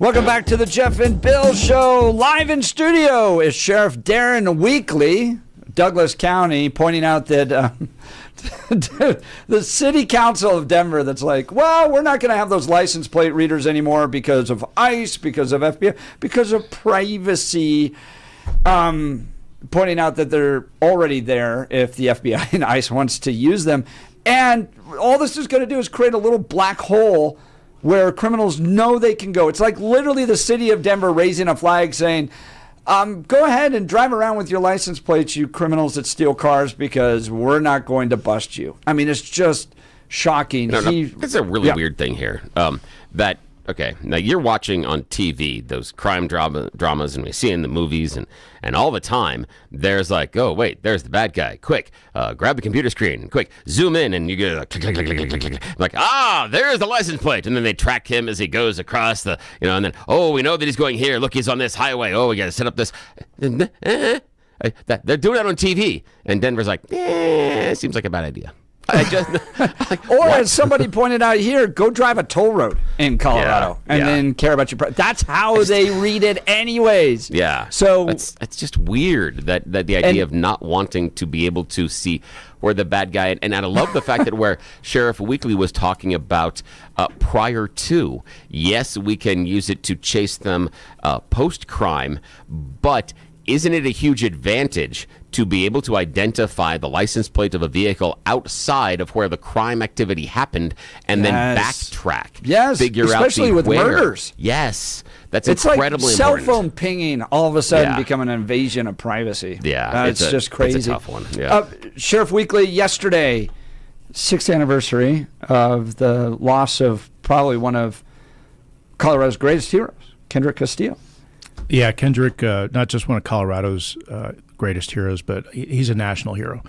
Welcome back to the Jeff and Bill Show. Live in studio is Sheriff Darren Weekly, Douglas County, pointing out that the city council of Denver that's like, well, we're not going to have those license plate readers anymore because of ICE, because of FBI, because of privacy. Pointing out that they're already there if the FBI and ICE wants to use them. And all this is going to do is create a little black hole where criminals know they can go. It's like literally the city of Denver raising a flag saying, go ahead and drive around with your license plates, you criminals that steal cars, because we're not going to bust you. I mean, it's just shocking. No, it's a really weird thing here. Okay, now you're watching on TV those crime dramas, and we see in the movies, and all the time there's like, oh wait, there's the bad guy. Quick, grab the computer screen and quick zoom in, and you get like click, click, click, click, click, click, like, there's the license plate, and then they track him as he goes across the, and then we know that he's going here. Look, he's on this highway. Oh, we got to set up this. They're doing that on TV, and Denver's like, seems like a bad idea. As somebody pointed out here, go drive a toll road in Colorado and then care about your. That's how they read it, anyways. Yeah. So it's just weird that the idea of not wanting to be able to see where the bad guy. And I love the fact that where Sheriff Weekly was talking about prior to, yes, we can use it to chase them post crime, but isn't it a huge advantage to be able to identify the license plate of a vehicle outside of where the crime activity happened and then backtrack? Yes, figure especially out with where. Yes. Yes, that's it's incredibly like cell important. phone pinging all of a sudden become an invasion of privacy. Yeah, it's just crazy. It's a tough one. Yeah. Sheriff Weekly, yesterday, 6th anniversary of the loss of probably one of Colorado's greatest heroes, Kendrick Castillo. Yeah, Kendrick, not just one of Colorado's greatest heroes, but he's a national hero.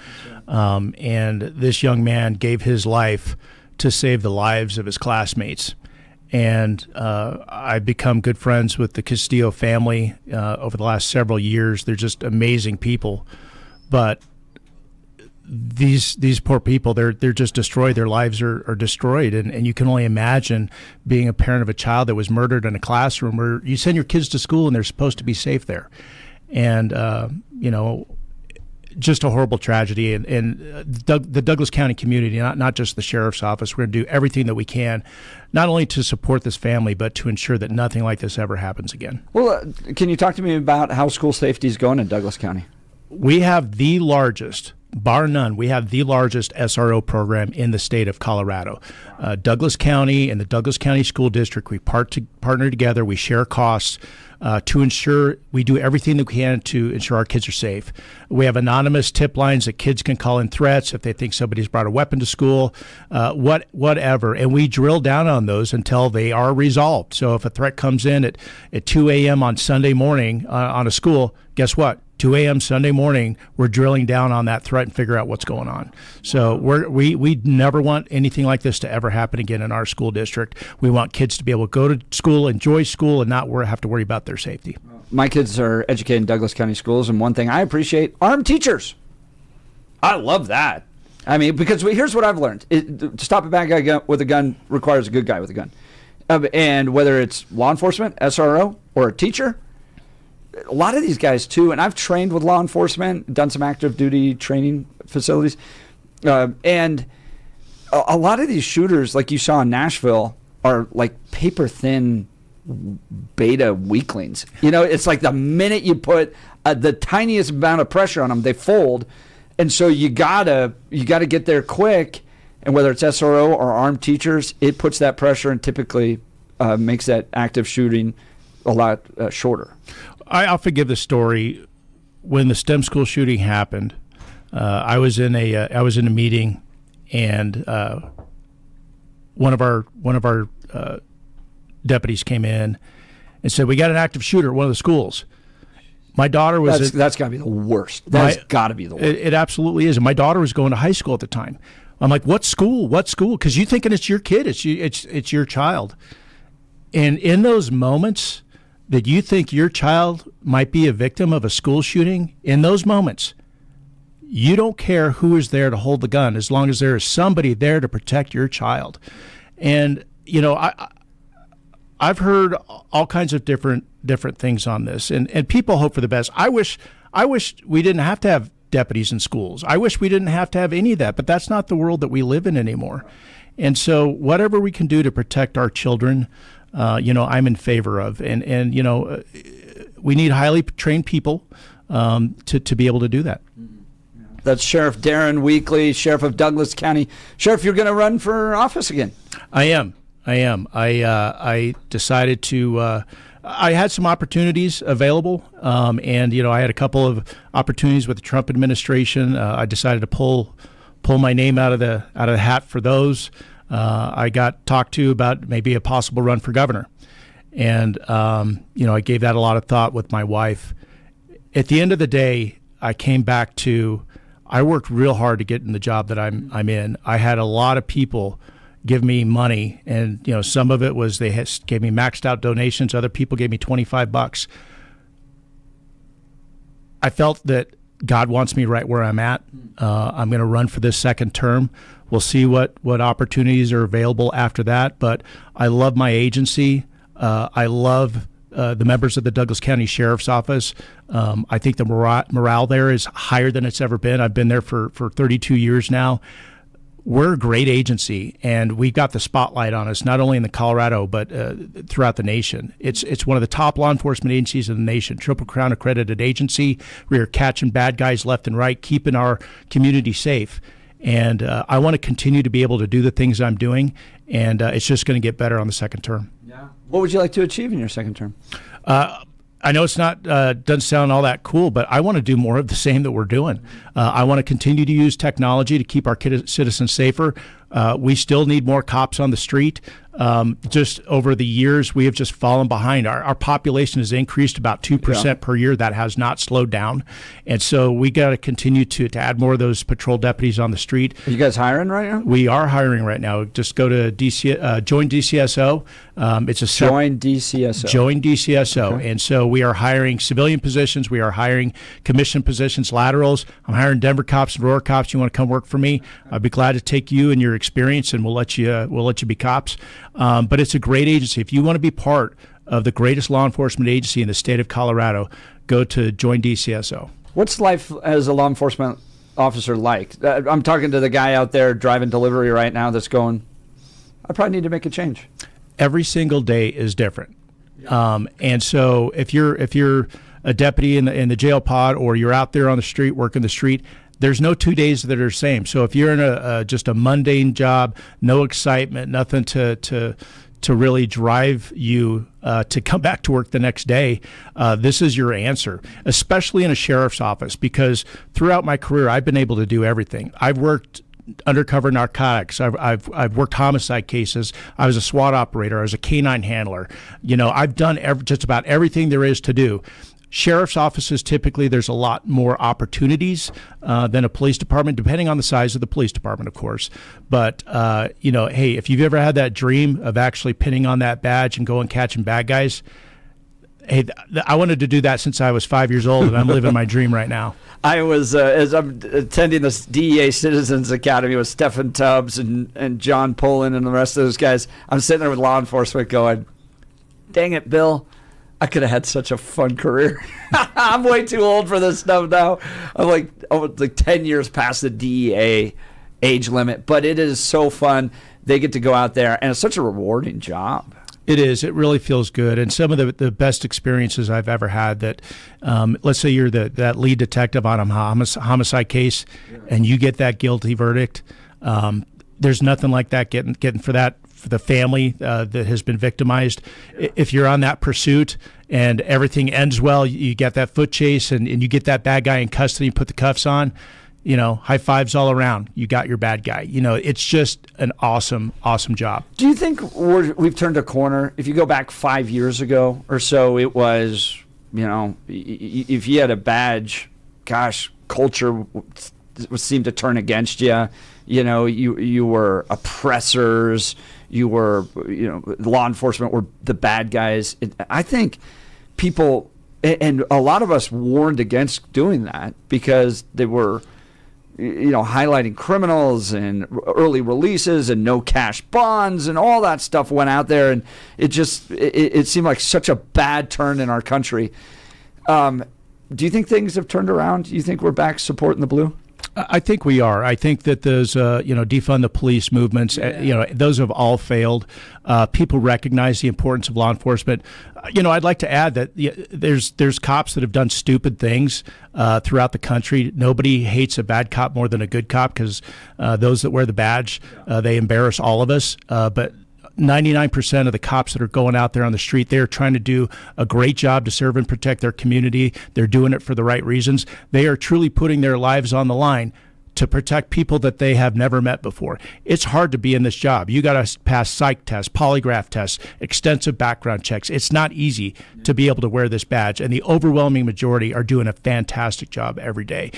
And this young man gave his life to save the lives of his classmates. And I've become good friends with the Castillo family over the last several years. They're just amazing people. But these poor people, they're just destroyed. Their lives are destroyed. And you can only imagine being a parent of a child that was murdered in a classroom where you send your kids to school and they're supposed to be safe there. And, just a horrible tragedy. And the Douglas County community, not just the sheriff's office, we're going to do everything that we can, not only to support this family, but to ensure that nothing like this ever happens again. Well, can you talk to me about how school safety is going in Douglas County? We have the largest, bar none, we have the largest SRO program in the state of Colorado. Douglas County and the Douglas County School District, we partner together, we share costs to ensure we do everything that we can to ensure our kids are safe. We have anonymous tip lines that kids can call in threats if they think somebody's brought a weapon to school, whatever. And we drill down on those until they are resolved. So if a threat comes in at 2 a.m. on Sunday morning on a school, guess what? 2 a.m. Sunday morning, we're drilling down on that threat and figure out what's going on. So we never want anything like this to ever happen again in our school district. We want kids to be able to go to school, enjoy school, and not have to worry about their safety. My kids are educated in Douglas County schools, and one thing I appreciate, armed teachers. I love that. I mean, because here's what I've learned. To stop a bad guy with a gun requires a good guy with a gun. And whether it's law enforcement, SRO, or a teacher, a lot of these guys too, and I've trained with law enforcement, done some active duty training facilities, and a lot of these shooters, like you saw in Nashville, are like paper thin beta weaklings. It's like the minute you put the tiniest amount of pressure on them, they fold, and so you gotta get there quick. And whether it's SRO or armed teachers, it puts that pressure and typically makes that active shooting a lot shorter. I'll forgive the story. When the STEM school shooting happened, I was in a meeting, and one of our deputies came in and said, "We got an active shooter at one of the schools." My daughter was that's got to be the worst. That's got to be the worst. It absolutely is. And my daughter was going to high school at the time. I'm like, "What school? What school?" Because you're thinking it's your kid, it's your child, and in those moments that you think your child might be a victim of a school shooting, in those moments, you don't care who is there to hold the gun as long as there is somebody there to protect your child. And, I've heard all kinds of different things on this, and people hope for the best. I wish we didn't have to have deputies in schools. I wish we didn't have to have any of that, but that's not the world that we live in anymore. And so whatever we can do to protect our children, I'm in favor of. And we need highly trained people to be able to do that. That's Sheriff Darren Weekly, Sheriff of Douglas County. Sheriff, you're going to run for office again. I am. I decided to. I had some opportunities available, and I had a couple of opportunities with the Trump administration. I decided to pull my name out of the hat for those. I got talked to about maybe a possible run for governor, and I gave that a lot of thought with my wife. At the end of the day, I came back to I worked real hard to get in the job that I'm in. I had a lot of people give me money, and some of it was they gave me maxed out donations. Other people gave me $25. I felt that God wants me right where I'm at. I'm going to run for this second term. We'll see what opportunities are available after that. But I love my agency. I love the members of the Douglas County Sheriff's Office. I think the morale there is higher than it's ever been. I've been there for 32 years now. We're a great agency, and we've got the spotlight on us, not only in the Colorado, but throughout the nation. It's one of the top law enforcement agencies in the nation, Triple Crown accredited agency. We are catching bad guys left and right, keeping our community safe. And I want to continue to be able to do the things I'm doing, and it's just going to get better on the second term. Yeah. What would you like to achieve in your second term? I know it's not doesn't sound all that cool, but I want to do more of the same that we're doing. I want to continue to use technology to keep our citizens safer. We still need more cops on the street. Just over the years, we have just fallen behind. Our population has increased about 2% per year. That has not slowed down. And so we got to continue to add more of those patrol deputies on the street. Are you guys hiring right now? We are hiring right now. Just go to Join DCSO. It's a Join DCSO. Join DCSO. Okay. And so we are hiring civilian positions. We are hiring commission positions, laterals. I'm hiring Denver cops and Aurora cops. You want to come work for me? I'd be glad to take you and your experience, and we'll let you be cops. But it's a great agency. If you want to be part of the greatest law enforcement agency in the state of Colorado, go to Join DCSO. What's life as a law enforcement officer like? I'm talking to the guy out there driving delivery right now that's going, I probably need to make a change. Every single day is different. And so if you're a deputy in the jail pod, or you're out there on the street working the street, there's no 2 days that are the same. So if you're in just a mundane job, no excitement, nothing to really drive you to come back to work the next day, this is your answer, especially in a sheriff's office, because throughout my career, I've been able to do everything. I've worked undercover narcotics. I've worked homicide cases. I was a SWAT operator. I was a canine handler. I've done just about everything there is to do. Sheriff's offices, typically there's a lot more opportunities than a police department, depending on the size of the police department, of course. But, hey, if you've ever had that dream of actually pinning on that badge and going catching bad guys, hey, I wanted to do that since I was 5 years old, and I'm living my dream right now. I was, as I'm attending this DEA Citizens Academy with Stephen Tubbs and John Pullen and the rest of those guys, I'm sitting there with law enforcement going, dang it, Bill. I could have had such a fun career. I'm way too old for this stuff now. I'm like 10 years past the DEA age limit, but it is so fun. They get to go out there, and it's such a rewarding job. It is. It really feels good. And some of the best experiences I've ever had that, let's say you're that lead detective on a homicide case, and you get that guilty verdict. There's nothing like that getting for the family that has been victimized. If you're on that pursuit and everything ends well, you get that foot chase and you get that bad guy in custody and put the cuffs on, high fives all around. You got your bad guy. It's just an awesome, awesome job. Do you think we've turned a corner? If you go back 5 years ago or so, it was, if you had a badge, gosh, culture seemed to turn against you. You were oppressors. You were, law enforcement were the bad guys. I think people, and a lot of us warned against doing that because they were highlighting criminals and early releases and no cash bonds and all that stuff went out there, and it seemed like such a bad turn in our country. Do you think things have turned around? Do you think we're back supporting the blue? I think we are. I think that those, defund the police movements, those have all failed. People recognize the importance of law enforcement. I'd like to add that there's cops that have done stupid things throughout the country. Nobody hates a bad cop more than a good cop, because those that wear the badge, they embarrass all of us. But 99% of the cops that are going out there on the street, they're trying to do a great job to serve and protect their community. They're doing it for the right reasons. They are truly putting their lives on the line to protect people that they have never met before. It's hard to be in this job. You got to pass psych tests, polygraph tests, extensive background checks. It's not easy to be able to wear this badge, and the overwhelming majority are doing a fantastic job every day.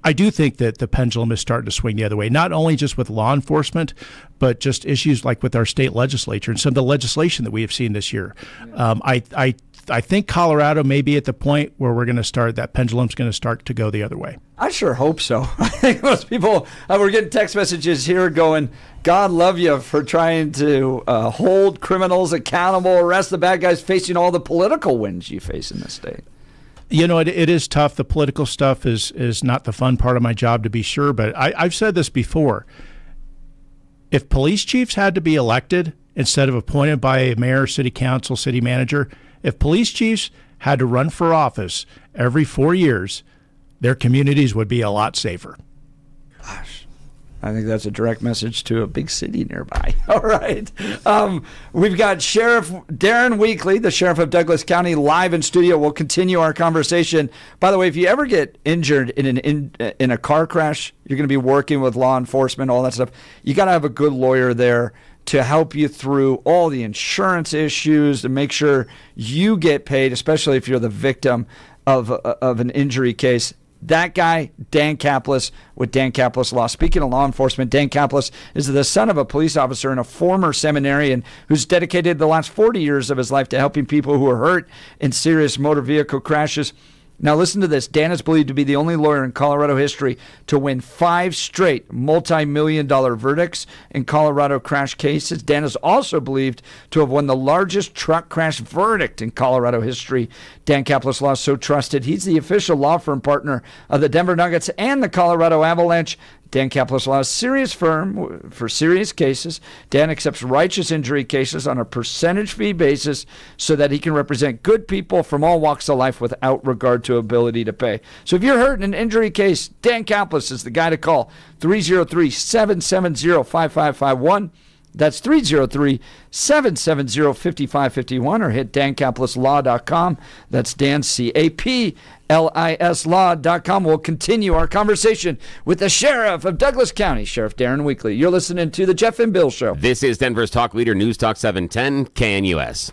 I do think that the pendulum is starting to swing the other way, not only just with law enforcement, but just issues like with our state legislature and some of the legislation that we have seen this year. I think Colorado may be at the point where that pendulum's going to start to go the other way. I sure hope so. I think most people, we're getting text messages here going, God love you for trying to hold criminals accountable, arrest the bad guys, facing all the political wins you face in this state. It is tough. The political stuff is not the fun part of my job, to be sure. But I've said this before. If police chiefs had to be elected instead of appointed by a mayor, city council, city manager, if police chiefs had to run for office every 4 years, their communities would be a lot safer. Gosh, I think that's a direct message to a big city nearby. All right. We've got Sheriff Darren Weekly, the Sheriff of Douglas County, live in studio. We'll continue our conversation. By the way, if you ever get injured in a car crash, you're going to be working with law enforcement, all that stuff. You got to have a good lawyer there to help you through all the insurance issues, to make sure you get paid, especially if you're the victim of an injury case. That guy, Dan Caplis, with Dan Caplis Law. Speaking of law enforcement, Dan Caplis is the son of a police officer and a former seminarian who's dedicated the last 40 years of his life to helping people who are hurt in serious motor vehicle crashes. Now listen to this. Dan is believed to be the only lawyer in Colorado history to win 5 straight multi-million-dollar verdicts in Colorado crash cases. Dan is also believed to have won the largest truck crash verdict in Colorado history. Dan Caplis Law is so trusted, he's the official law firm partner of the Denver Nuggets and the Colorado Avalanche. Dan Caplis Law is a serious firm for serious cases. Dan accepts righteous injury cases on a percentage fee basis so that he can represent good people from all walks of life without regard to ability to pay. So if you're hurt in an injury case, Dan Caplis is the guy to call. 303-770-5551. That's 303-770-5551, or hit dancaplisLaw.com. That's Dan, CAPLIS Law.com. We'll continue our conversation with the Sheriff of Douglas County, Sheriff Darren Weekly. You're listening to the Jeff and Bill Show. This is Denver's Talk Leader, News Talk 710, KNUS.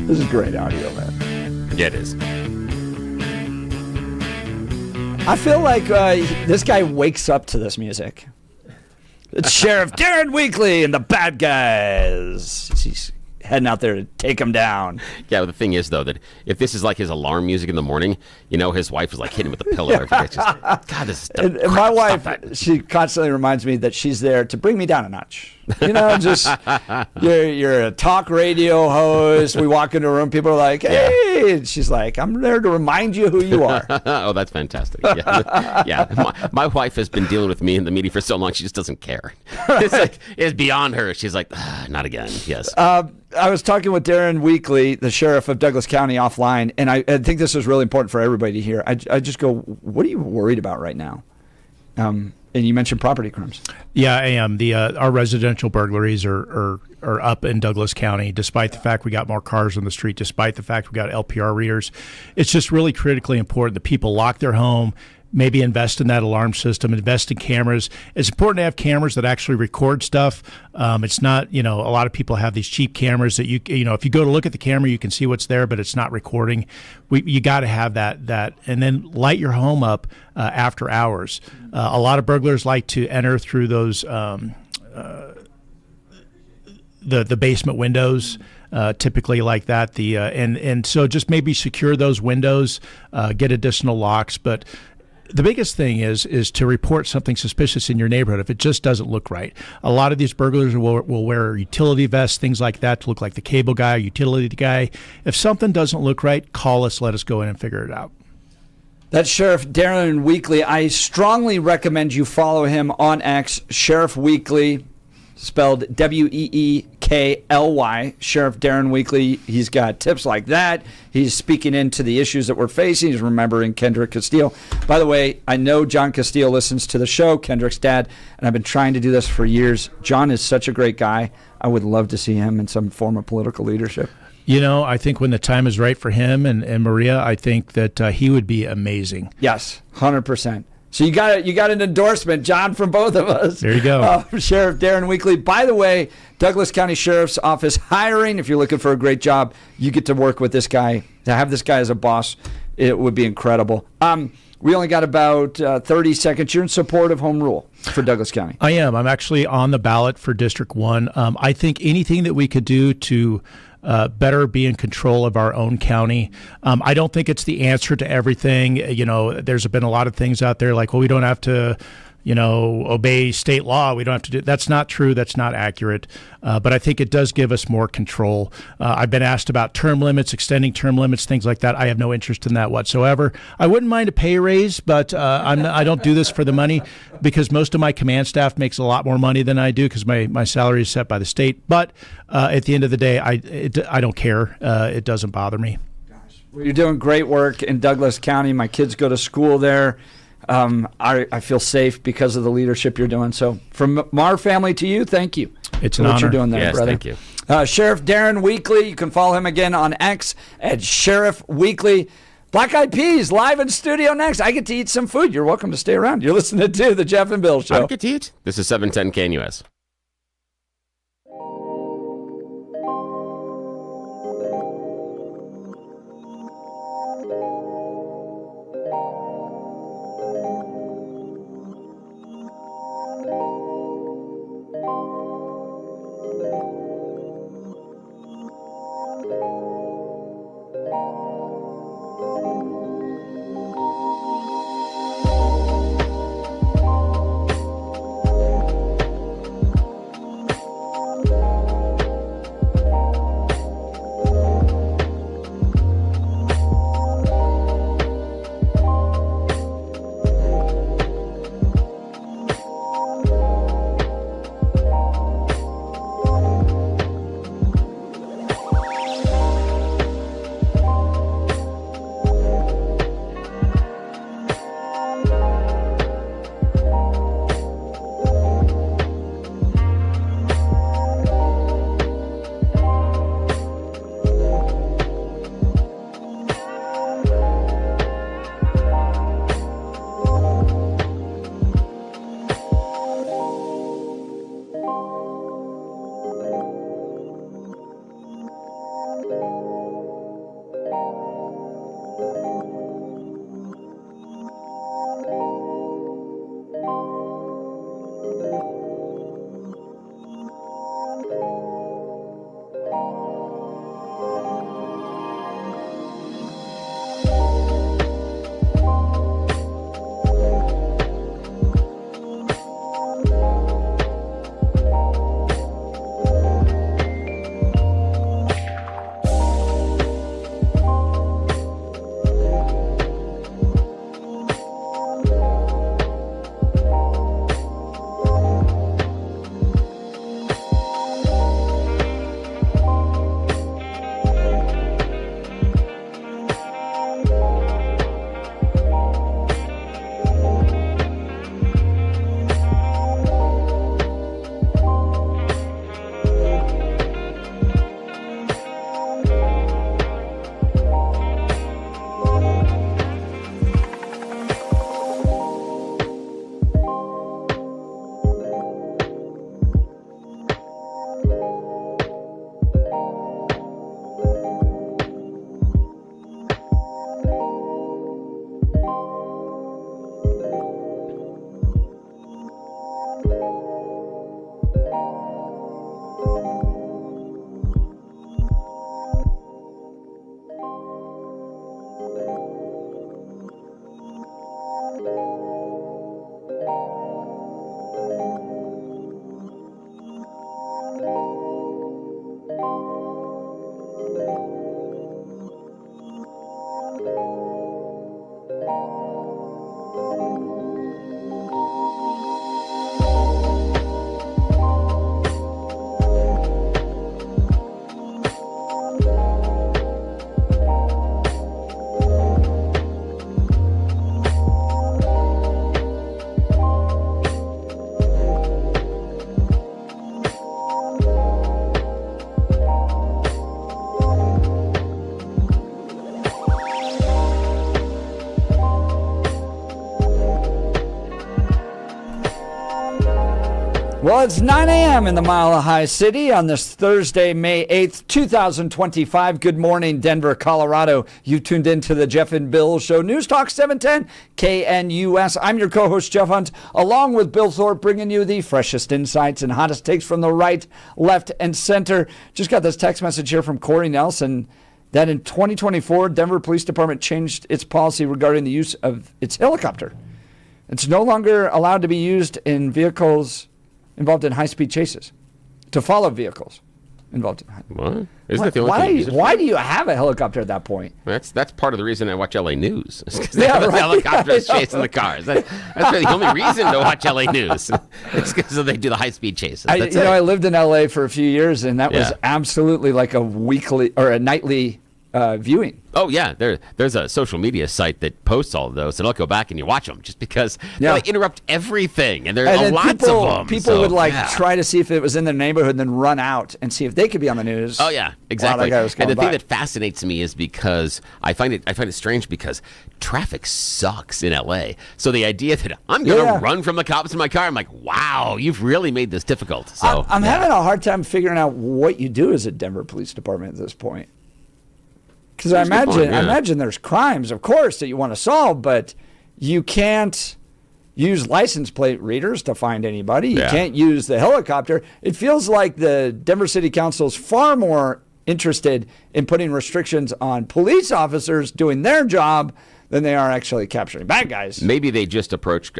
This is great audio, man. Yeah, it is. I feel like this guy wakes up to this music. It's Sheriff Darren Weekly and the bad guys. He's heading out there to take him down. Yeah, but the thing is, though, that if this is like his alarm music in the morning, his wife is like hitting him with a pillow. Every day. God, this is and my wife, she constantly reminds me that she's there to bring me down a notch. Just you're a talk radio host. We walk into a room, people are like, "Hey," yeah. And she's like, "I'm there to remind you who you are." Oh, that's fantastic. Yeah. My wife has been dealing with me in the media for so long, she just doesn't care. It's beyond her. She's like, not again. Yes. I was talking with Darren Weekly, the sheriff of Douglas County, offline, and I think this is really important for everybody to hear. I just go, what are you worried about right now? And you mentioned property crimes. Yeah, I am. Our residential burglaries are up in Douglas County, despite the fact we got more cars on the street, despite the fact we got LPR readers. It's just really critically important that people lock their home, maybe invest in that alarm system, invest in cameras. It's important to have cameras that actually record stuff. It's not, a lot of people have these cheap cameras that if you go to look at the camera, you can see what's there, but it's not recording. You got to have that, and then light your home up after hours. A lot of burglars like to enter through those the basement windows. Typically like that. And so just maybe secure those windows, get additional locks, but the biggest thing is to report something suspicious in your neighborhood if it just doesn't look right. A lot of these burglars will wear utility vests, things like that, to look like the cable guy or utility guy. If something doesn't look right, call us. Let us go in and figure it out. That's Sheriff Darren Weekly. I strongly recommend you follow him on X, Sheriff Weekly, spelled Weekly, Sheriff Darren Weekly. He's got tips like that. He's speaking into the issues that we're facing. He's remembering Kendrick Castile. By the way, I know John Castile listens to the show, Kendrick's dad, and I've been trying to do this for years. John is such a great guy. I would love to see him in some form of political leadership. I think when the time is right for him and Maria, I think that he would be amazing. Yes, 100%. So you got an endorsement, John, from both of us. There you go. Sheriff Darren Weekly. By the way, Douglas County Sheriff's Office hiring. If you're looking for a great job, you get to work with this guy. To have this guy as a boss, it would be incredible. We only got about 30 seconds. You're in support of home rule for Douglas County. I am. I'm actually on the ballot for District 1. I think anything that we could do to better be in control of our own county. I don't think it's the answer to everything. There's been a lot of things out there like, well, we don't have to, obey state law. We don't have to do. That's not true. That's not accurate. But I think it does give us more control. I've been asked about term limits, extending term limits, things like that. I have no interest in that whatsoever. I wouldn't mind a pay raise, but I don't do this for the money because most of my command staff makes a lot more money than I do because my salary is set by the state. But at the end of the day, I don't care. It doesn't bother me. Well, you're doing great work in Douglas County. My kids go to school there. I feel safe because of the leadership you're doing. So from our family to you, thank you. It's for an what honor. you're doing there, yes, brother. Thank you. Sheriff Darren Weekly. You can follow him again on X at Sheriff Weekly. Black Eyed Peas live in studio next. I get to eat some food. You're welcome to stay around. You're listening to the Jeff and Bill Show. I don't get to eat. This is 710 KNUS. Well, it's 9 a.m. in the Mile High City on this Thursday, May 8th, 2025. Good morning, Denver, Colorado. You tuned into the Jeff and Bill Show. News Talk 710 KNUS. I'm your co-host, Jeff Hunt, along with Bill Thorpe, bringing you the freshest insights and hottest takes from the right, left, and center. Just got this text message here from Corey Nelson that in 2024, Denver Police Department changed its policy regarding the use of its helicopter. It's no longer allowed to be used in vehicles involved in high-speed chases, to follow vehicles involved in What? Isn't that the only thing you use it why for? do you have a helicopter at that point? That's part of the reason I watch LA News. Because they have helicopters chasing the cars. That's really the only reason to watch LA News. It's because they do the high-speed chases. I lived in LA for a few years, and that was absolutely like a weekly or a nightly viewing. Oh, yeah. There's a social media site that posts all of those, and I'll go back and you watch them just because they interrupt everything, and there are lots of them. People would try to see if it was in their neighborhood and then run out and see if they could be on the news. Oh, yeah, exactly. While that guy was And the going thing by. that fascinates me is because I find it strange because traffic sucks in LA. So the idea that I'm going to run from the cops in my car, I'm like, wow, you've really made this difficult. So I'm having a hard time figuring out what you do as a Denver Police Department at this point. Because I imagine there's crimes, of course, that you want to solve, but you can't use license plate readers to find anybody. You can't use the helicopter. It feels like the Denver City Council is far more interested in putting restrictions on police officers doing their job than they are actually capturing bad guys. Maybe they just approach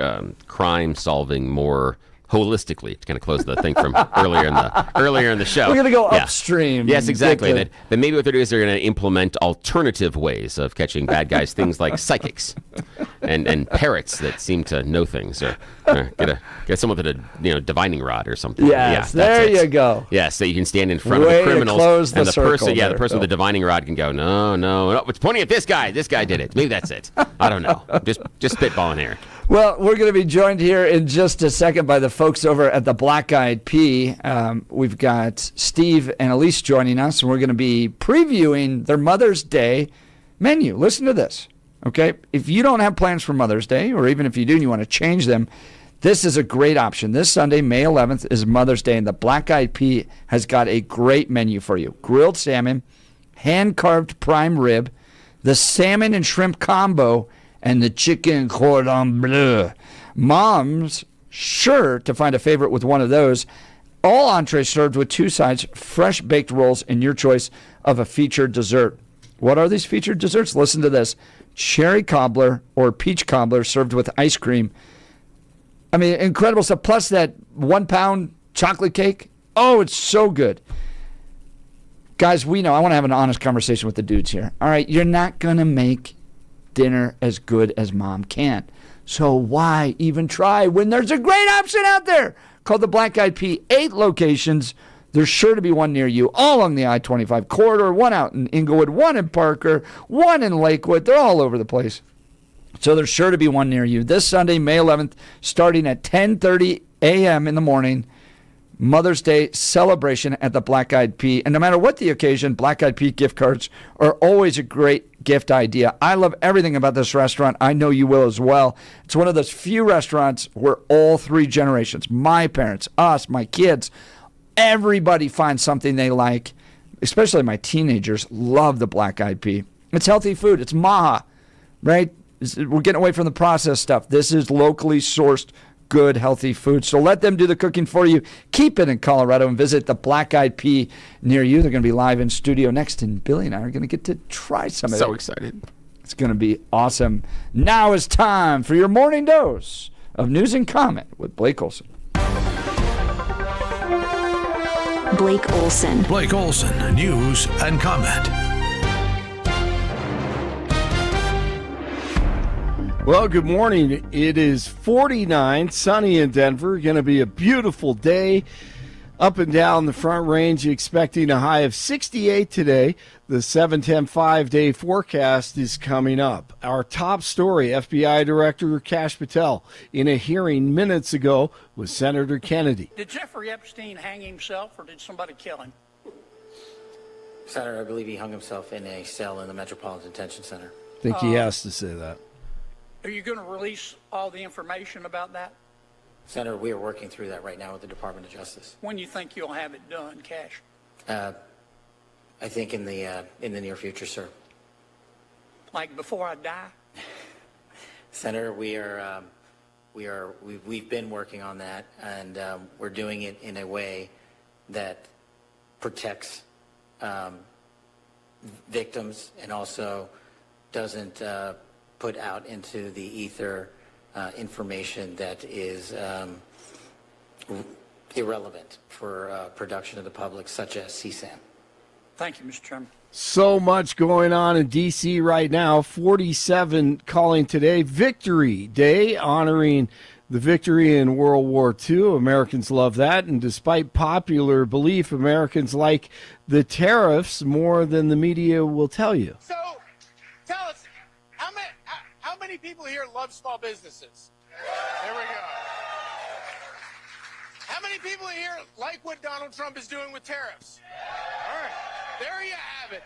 crime solving more holistically to kind of close the thing from earlier in the show. We're going to go upstream. Yes, exactly. That maybe what they're doing is they're going to implement alternative ways of catching bad guys, things like psychics and parrots that seem to know things, or get someone with a divining rod or something. Yes, there you go. Yeah, so you can stand in front of the criminals, and the person with the divining rod can go, no, it's pointing at this guy. This guy did it. Maybe that's it. I don't know. Just spitballing here. Well, we're going to be joined here in just a second by the folks over at the Black Eyed Pea. We've got Steve and Elise joining us, and we're going to be previewing their Mother's Day menu. Listen to this, okay? If you don't have plans for Mother's Day, or even if you do and you want to change them, this is a great option. This Sunday, May 11th, is Mother's Day, and the Black Eyed Pea has got a great menu for you. Grilled salmon, hand-carved prime rib, the salmon and shrimp combo, and the chicken cordon bleu. Mom's sure to find a favorite with one of those. All entrees served with 2 sides, fresh baked rolls, and your choice of a featured dessert. What are these featured desserts? Listen to this. Cherry cobbler or peach cobbler served with ice cream. I mean, incredible stuff. Plus that 1 pound chocolate cake. Oh, it's so good. Guys, we know. I want to have an honest conversation with the dudes here. All right, you're not going to make dinner as good as Mom can. So why even try when there's a great option out there called the Black Eyed Pea? 8 locations. There's sure to be one near you, all along the I-25 corridor, one out in Inglewood, one in Parker, one in Lakewood. They're all over the place. So there's sure to be one near you. This Sunday, May 11th, starting at 10:30 a.m. in the morning, Mother's Day celebration at the Black Eyed Pea. And no matter what the occasion, Black Eyed Pea gift cards are always a great gift idea. I love everything about this restaurant. I know you will as well. It's one of those few restaurants where all 3 generations, my parents, us, my kids, everybody finds something they like. Especially my teenagers love the Black Eyed Pea. It's healthy food. It's maha, right? We're getting away from the processed stuff. This is locally sourced, good, healthy food. So let them do the cooking for you. Keep it in Colorado and visit the Black Eyed Pea near you. They're going to be live in studio next, and Billy and I are going to get to try some of it. So excited. It's going to be awesome. Now is time for your morning dose of news and comment with Blake Olson. Blake Olson. Blake Olson, news and comment. Well, good morning. It is 49, sunny in Denver. Going to be a beautiful day. Up and down the Front Range, expecting a high of 68 today. The 7-10 5-day forecast is coming up. Our top story, FBI Director Kash Patel in a hearing minutes ago with Senator Kennedy. Did Jeffrey Epstein hang himself or did somebody kill him? Senator, I believe he hung himself in a cell in the Metropolitan Detention Center. I think he has to say that. Are you going to release all the information about that? Senator, we are working through that right now with the Department of Justice. When you think you'll have it done, Cash? I think in the near future, sir. Like before I die? Senator, we've been working on that, and we're doing it in a way that protects victims and also doesn't put out into the ether information that is irrelevant for production of the public, such as CSAM. Thank you, Mr. Chairman. So much going on in D.C. right now. 47 calling today Victory Day, honoring the victory in World War II. Americans love that. And despite popular belief, Americans like the tariffs more than the media will tell you. So, tell us, how many people here love small businesses? There we go. How many people here like what Donald Trump is doing with tariffs? All right, there you have it.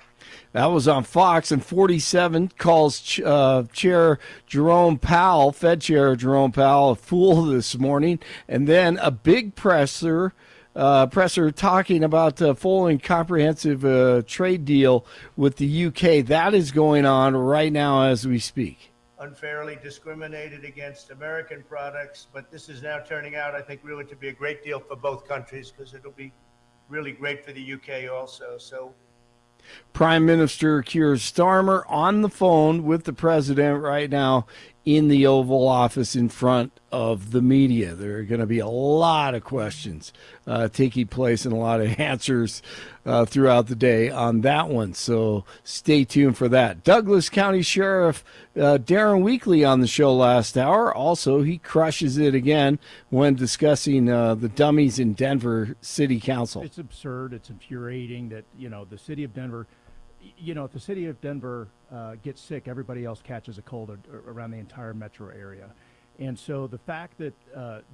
That was on Fox, and 47 calls Chair Jerome Powell, Fed Chair Jerome Powell, a fool this morning. And then a big presser talking about a full and comprehensive trade deal with the UK. That is going on right now as we speak. Unfairly discriminated against American products, but this is now turning out, I think, really to be a great deal for both countries because it'll be really great for the UK also. So, Prime Minister Keir Starmer on the phone with the president right now in the Oval Office in front of the media. There are going to be a lot of questions taking place and a lot of answers throughout the day on that one. So stay tuned for that. Douglas County Sheriff Darren Weekly on the show last hour. Also, he crushes it again when discussing the dummies in Denver City Council. It's absurd. It's infuriating that, the city of Denver, if the city of Denver gets sick, everybody else catches a cold around the entire metro area. And so the fact that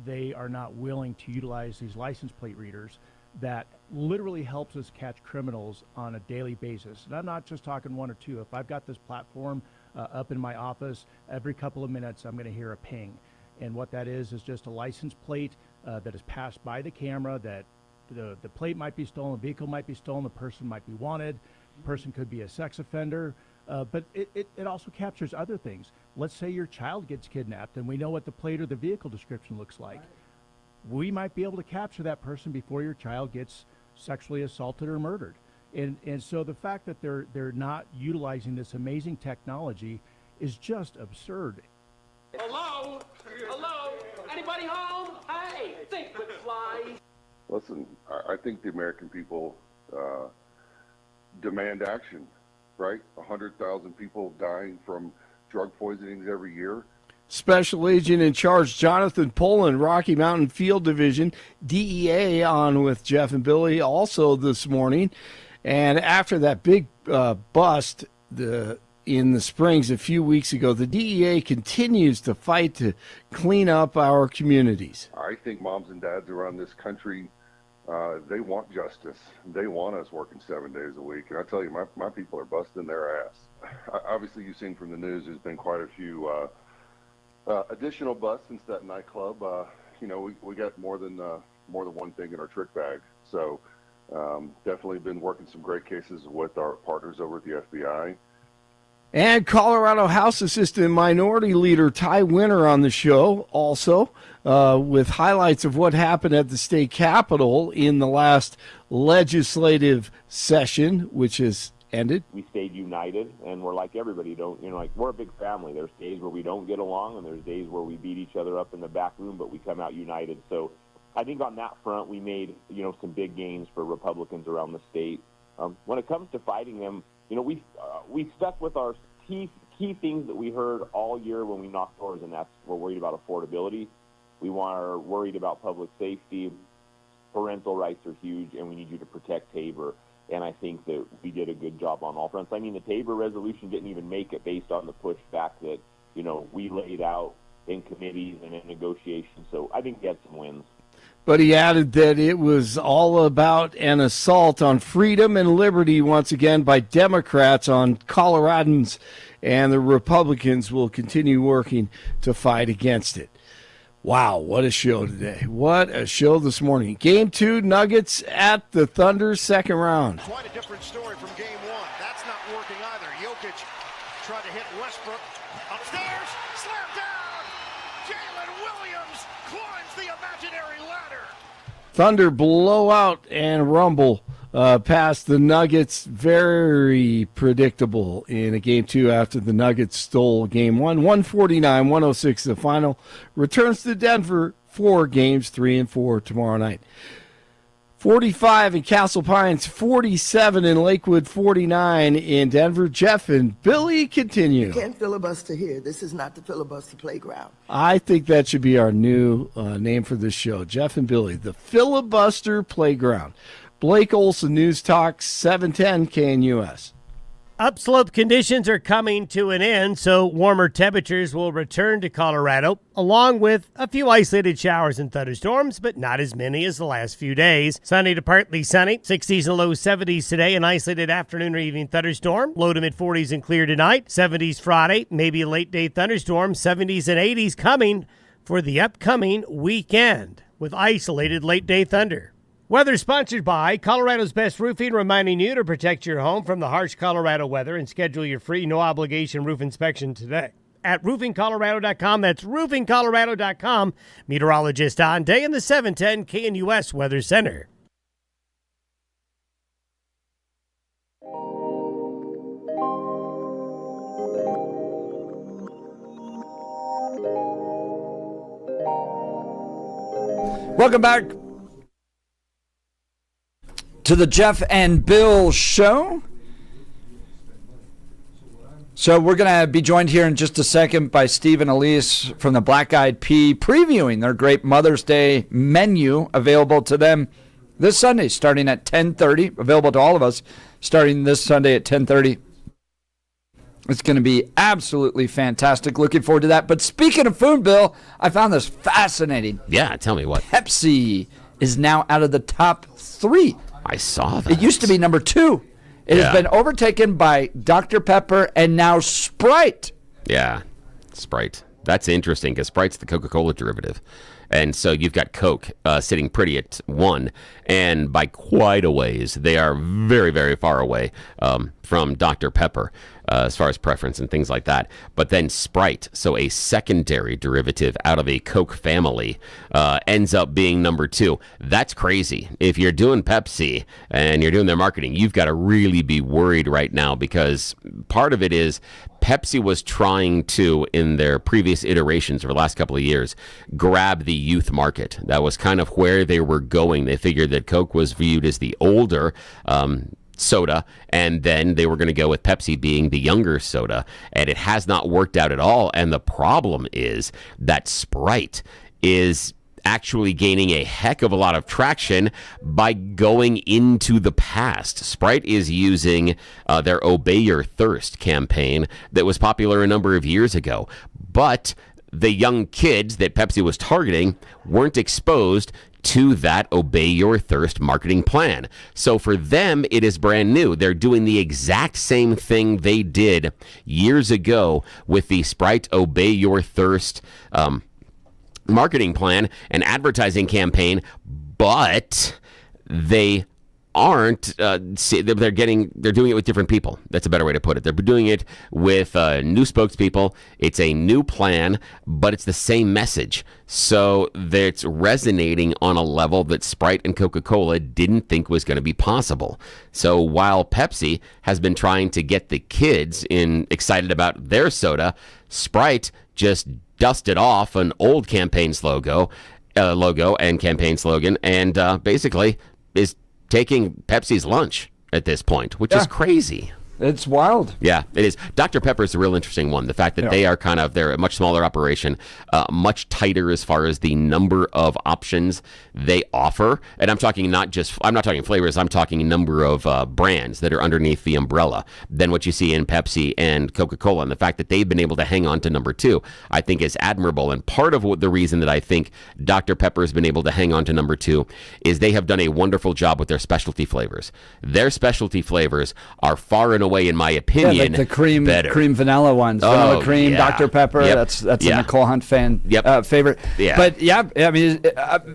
they are not willing to utilize these license plate readers that literally helps us catch criminals on a daily basis. And I'm not just talking one or two. If I've got this platform up in my office, every couple of minutes I'm going to hear a ping. And what that is just a license plate that is passed by the camera, that the plate might be stolen, the vehicle might be stolen, the person might be wanted, the person could be a sex offender. But it also captures other things. Let's say your child gets kidnapped and we know what the plate or the vehicle description looks like. We might be able to capture that person before your child gets sexually assaulted or murdered. And so the fact that they're not utilizing this amazing technology is just absurd. Hello? Hello? Anybody home? Hey, think with flies. Listen, I think the American people demand action. Right? 100,000 people dying from drug poisonings every year. Special Agent in Charge Jonathan Poland, Rocky Mountain Field Division, DEA, on with Jeff and Billy also this morning. And after that big bust in the Springs a few weeks ago, the DEA continues to fight to clean up our communities. I think moms and dads around this country, they want justice. They want us working 7 days a week. And I tell you, my people are busting their ass. Obviously, you've seen from the news, there's been quite a few additional busts since that nightclub. We got more than one thing in our trick bag. So definitely been working some great cases with our partners over at the FBI. And Colorado House Assistant Minority Leader Ty Winter on the show also with highlights of what happened at the state capitol in the last legislative session, which has ended. We stayed united, and we're like everybody. We're a big family. There's days where we don't get along, and there's days where we beat each other up in the back room, but we come out united. So I think on that front we made, some big gains for Republicans around the state. When it comes to fighting them, we stuck with our key things that we heard all year when we knocked doors, and that's we're worried about affordability. We are worried about public safety. Parental rights are huge, and we need you to protect Tabor. And I think that we did a good job on all fronts. I mean, the Tabor resolution didn't even make it based on the pushback that, we laid out in committees and in negotiations. So I think we had some wins. But he added that it was all about an assault on freedom and liberty once again by Democrats on Coloradans, and the Republicans will continue working to fight against it. Wow, what a show today. What a show this morning. Game 2, Nuggets at the Thunder, second round. Quite a different story from game 1. That's not working either. Jokic tried to hit Westbrook. Upstairs, slam down. Jalen Williams climbs the imaginary ladder. Thunder blowout and rumble past the Nuggets. Very predictable in a game 2 after the Nuggets stole game 1. 149-106 the final. Returns to Denver for games 3 and 4 tomorrow night. 45 in Castle Pines, 47 in Lakewood, 49 in Denver. Jeff and Billy continue. You can't filibuster here. This is not the filibuster playground. I think that should be our new name for this show. Jeff and Billy, the filibuster playground. Blake Olson, News Talk 710 KNUS. Upslope conditions are coming to an end, so warmer temperatures will return to Colorado, along with a few isolated showers and thunderstorms, but not as many as the last few days. Sunny to partly sunny, 60s and low 70s today, an isolated afternoon or evening thunderstorm, low to mid-40s and clear tonight, 70s Friday, maybe a late-day thunderstorm, 70s and 80s coming for the upcoming weekend with isolated late-day thunder. Weather sponsored by Colorado's Best Roofing, reminding you to protect your home from the harsh Colorado weather and schedule your free no-obligation roof inspection today at roofingcolorado.com. That's roofingcolorado.com. Meteorologist Don Day in the 710 KNUS Weather Center. Welcome back to the Jeff and Bill Show. So we're going to be joined here in just a second by Steve and Elise from the Black Eyed Pea, previewing their great Mother's Day menu available to them this Sunday, starting at 10:30, available to all of us, starting this Sunday at 10:30. It's going to be absolutely fantastic. Looking forward to that. But speaking of food, Bill, I found this fascinating. Yeah, tell me what. Pepsi is now out of the top 3. I saw that. It used to be number 2. It has been overtaken by Dr. Pepper and now Sprite. Yeah, Sprite. That's interesting because Sprite's the Coca-Cola derivative. And so you've got Coke sitting pretty at 1. And by quite a ways, they are very, very far away from Dr. Pepper as far as preference and things like that. But then Sprite, so a secondary derivative out of a Coke family, ends up being number 2. That's crazy. If you're doing Pepsi and you're doing their marketing, you've got to really be worried right now because part of it is Pepsi was trying to, in their previous iterations over the last couple of years, grab the youth market. That was kind of where they were going. They figured that Coke was viewed as the older soda, and then they were going to go with Pepsi being the younger soda, and it has not worked out at all. And the problem is that Sprite is actually gaining a heck of a lot of traction by going into the past. Sprite is using their Obey Your Thirst campaign that was popular a number of years ago, but the young kids that Pepsi was targeting weren't exposed to that Obey Your Thirst marketing plan. So for them, it is brand new. They're doing the exact same thing they did years ago with the Sprite Obey Your Thirst marketing plan and advertising campaign, but they aren't they're doing it with different people. That's a better way to put it. They're doing it with new spokespeople. It's a new plan, but it's the same message. So it's resonating on a level that Sprite and Coca-Cola didn't think was going to be possible. So while Pepsi has been trying to get the kids excited about their soda, Sprite just dusted off an old campaign's logo logo and campaign slogan, and basically is taking Pepsi's lunch at this point, which is crazy. It's wild. Yeah, it is. Dr. Pepper is a real interesting one. The fact that they're a much smaller operation, much tighter as far as the number of options they offer. And I'm not talking flavors, I'm talking number of brands that are underneath the umbrella than what you see in Pepsi and Coca-Cola. And the fact that they've been able to hang on to number 2, I think is admirable. And part of the reason that I think Dr. Pepper has been able to hang on to number 2 is they have done a wonderful job with their specialty flavors. Their specialty flavors are far and away, in my opinion, like the cream vanilla ones, vanilla cream, Dr. Pepper. That's a Nicole Hunt fan favorite. Yeah. But I mean,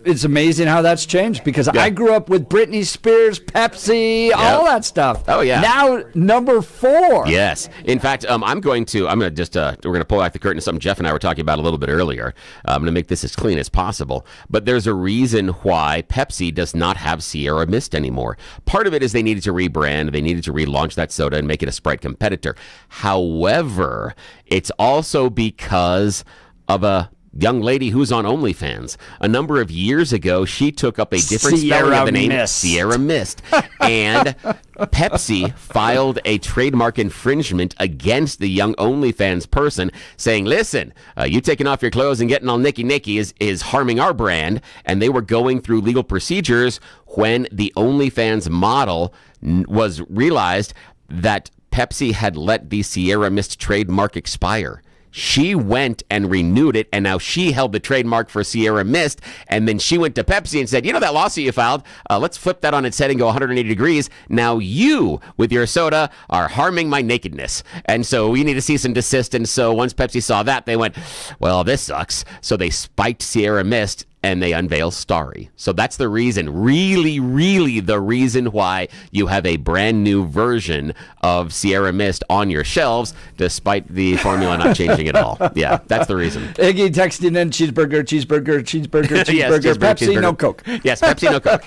it's amazing how that's changed because I grew up with Britney Spears, Pepsi, all that stuff. Oh yeah. Now number 4. Yes. In fact, we're going to pull back the curtain to something Jeff and I were talking about a little bit earlier. I'm going to make this as clean as possible. But there's a reason why Pepsi does not have Sierra Mist anymore. Part of it is they needed to rebrand. They needed to relaunch that soda and make it a Sprite competitor. However, it's also because of a young lady who's on OnlyFans. A number of years ago, she took up a different spelling of the name, Sierra Mist, and Pepsi filed a trademark infringement against the young OnlyFans person, saying, listen, you taking off your clothes and getting all nicky is harming our brand. And they were going through legal procedures when the OnlyFans model was realized that Pepsi had let the Sierra Mist trademark expire. She went and renewed it, and now she held the trademark for Sierra Mist, and then she went to Pepsi and said, that lawsuit you filed, let's flip that on its head and go 180 degrees. Now you, with your soda, are harming my nakedness. And so we need to cease and desist. And so once Pepsi saw that, they went, well, this sucks. So they spiked Sierra Mist, and they unveil Starry. So that's the reason, really the reason why you have a brand new version of Sierra Mist on your shelves, despite the formula not changing at all. Yeah, that's the reason. Iggy texting in cheeseburger, Yes, Pepsi, no Coke. Yes, Pepsi, no Coke.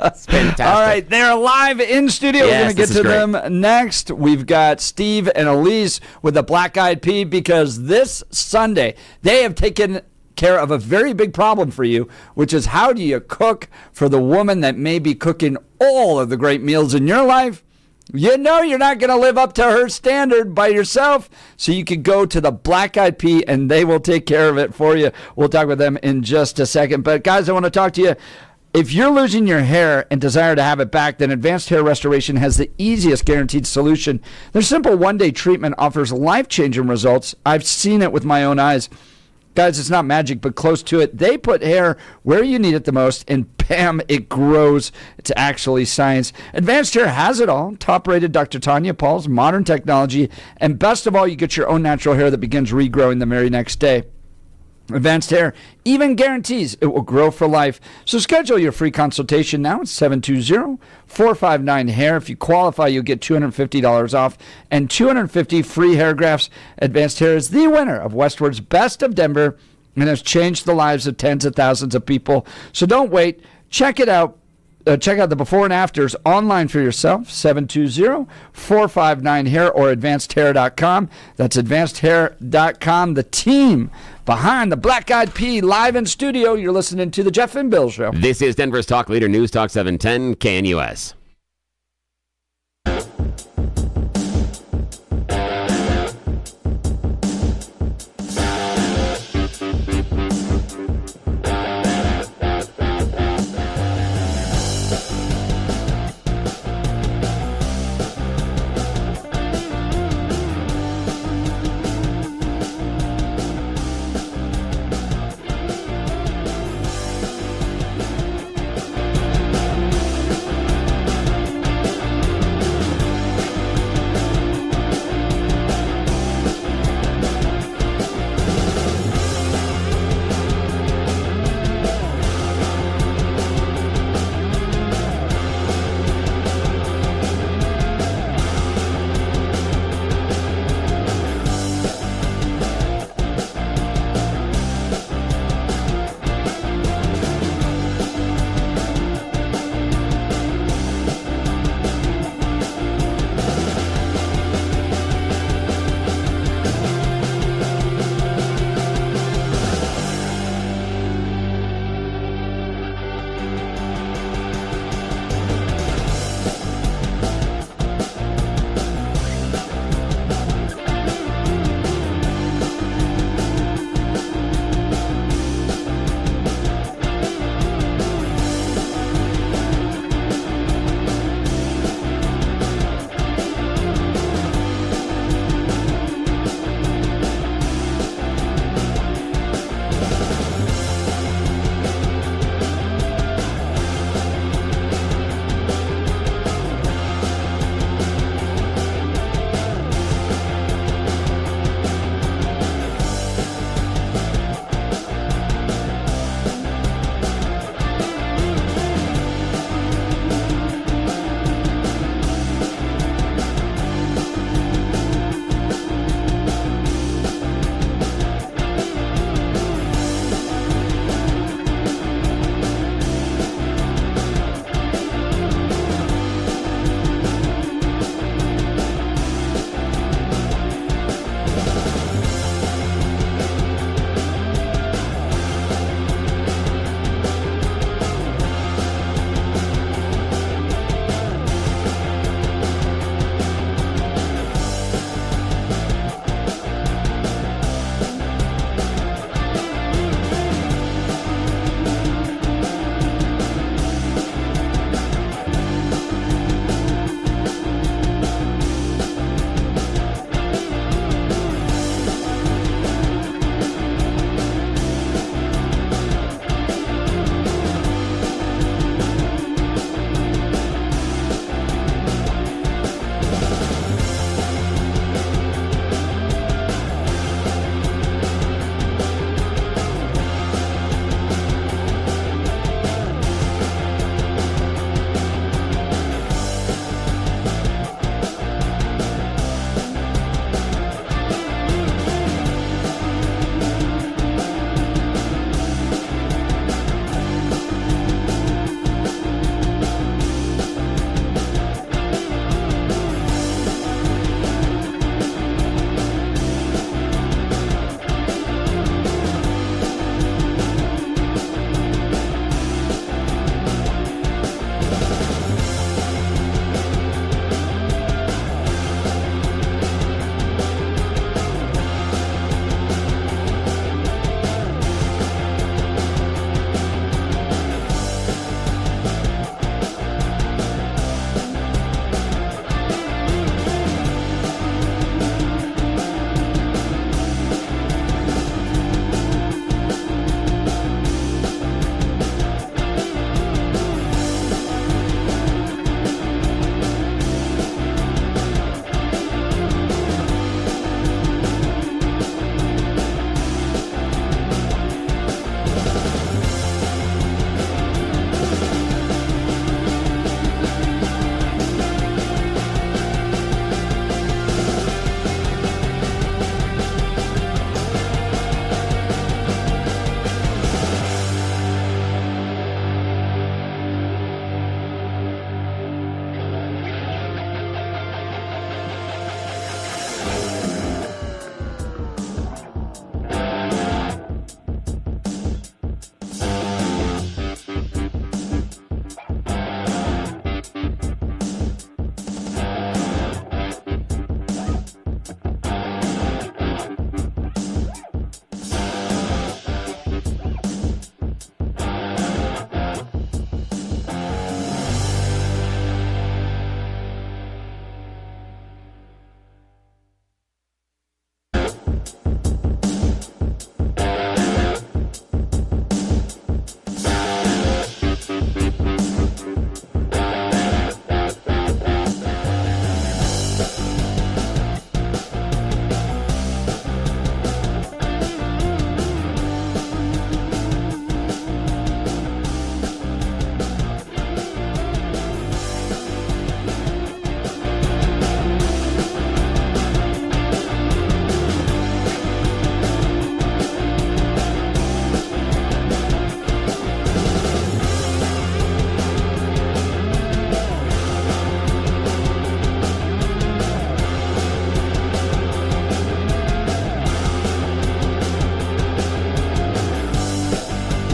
It's fantastic. All right, they're live in studio. We're going to get to them next. We've got Steve and Elise with the Black Eyed Pea because this Sunday they have taken care of a very big problem for you, which is how do you cook for the woman that may be cooking all of the great meals in your life? You're not going to live up to her standard by yourself, so you can go to the Black Eyed Pea and they will take care of it for you. We'll talk with them in just a second. But guys, I want to talk to you. If you're losing your hair and desire to have it back, then Advanced Hair Restoration has the easiest guaranteed solution. Their simple one-day treatment offers life-changing results. I've seen it with my own eyes. Guys, it's not magic, but close to it. They put hair where you need it the most, and bam, it grows. It's actually science. Advanced Hair has it all. Top-rated Dr. Tanya Paul's modern technology, and best of all, you get your own natural hair that begins regrowing the very next day. Advanced Hair even guarantees it will grow for life. So schedule your free consultation now. It's 720-459-HAIR. If you qualify, you'll get $250 off and 250 free hair grafts. Advanced Hair is the winner of Westward's Best of Denver and has changed the lives of tens of thousands of people. So don't wait. Check it out. Check out the before and afters online for yourself, 720-459-HAIR or advancedhair.com. That's advancedhair.com. The team behind the Black Eyed Pea live in studio. You're listening to the Jeff and Bill Show. This is Denver's Talk Leader News Talk 710 KNUS.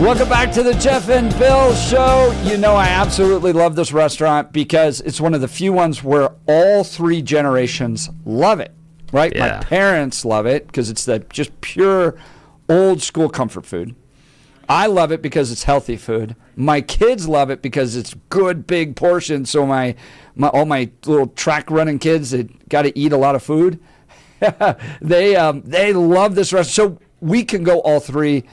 Welcome back to the Jeff and Bill Show. You know I absolutely love this restaurant because it's one of the few ones where all three generations love it, right? Yeah. My parents love it because it's the just pure old school comfort food. I love it because it's healthy food. My kids love it because it's good big portions. So all my little track running kids that got to eat a lot of food, they love this restaurant. So we can go all three.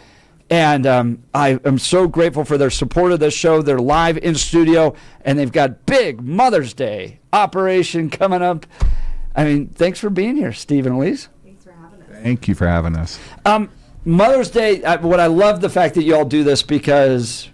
And I am so grateful for their support of this show. They're live in studio, and they've got big Mother's Day operation coming up. I mean, thanks for being here, Steve and Elise. Thanks for having us. Thank you for having us. Mother's Day, what I love the fact that you all do this because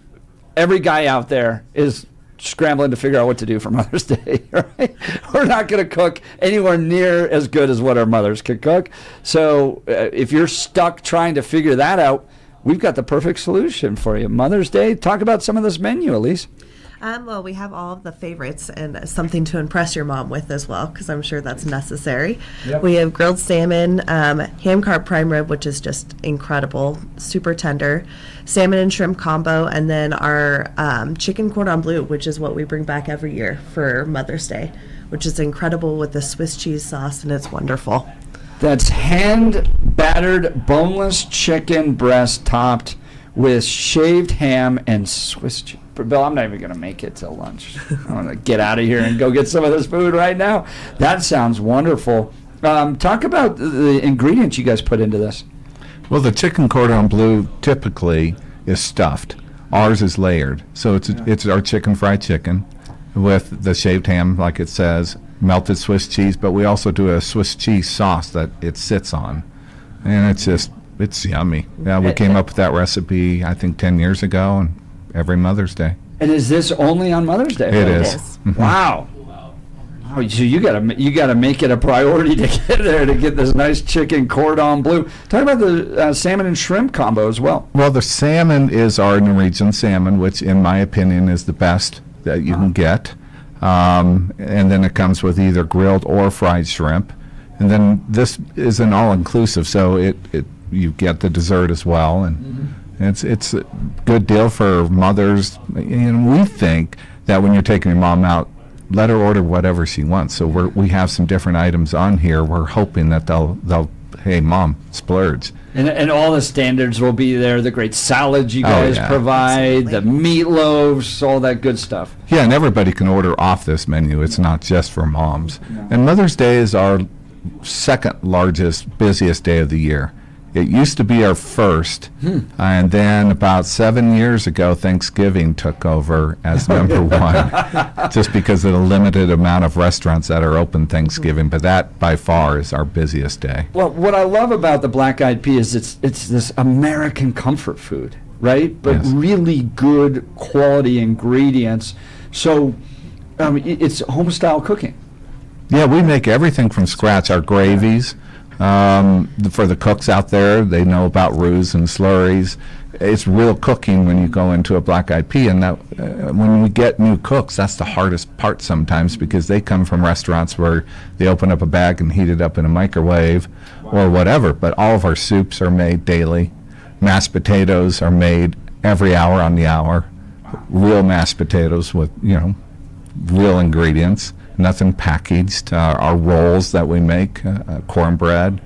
every guy out there is scrambling to figure out what to do for Mother's Day, right? We're not going to cook anywhere near as good as what our mothers can cook. So if you're stuck trying to figure that out, we've got the perfect solution for you. Mother's Day, talk about some of this menu, Elise. Well, we have all of the favorites and something to impress your mom with as well, because I'm sure that's necessary. Yep. We have grilled salmon, ham carb prime rib, which is just incredible, super tender, salmon and shrimp combo, and then our chicken cordon bleu, which is what we bring back every year for Mother's Day, which is incredible with the Swiss cheese sauce, and it's wonderful. That's hand-battered boneless chicken breast topped with shaved ham and Swiss cheese. Bill, I'm not even going to make it till lunch. I'm going to get out of here and go get some of this food right now. That sounds wonderful. Talk about the ingredients you guys put into this. Well, the chicken cordon bleu typically is stuffed. Ours is layered. So it's our fried chicken with the shaved ham, like it says, melted Swiss cheese, but we also do a Swiss cheese sauce that it sits on. And it's yummy. Yeah, we came up with that recipe, I think, 10 years ago, and every Mother's Day. And is this only on Mother's Day? It is. Mm-hmm. Wow. Oh, so you gotta make it a priority to get there to get this nice chicken cordon bleu. Talk about the salmon and shrimp combo as well. Well, the salmon is our Norwegian salmon, which in my opinion is the best that you can get. And then it comes with either grilled or fried shrimp. And then this is an all-inclusive, so you get the dessert as well. And it's a good deal for mothers. And we think that when you're taking your mom out, let her order whatever she wants. So we have some different items on here. We're hoping that they'll hey, Mom, splurge. And all the standards will be there, the great salads you guys provide, the meatloaves, all that good stuff. Yeah, and everybody can order off this menu. It's not just for moms. No. And Mother's Day is our second largest, busiest day of the year. It used to be our first, and then about 7 years ago, Thanksgiving took over as number one, just because of the limited amount of restaurants that are open Thanksgiving. But that, by far, is our busiest day. Well, what I love about the Black Eyed Peas is it's this American comfort food, right? But really good quality ingredients. So it's home-style cooking. Yeah, we make everything from scratch. Our gravies. For the cooks out there, they know about roux and slurries. It's real cooking when you go into a Black Eyed Pea, and that when we get new cooks, that's the hardest part sometimes, because they come from restaurants where they open up a bag and heat it up in a microwave or whatever. But all of our soups are made daily. Mashed potatoes are made every hour on the hour. Real mashed potatoes with real ingredients. Nothing packaged. Our rolls that we make, cornbread,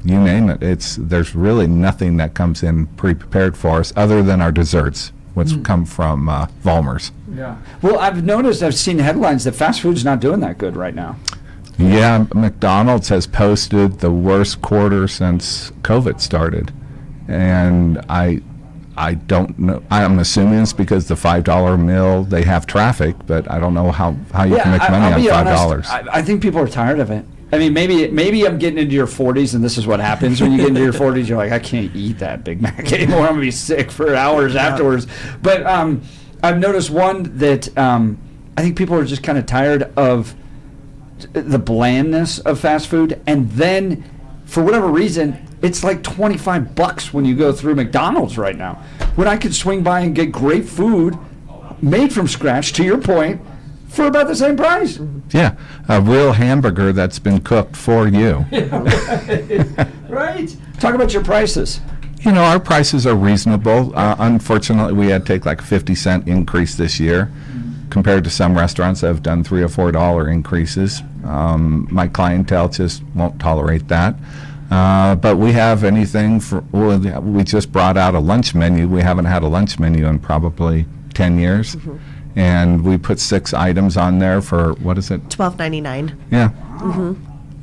you name it. There's really nothing that comes in pre-prepared for us other than our desserts, which come from Vollmer's. Yeah. Well, I've seen headlines that fast food's not doing that good right now. Yeah, McDonald's has posted the worst quarter since COVID started, and I don't know. I'm assuming it's because the $5 meal, they have traffic, but I don't know how you can make money on $5. I think people are tired of it. I mean, maybe I'm getting into your 40s, and this is what happens when you get into your 40s. You're like, I can't eat that Big Mac anymore. I'm going to be sick for hours afterwards. But I've noticed one that I think people are just kind of tired of the blandness of fast food, and then for whatever reason, it's like $25 when you go through McDonald's right now, when I could swing by and get great food made from scratch, to your point, for about the same price. Yeah, a real hamburger that's been cooked for you. Right. Talk about your prices. Our prices are reasonable. Unfortunately, we had to take like a 50-cent increase this year compared to some restaurants that have done $3 or $4 increases. My clientele just won't tolerate that. But we have anything we just brought out a lunch menu. We haven't had a lunch menu in probably 10 years. And we put 6 items on there for, what is it? $12.99. Yeah.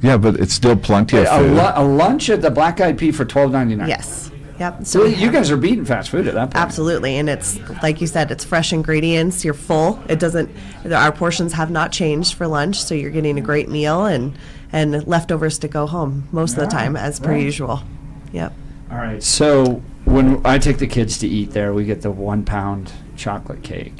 Yeah, but it's still plenty of food. A lunch at the Black Eyed Pea for $12.99. Yes. Yep. So you guys are beating fast food at that point. Absolutely, and it's like you said, it's fresh ingredients. You're full. It doesn't. Our portions have not changed for lunch, so you're getting a great meal and leftovers to go home most of the time, as per usual. Yep. All right. So when I take the kids to eat there, we get the 1-pound chocolate cake,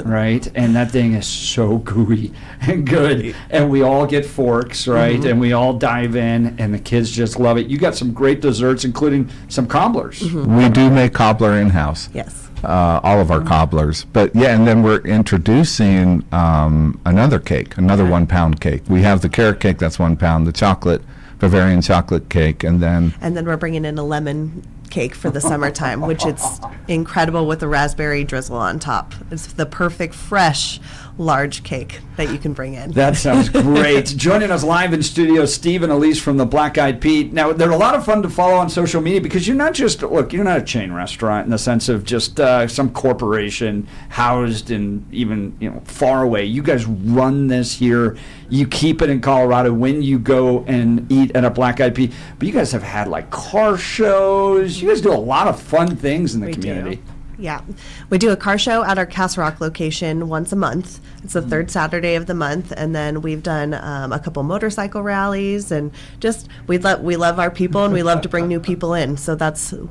right? And that thing is so gooey and good. And we all get forks, right? And we all dive in, and the kids just love it. You got some great desserts, including some cobblers. We do make cobbler in-house. Yes. All of our cobblers. But yeah, and then we're introducing another cake, another 1-pound cake. We have the carrot cake, that's 1 pound, the chocolate, Bavarian chocolate cake, and then we're bringing in a lemon cake for the summertime, which is incredible with the raspberry drizzle on top. It's the perfect fresh large cake that you can bring in. That sounds great. Joining us live in studio, Steve and Elise from the Black Eyed Pea. Now, they're a lot of fun to follow on social media because you're not just, you're not a chain restaurant in the sense of just some corporation housed in even, far away. You guys run this here. You keep it in Colorado when you go and eat at a Black Eyed Pea. But you guys have had like car shows. You guys do a lot of fun things in the community. Yeah. We do a car show at our Castle Rock location once a month. It's the third Saturday of the month. And then we've done a couple motorcycle rallies, and just we love our people, and we love to bring new people in. So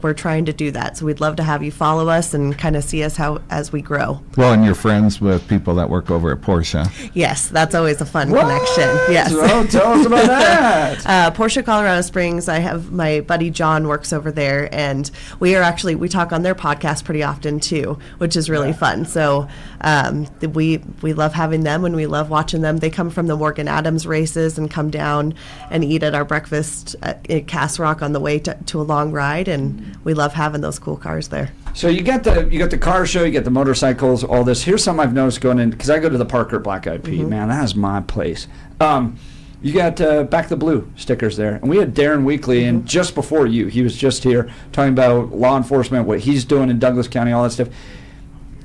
we're trying to do that. So we'd love to have you follow us and kind of see us as we grow. Well, and you're friends with people that work over at Porsche. Yes, that's always a fun connection. Yes. Oh, tell us about that. Porsche Colorado Springs, I have my buddy John works over there, and we talk on their podcast pretty often too, which is really fun. So we love having them, and we love watching them. They come from the Morgan Adams races and come down and eat at our breakfast at Castle Rock on the way to a long ride, and we love having those cool cars there. So you got the car show, you get the motorcycles, all this. Here's something I've noticed going in, because I go to the Parker Black Eyed Pea. Man, that is my place. You got Back the Blue stickers there. And we had Darren Weekly, and just before he was just here talking about law enforcement, what he's doing in Douglas County, all that stuff.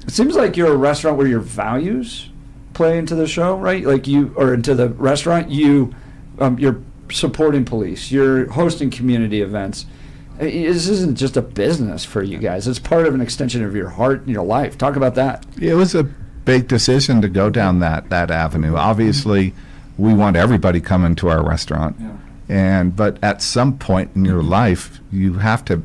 It seems like you're a restaurant where your values play into the show, right? Like into the restaurant, you're supporting police, you're hosting community events. This isn't just a business for you guys. It's part of an extension of your heart and your life. Talk about that. It was a big decision to go down that avenue. Obviously, we want everybody coming to our restaurant. Yeah. But at some point in your life, you have to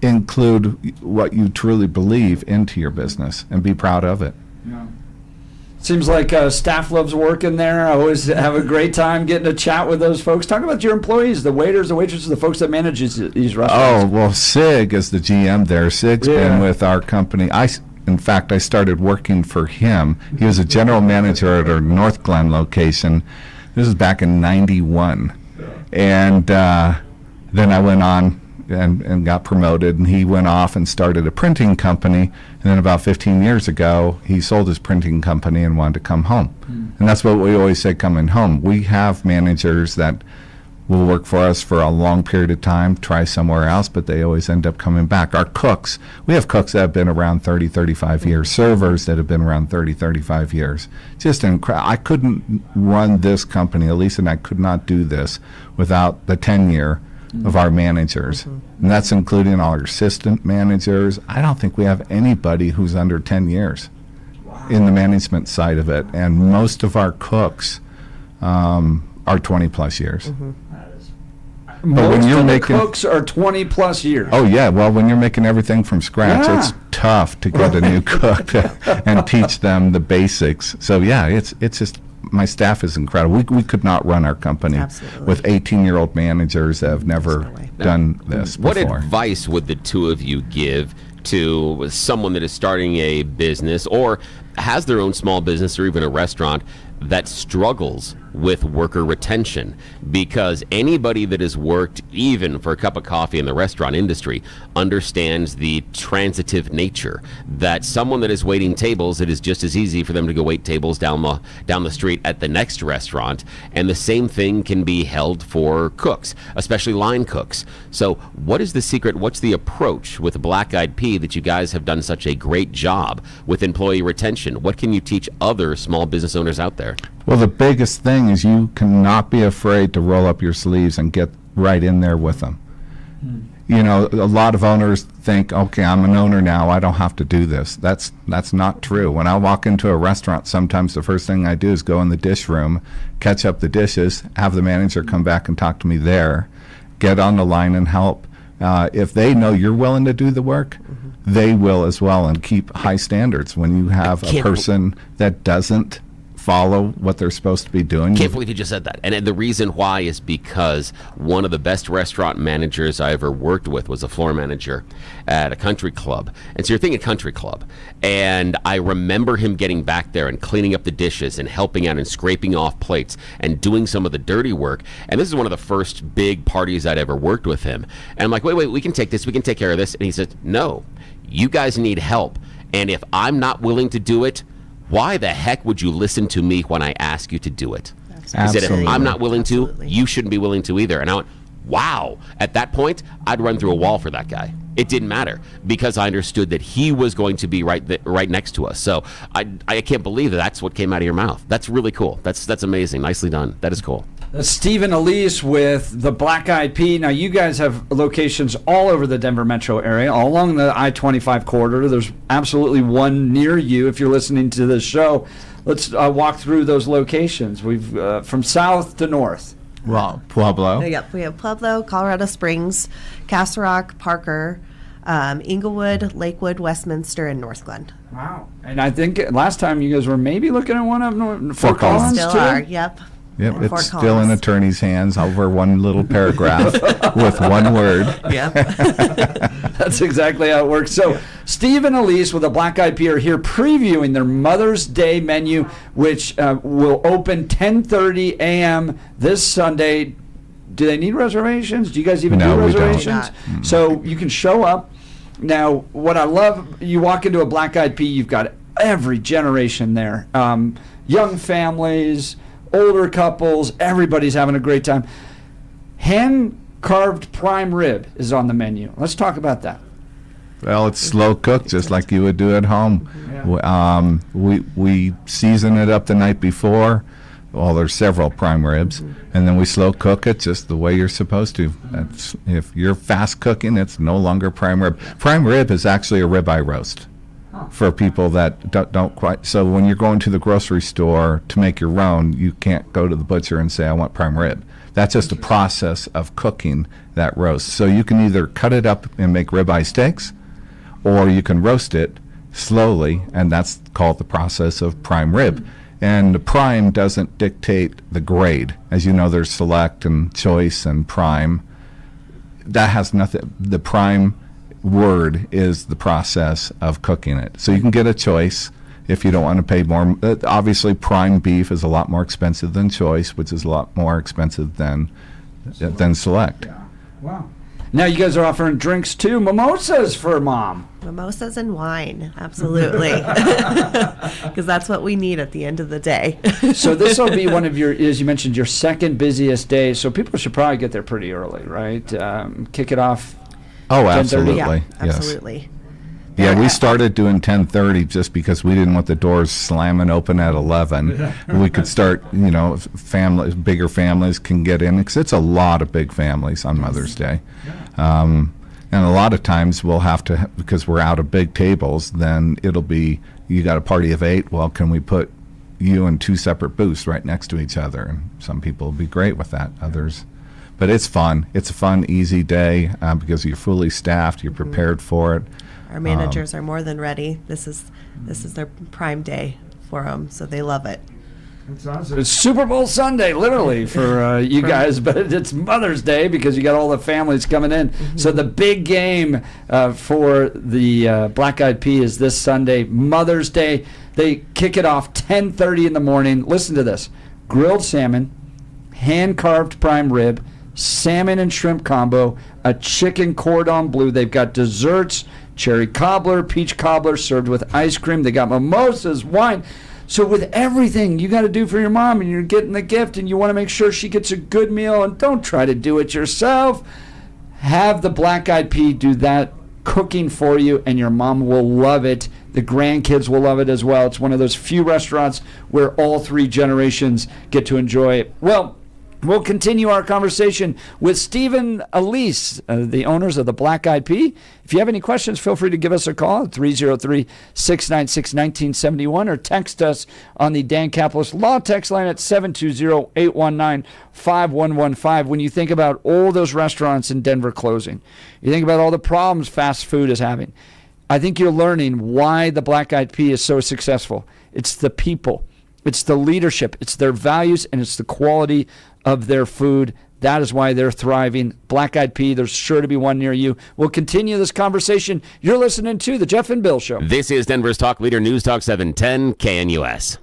include what you truly believe into your business and be proud of it. Yeah. Seems like staff loves working there. I always have a great time getting to chat with those folks. Talk about your employees, the waiters, the waitresses, the folks that manage these restaurants. Oh, well, Sig is the GM there. Sig's been with our company. In fact, I started working for him. He was a general manager at our North Glen location. This is back in '91. And then I went on and got promoted, and he went off and started a printing company. And then about 15 years ago, he sold his printing company and wanted to come home. And that's what we always say, coming home. We have managers that will work for us for a long period of time, try somewhere else, but they always end up coming back. Our cooks, we have cooks that have been around 30, 35 years, servers that have been around 30, 35 years. Just incredible. I couldn't run this company, Elise and I could not do this without the tenure of our managers. And that's including our assistant managers. I don't think we have anybody who's under 10 years in the management side of it. And most of our cooks are 20 plus years. But when you're making cooks are 20 plus years. Oh yeah, well, when you're making everything from scratch, it's tough to get a new cook and teach them the basics. So yeah, it's just, my staff is incredible. We could not run our company with 18-year-old managers that have never done this before. What advice would the two of you give to someone that is starting a business or has their own small business or even a restaurant that struggles with worker retention, because anybody that has worked even for a cup of coffee in the restaurant industry understands the transitive nature, that someone that is waiting tables, it is just as easy for them to go wait tables down the street at the next restaurant, and the same thing can be held for cooks, especially line cooks. So what is the secret, what's the approach with Black Eyed Pea that you guys have done such a great job with employee retention? What can you teach other small business owners out there? Well, the biggest thing is you cannot be afraid to roll up your sleeves and get right in there with them. You know, a lot of owners think, okay, I'm an owner now, I don't have to do this. That's not true. When I walk into a restaurant, sometimes the first thing I do is go in the dish room, catch up the dishes, have the manager come back and talk to me there, get on the line and help. If they know you're willing to do the work, they will as well, and keep high standards. When you have a person that doesn't follow what they're supposed to be doing. Can't believe you just said that. And the reason why is because one of the best restaurant managers I ever worked with was a floor manager at a country club. And so you're thinking country club. And I remember him getting back there and cleaning up the dishes and helping out and scraping off plates and doing some of the dirty work. And this is one of the first big parties I'd ever worked with him. And I'm like, wait, we can take this. We can take care of this. And he said, no, you guys need help. And if I'm not willing to do it, why the heck would you listen to me when I ask you to do it? He said, if I'm not willing to, you shouldn't be willing to either. And I went, wow. At that point, I'd run through a wall for that guy. It didn't matter, because I understood that he was going to be right next to us. So I can't believe that's what came out of your mouth. That's really cool. That's amazing. Nicely done. That is cool. Steve and Elise with the Black Eyed Pea. Now, you guys have locations all over the Denver metro area, all along the I-25 corridor. There's absolutely one near you if you're listening to this show. Let's walk through those locations. We've from south to north. Well, Pueblo. Yep, we have Pueblo, Colorado Springs, Castle Rock, Parker, Inglewood, Lakewood, Westminster, and North Glen. Wow. And I think last time you guys were maybe looking at one of them, Fort Collins, still too? are, yep. Yep, it's still in attorney's hands over one little paragraph with one word. Yep. That's exactly how it works. So, Steve and Elise with the Black Eyed Pea are here previewing their Mother's Day menu, which will open 10:30 a.m. this Sunday. Do they need reservations? Do you guys even do reservations? We don't. So you can show up. Now, what I love, you walk into a Black Eyed Pea, you've got every generation there. Young families, older couples, everybody's having a great time. Hand-carved prime rib is on the menu. Let's talk about that. Well, it's slow cooked, just like you would do at home. Yeah. We season it up the night before. Well, there's several prime ribs, and then we slow cook it just the way you're supposed to. That's, if you're fast cooking, it's no longer prime rib. Prime rib is actually a ribeye roast. For people that don't quite, so when you're going to the grocery store to make your own, you can't go to the butcher and say, I want prime rib. That's just a process of cooking that roast. So you can either cut it up and make ribeye steaks, or you can roast it slowly, and that's called the process of prime rib. And the prime doesn't dictate the grade. As you know, there's select and choice and prime. That has nothing, the prime word is the process of cooking it. So you can get a choice if you don't want to pay more. Obviously, prime beef is a lot more expensive than choice, which is a lot more expensive than select. Yeah. Wow. Now you guys are offering drinks too. Mimosas for Mom. Mimosas and wine, absolutely. Because that's what we need at the end of the day. So this will be one of your, as you mentioned, your second busiest day. So people should probably get there pretty early, right? Kick it off. Oh, absolutely. Yeah, yes. absolutely. Yeah, we started doing 10:30 just because we didn't want the doors slamming open at 11. We could start, families, bigger families can get in, because it's a lot of big families on Mother's Day. And a lot of times we'll have to, because we're out of big tables, then it'll be, you got a party of 8, well, can we put you in 2 separate booths right next to each other? And some people will be great with that, others. But it's fun. It's a fun, easy day because you're fully staffed, you're prepared for it. Our managers are more than ready. This is their prime day for them, so they love it. That's awesome. It's Super Bowl Sunday, literally, for you guys, but it's Mother's Day because you got all the families coming in. So the big game for the Black Eyed Pea is this Sunday, Mother's Day. They kick it off 10:30 in the morning. Listen to this. Grilled salmon, hand-carved prime rib, salmon and shrimp combo, a chicken cordon bleu. They've got desserts, cherry cobbler, peach cobbler served with ice cream. They got mimosas, wine. So with everything you got to do for your mom, and you're getting the gift, and you want to make sure she gets a good meal, and don't try to do it yourself. Have the Black Eyed Pea do that cooking for you, and your mom will love it. The grandkids will love it as well. It's one of those few restaurants where all three generations get to enjoy it. Well, we'll continue our conversation with Stephen Elise, the owners of the Black Eyed Pea. If you have any questions, feel free to give us a call at 303-696-1971 or text us on the Dan Caplis Law text line at 720-819-5115. When you think about all those restaurants in Denver closing, you think about all the problems fast food is having, I think you're learning why the Black Eyed Pea is so successful. It's the people. It's the leadership. It's their values, and it's the quality of their food. That is why they're thriving. Black Eyed Pea, there's sure to be one near you. We'll continue this conversation. You're listening to The Jeff and Bill Show. This is Denver's Talk Leader News Talk 710 KNUS.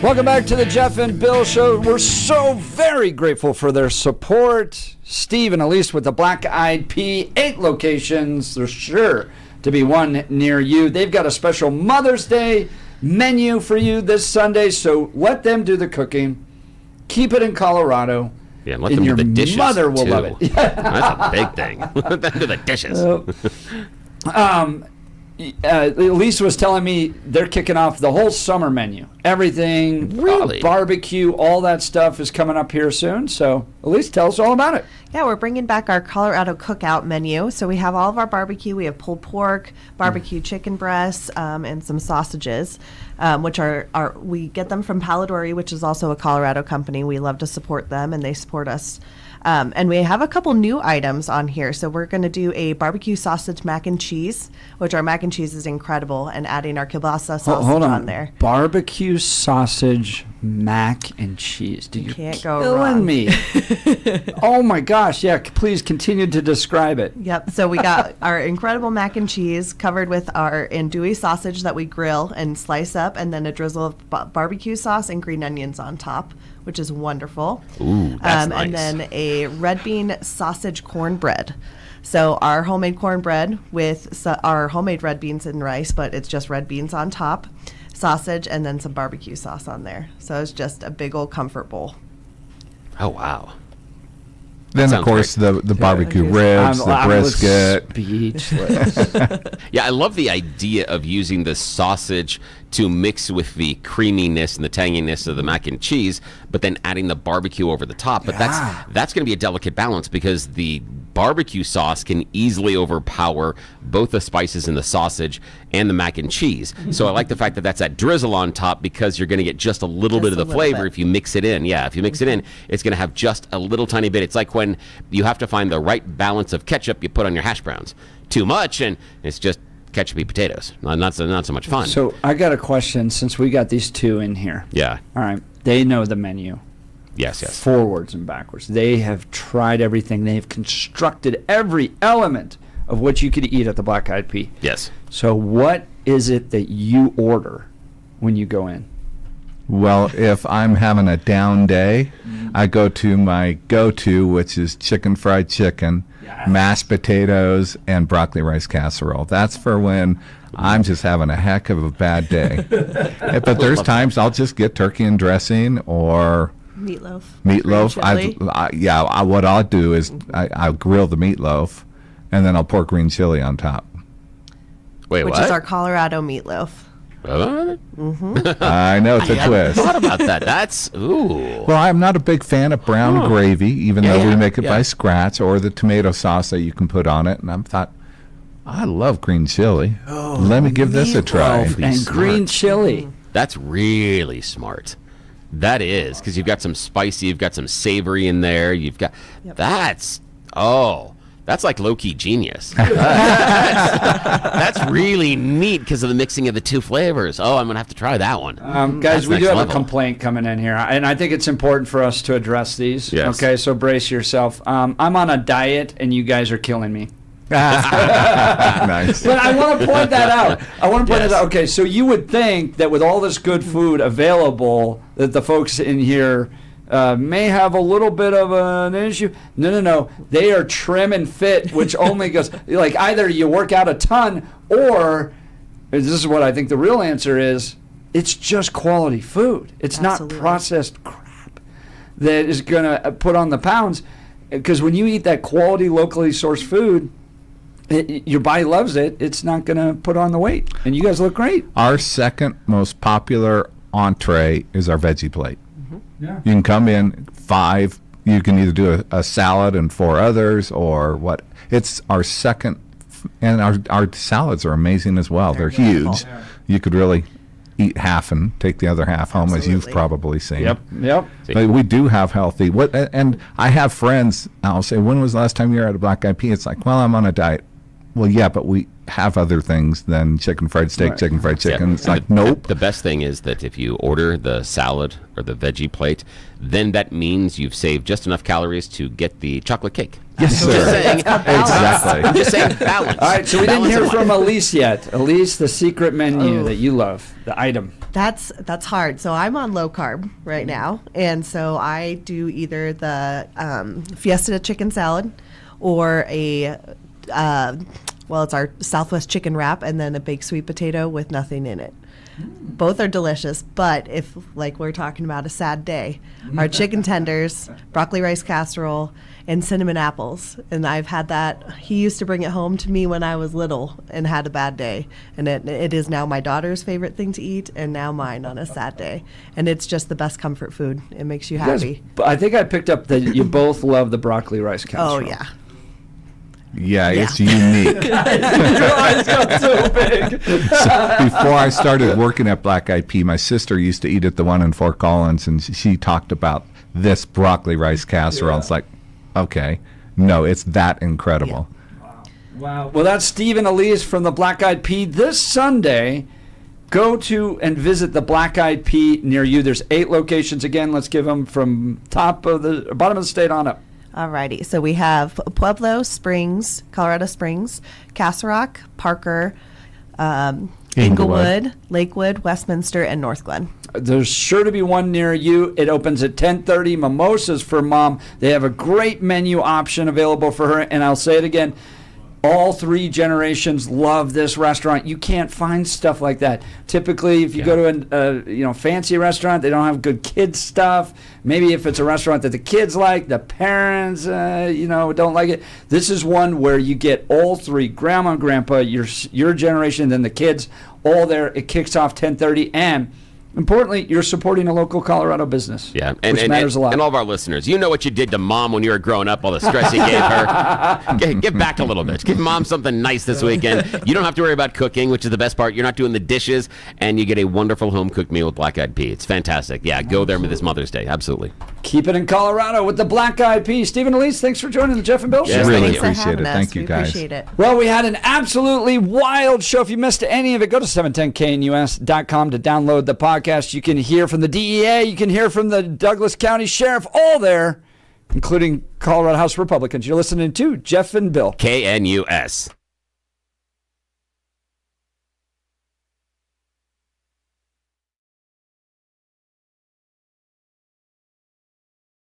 Welcome back to the Jeff and Bill Show. We're so very grateful for their support. Steve and Elise with the Black Eyed Pea, 8 locations. There's sure to be one near you. They've got a special Mother's Day menu for you this Sunday, so let them do the cooking. Keep it in Colorado. Yeah, and let them do the dishes. Your mother will too. love it. That's a big thing. Let them do the dishes. Lisa was telling me they're kicking off the whole summer menu. Everything, Really? Barbecue, all that stuff is coming up here soon. So, Elise, tell us all about it. Yeah, we're bringing back our Colorado cookout menu. So we have all of our barbecue. We have pulled pork, barbecue chicken breasts, and some sausages, which are we get them from Paladori, which is also a Colorado company. We love to support them, and they support us. And we have a couple new items on here. So we're going to do a barbecue sausage mac and cheese, which our mac and cheese is incredible, and adding our kielbasa sausage on there. Barbecue sausage mac and cheese. You can't go killing wrong. me. Oh my gosh! Yeah, please continue to describe it. Yep. So we got our incredible mac and cheese covered with our andouille sausage that we grill and slice up, and then a drizzle of barbecue sauce and green onions on top, which is wonderful. Ooh, that's nice. And then a red bean sausage cornbread. So our homemade cornbread with our homemade red beans and rice, but it's just red beans on top, sausage, and then some barbecue sauce on there. So it's just a big old comfort bowl. Oh, wow. Then, of course, the barbecue ribs, the brisket. Speechless. Yeah, I love the idea of using the sausage to mix with the creaminess and the tanginess of the mac and cheese, but then adding the barbecue over the top. But that's going to be a delicate balance because the barbecue sauce can easily overpower both the spices in the sausage and the mac and cheese. So I like the fact that that's that drizzle on top because you're going to get just a little bit of the flavor if you mix it in. Yeah, if you mix it in, it's going to have just a little tiny bit. It's like when you have to find the right balance of ketchup you put on your hash browns. Too much, and it's just ketchupy potatoes. Not so much fun. So I got a question since we got these two in here. Yeah. All right. They know the menu. Yes. Forwards and backwards. They have tried everything. They have constructed every element of what you could eat at the Black Eyed Pea. Yes. So what is it that you order when you go in? Well, if I'm having a down day, I go to my go-to, which is chicken fried chicken, mashed potatoes, and broccoli rice casserole. That's for when I'm just having a heck of a bad day. But there's times I'll just get turkey and dressing or meatloaf. What I'll do is I'll grill the meatloaf, and then I'll pour green chili on top. Wait, which is our Colorado meatloaf. I know, it's a twist. I thought about that. That's, ooh. Well, I'm not a big fan of brown gravy, even though we make it by scratch, or the tomato sauce that you can put on it. And I thought, I love green chili. Let me give this a try. And green chili. That's really smart. That is, because you've got some spicy, you've got some savory in there. You've got, that's like low-key genius. That's really neat because of the mixing of the two flavors. Oh, I'm going to have to try that one. Guys, we do have a complaint coming in here, and I think it's important for us to address these. Yes. Okay, so brace yourself. I'm on a diet, and you guys are killing me. Nice. But I want to point that out. That out. Okay, so you would think that with all this good food available, that the folks in here may have a little bit of an issue. No. They are trim and fit, which only goes like either you work out a ton or this is what I think the real answer is. It's just quality food. It's not processed crap that is going to put on the pounds. Because when you eat that quality, locally sourced food, your body loves it. It's not going to put on the weight. And you guys look great. Our second most popular entree is our veggie plate. Yeah. You can come in 5. You can either do a salad and 4 others or what. It's our second, and our salads are amazing as well. They're huge. Yeah. You could really eat half and take the other half home, as you've probably seen. Yep. But we do have healthy. And I have friends, I'll say, when was the last time you were at a Black Eyed Pea? It's like, well, I'm on a diet. well, yeah, but we have other things than chicken fried steak, chicken fried chicken. It's like, nope. The best thing is that if you order the salad or the veggie plate, then that means you've saved just enough calories to get the chocolate cake. Yes, sir. Just saying, Exactly. I'm just saying balance. All right, so we didn't hear from Elise yet. Elise, the secret menu that you love, the item. That's hard. So I'm on low carb right now, and so I do either the Fiesta chicken salad or a it's our Southwest chicken wrap, and then a baked sweet potato with nothing in it. Both are delicious, but if, like we're talking about a sad day, our chicken tenders, broccoli rice casserole, and cinnamon apples. And I've had that. He used to bring it home to me when I was little and had a bad day. And it is now my daughter's favorite thing to eat, and now mine on a sad day. And it's just the best comfort food. It makes you happy. I think I picked up that you both love the broccoli rice casserole. Oh, yeah. Yeah, it's unique. Your eyes got so big. Before I started working at Black Eyed Pea, my sister used to eat at the one in Fort Collins, and she talked about this broccoli rice casserole. It's like, okay, no, it's that incredible. Wow. Well, that's Steve and Elise from the Black Eyed Pea. This Sunday, go to and visit the Black Eyed Pea near you. There's 8 locations. Again, let's give them from bottom of the state on up. Alrighty, so we have Pueblo Springs, Colorado Springs, Castle Rock, Parker, Inglewood, Lakewood, Westminster, and North Glen. There's sure to be one near you. It opens at 10:30. Mimosas for Mom. They have a great menu option available for her, and I'll say it again. All 3 generations love this restaurant. You can't find stuff like that. Typically, if you go to a fancy restaurant, they don't have good kids stuff. Maybe if it's a restaurant that the kids like, the parents don't like it. This is one where you get all 3, grandma and grandpa, your generation, then the kids, all there. It kicks off 10:30, and importantly, you're supporting a local Colorado business. Yeah, which matters a lot. And all of our listeners, you know what you did to Mom when you were growing up, all the stress you gave her. Give back a little bit. Give Mom something nice this weekend. You don't have to worry about cooking, which is the best part. You're not doing the dishes, and you get a wonderful home-cooked meal with Black Eyed Pea. It's fantastic. Yeah, go there this Mother's Day. Absolutely. Keep it in Colorado with the Black Eyed Pea. Stephen and Elise, thanks for joining the Jeff and Bill Show. Yes, really appreciate it. Thank you, guys. Appreciate it. Well, we had an absolutely wild show. If you missed any of it, go to 710knus.com to download the podcast. You can hear from the DEA. You can hear from the Douglas County Sheriff, all there, including Colorado House Republicans. You're listening to Jeff and Bill. KNUS.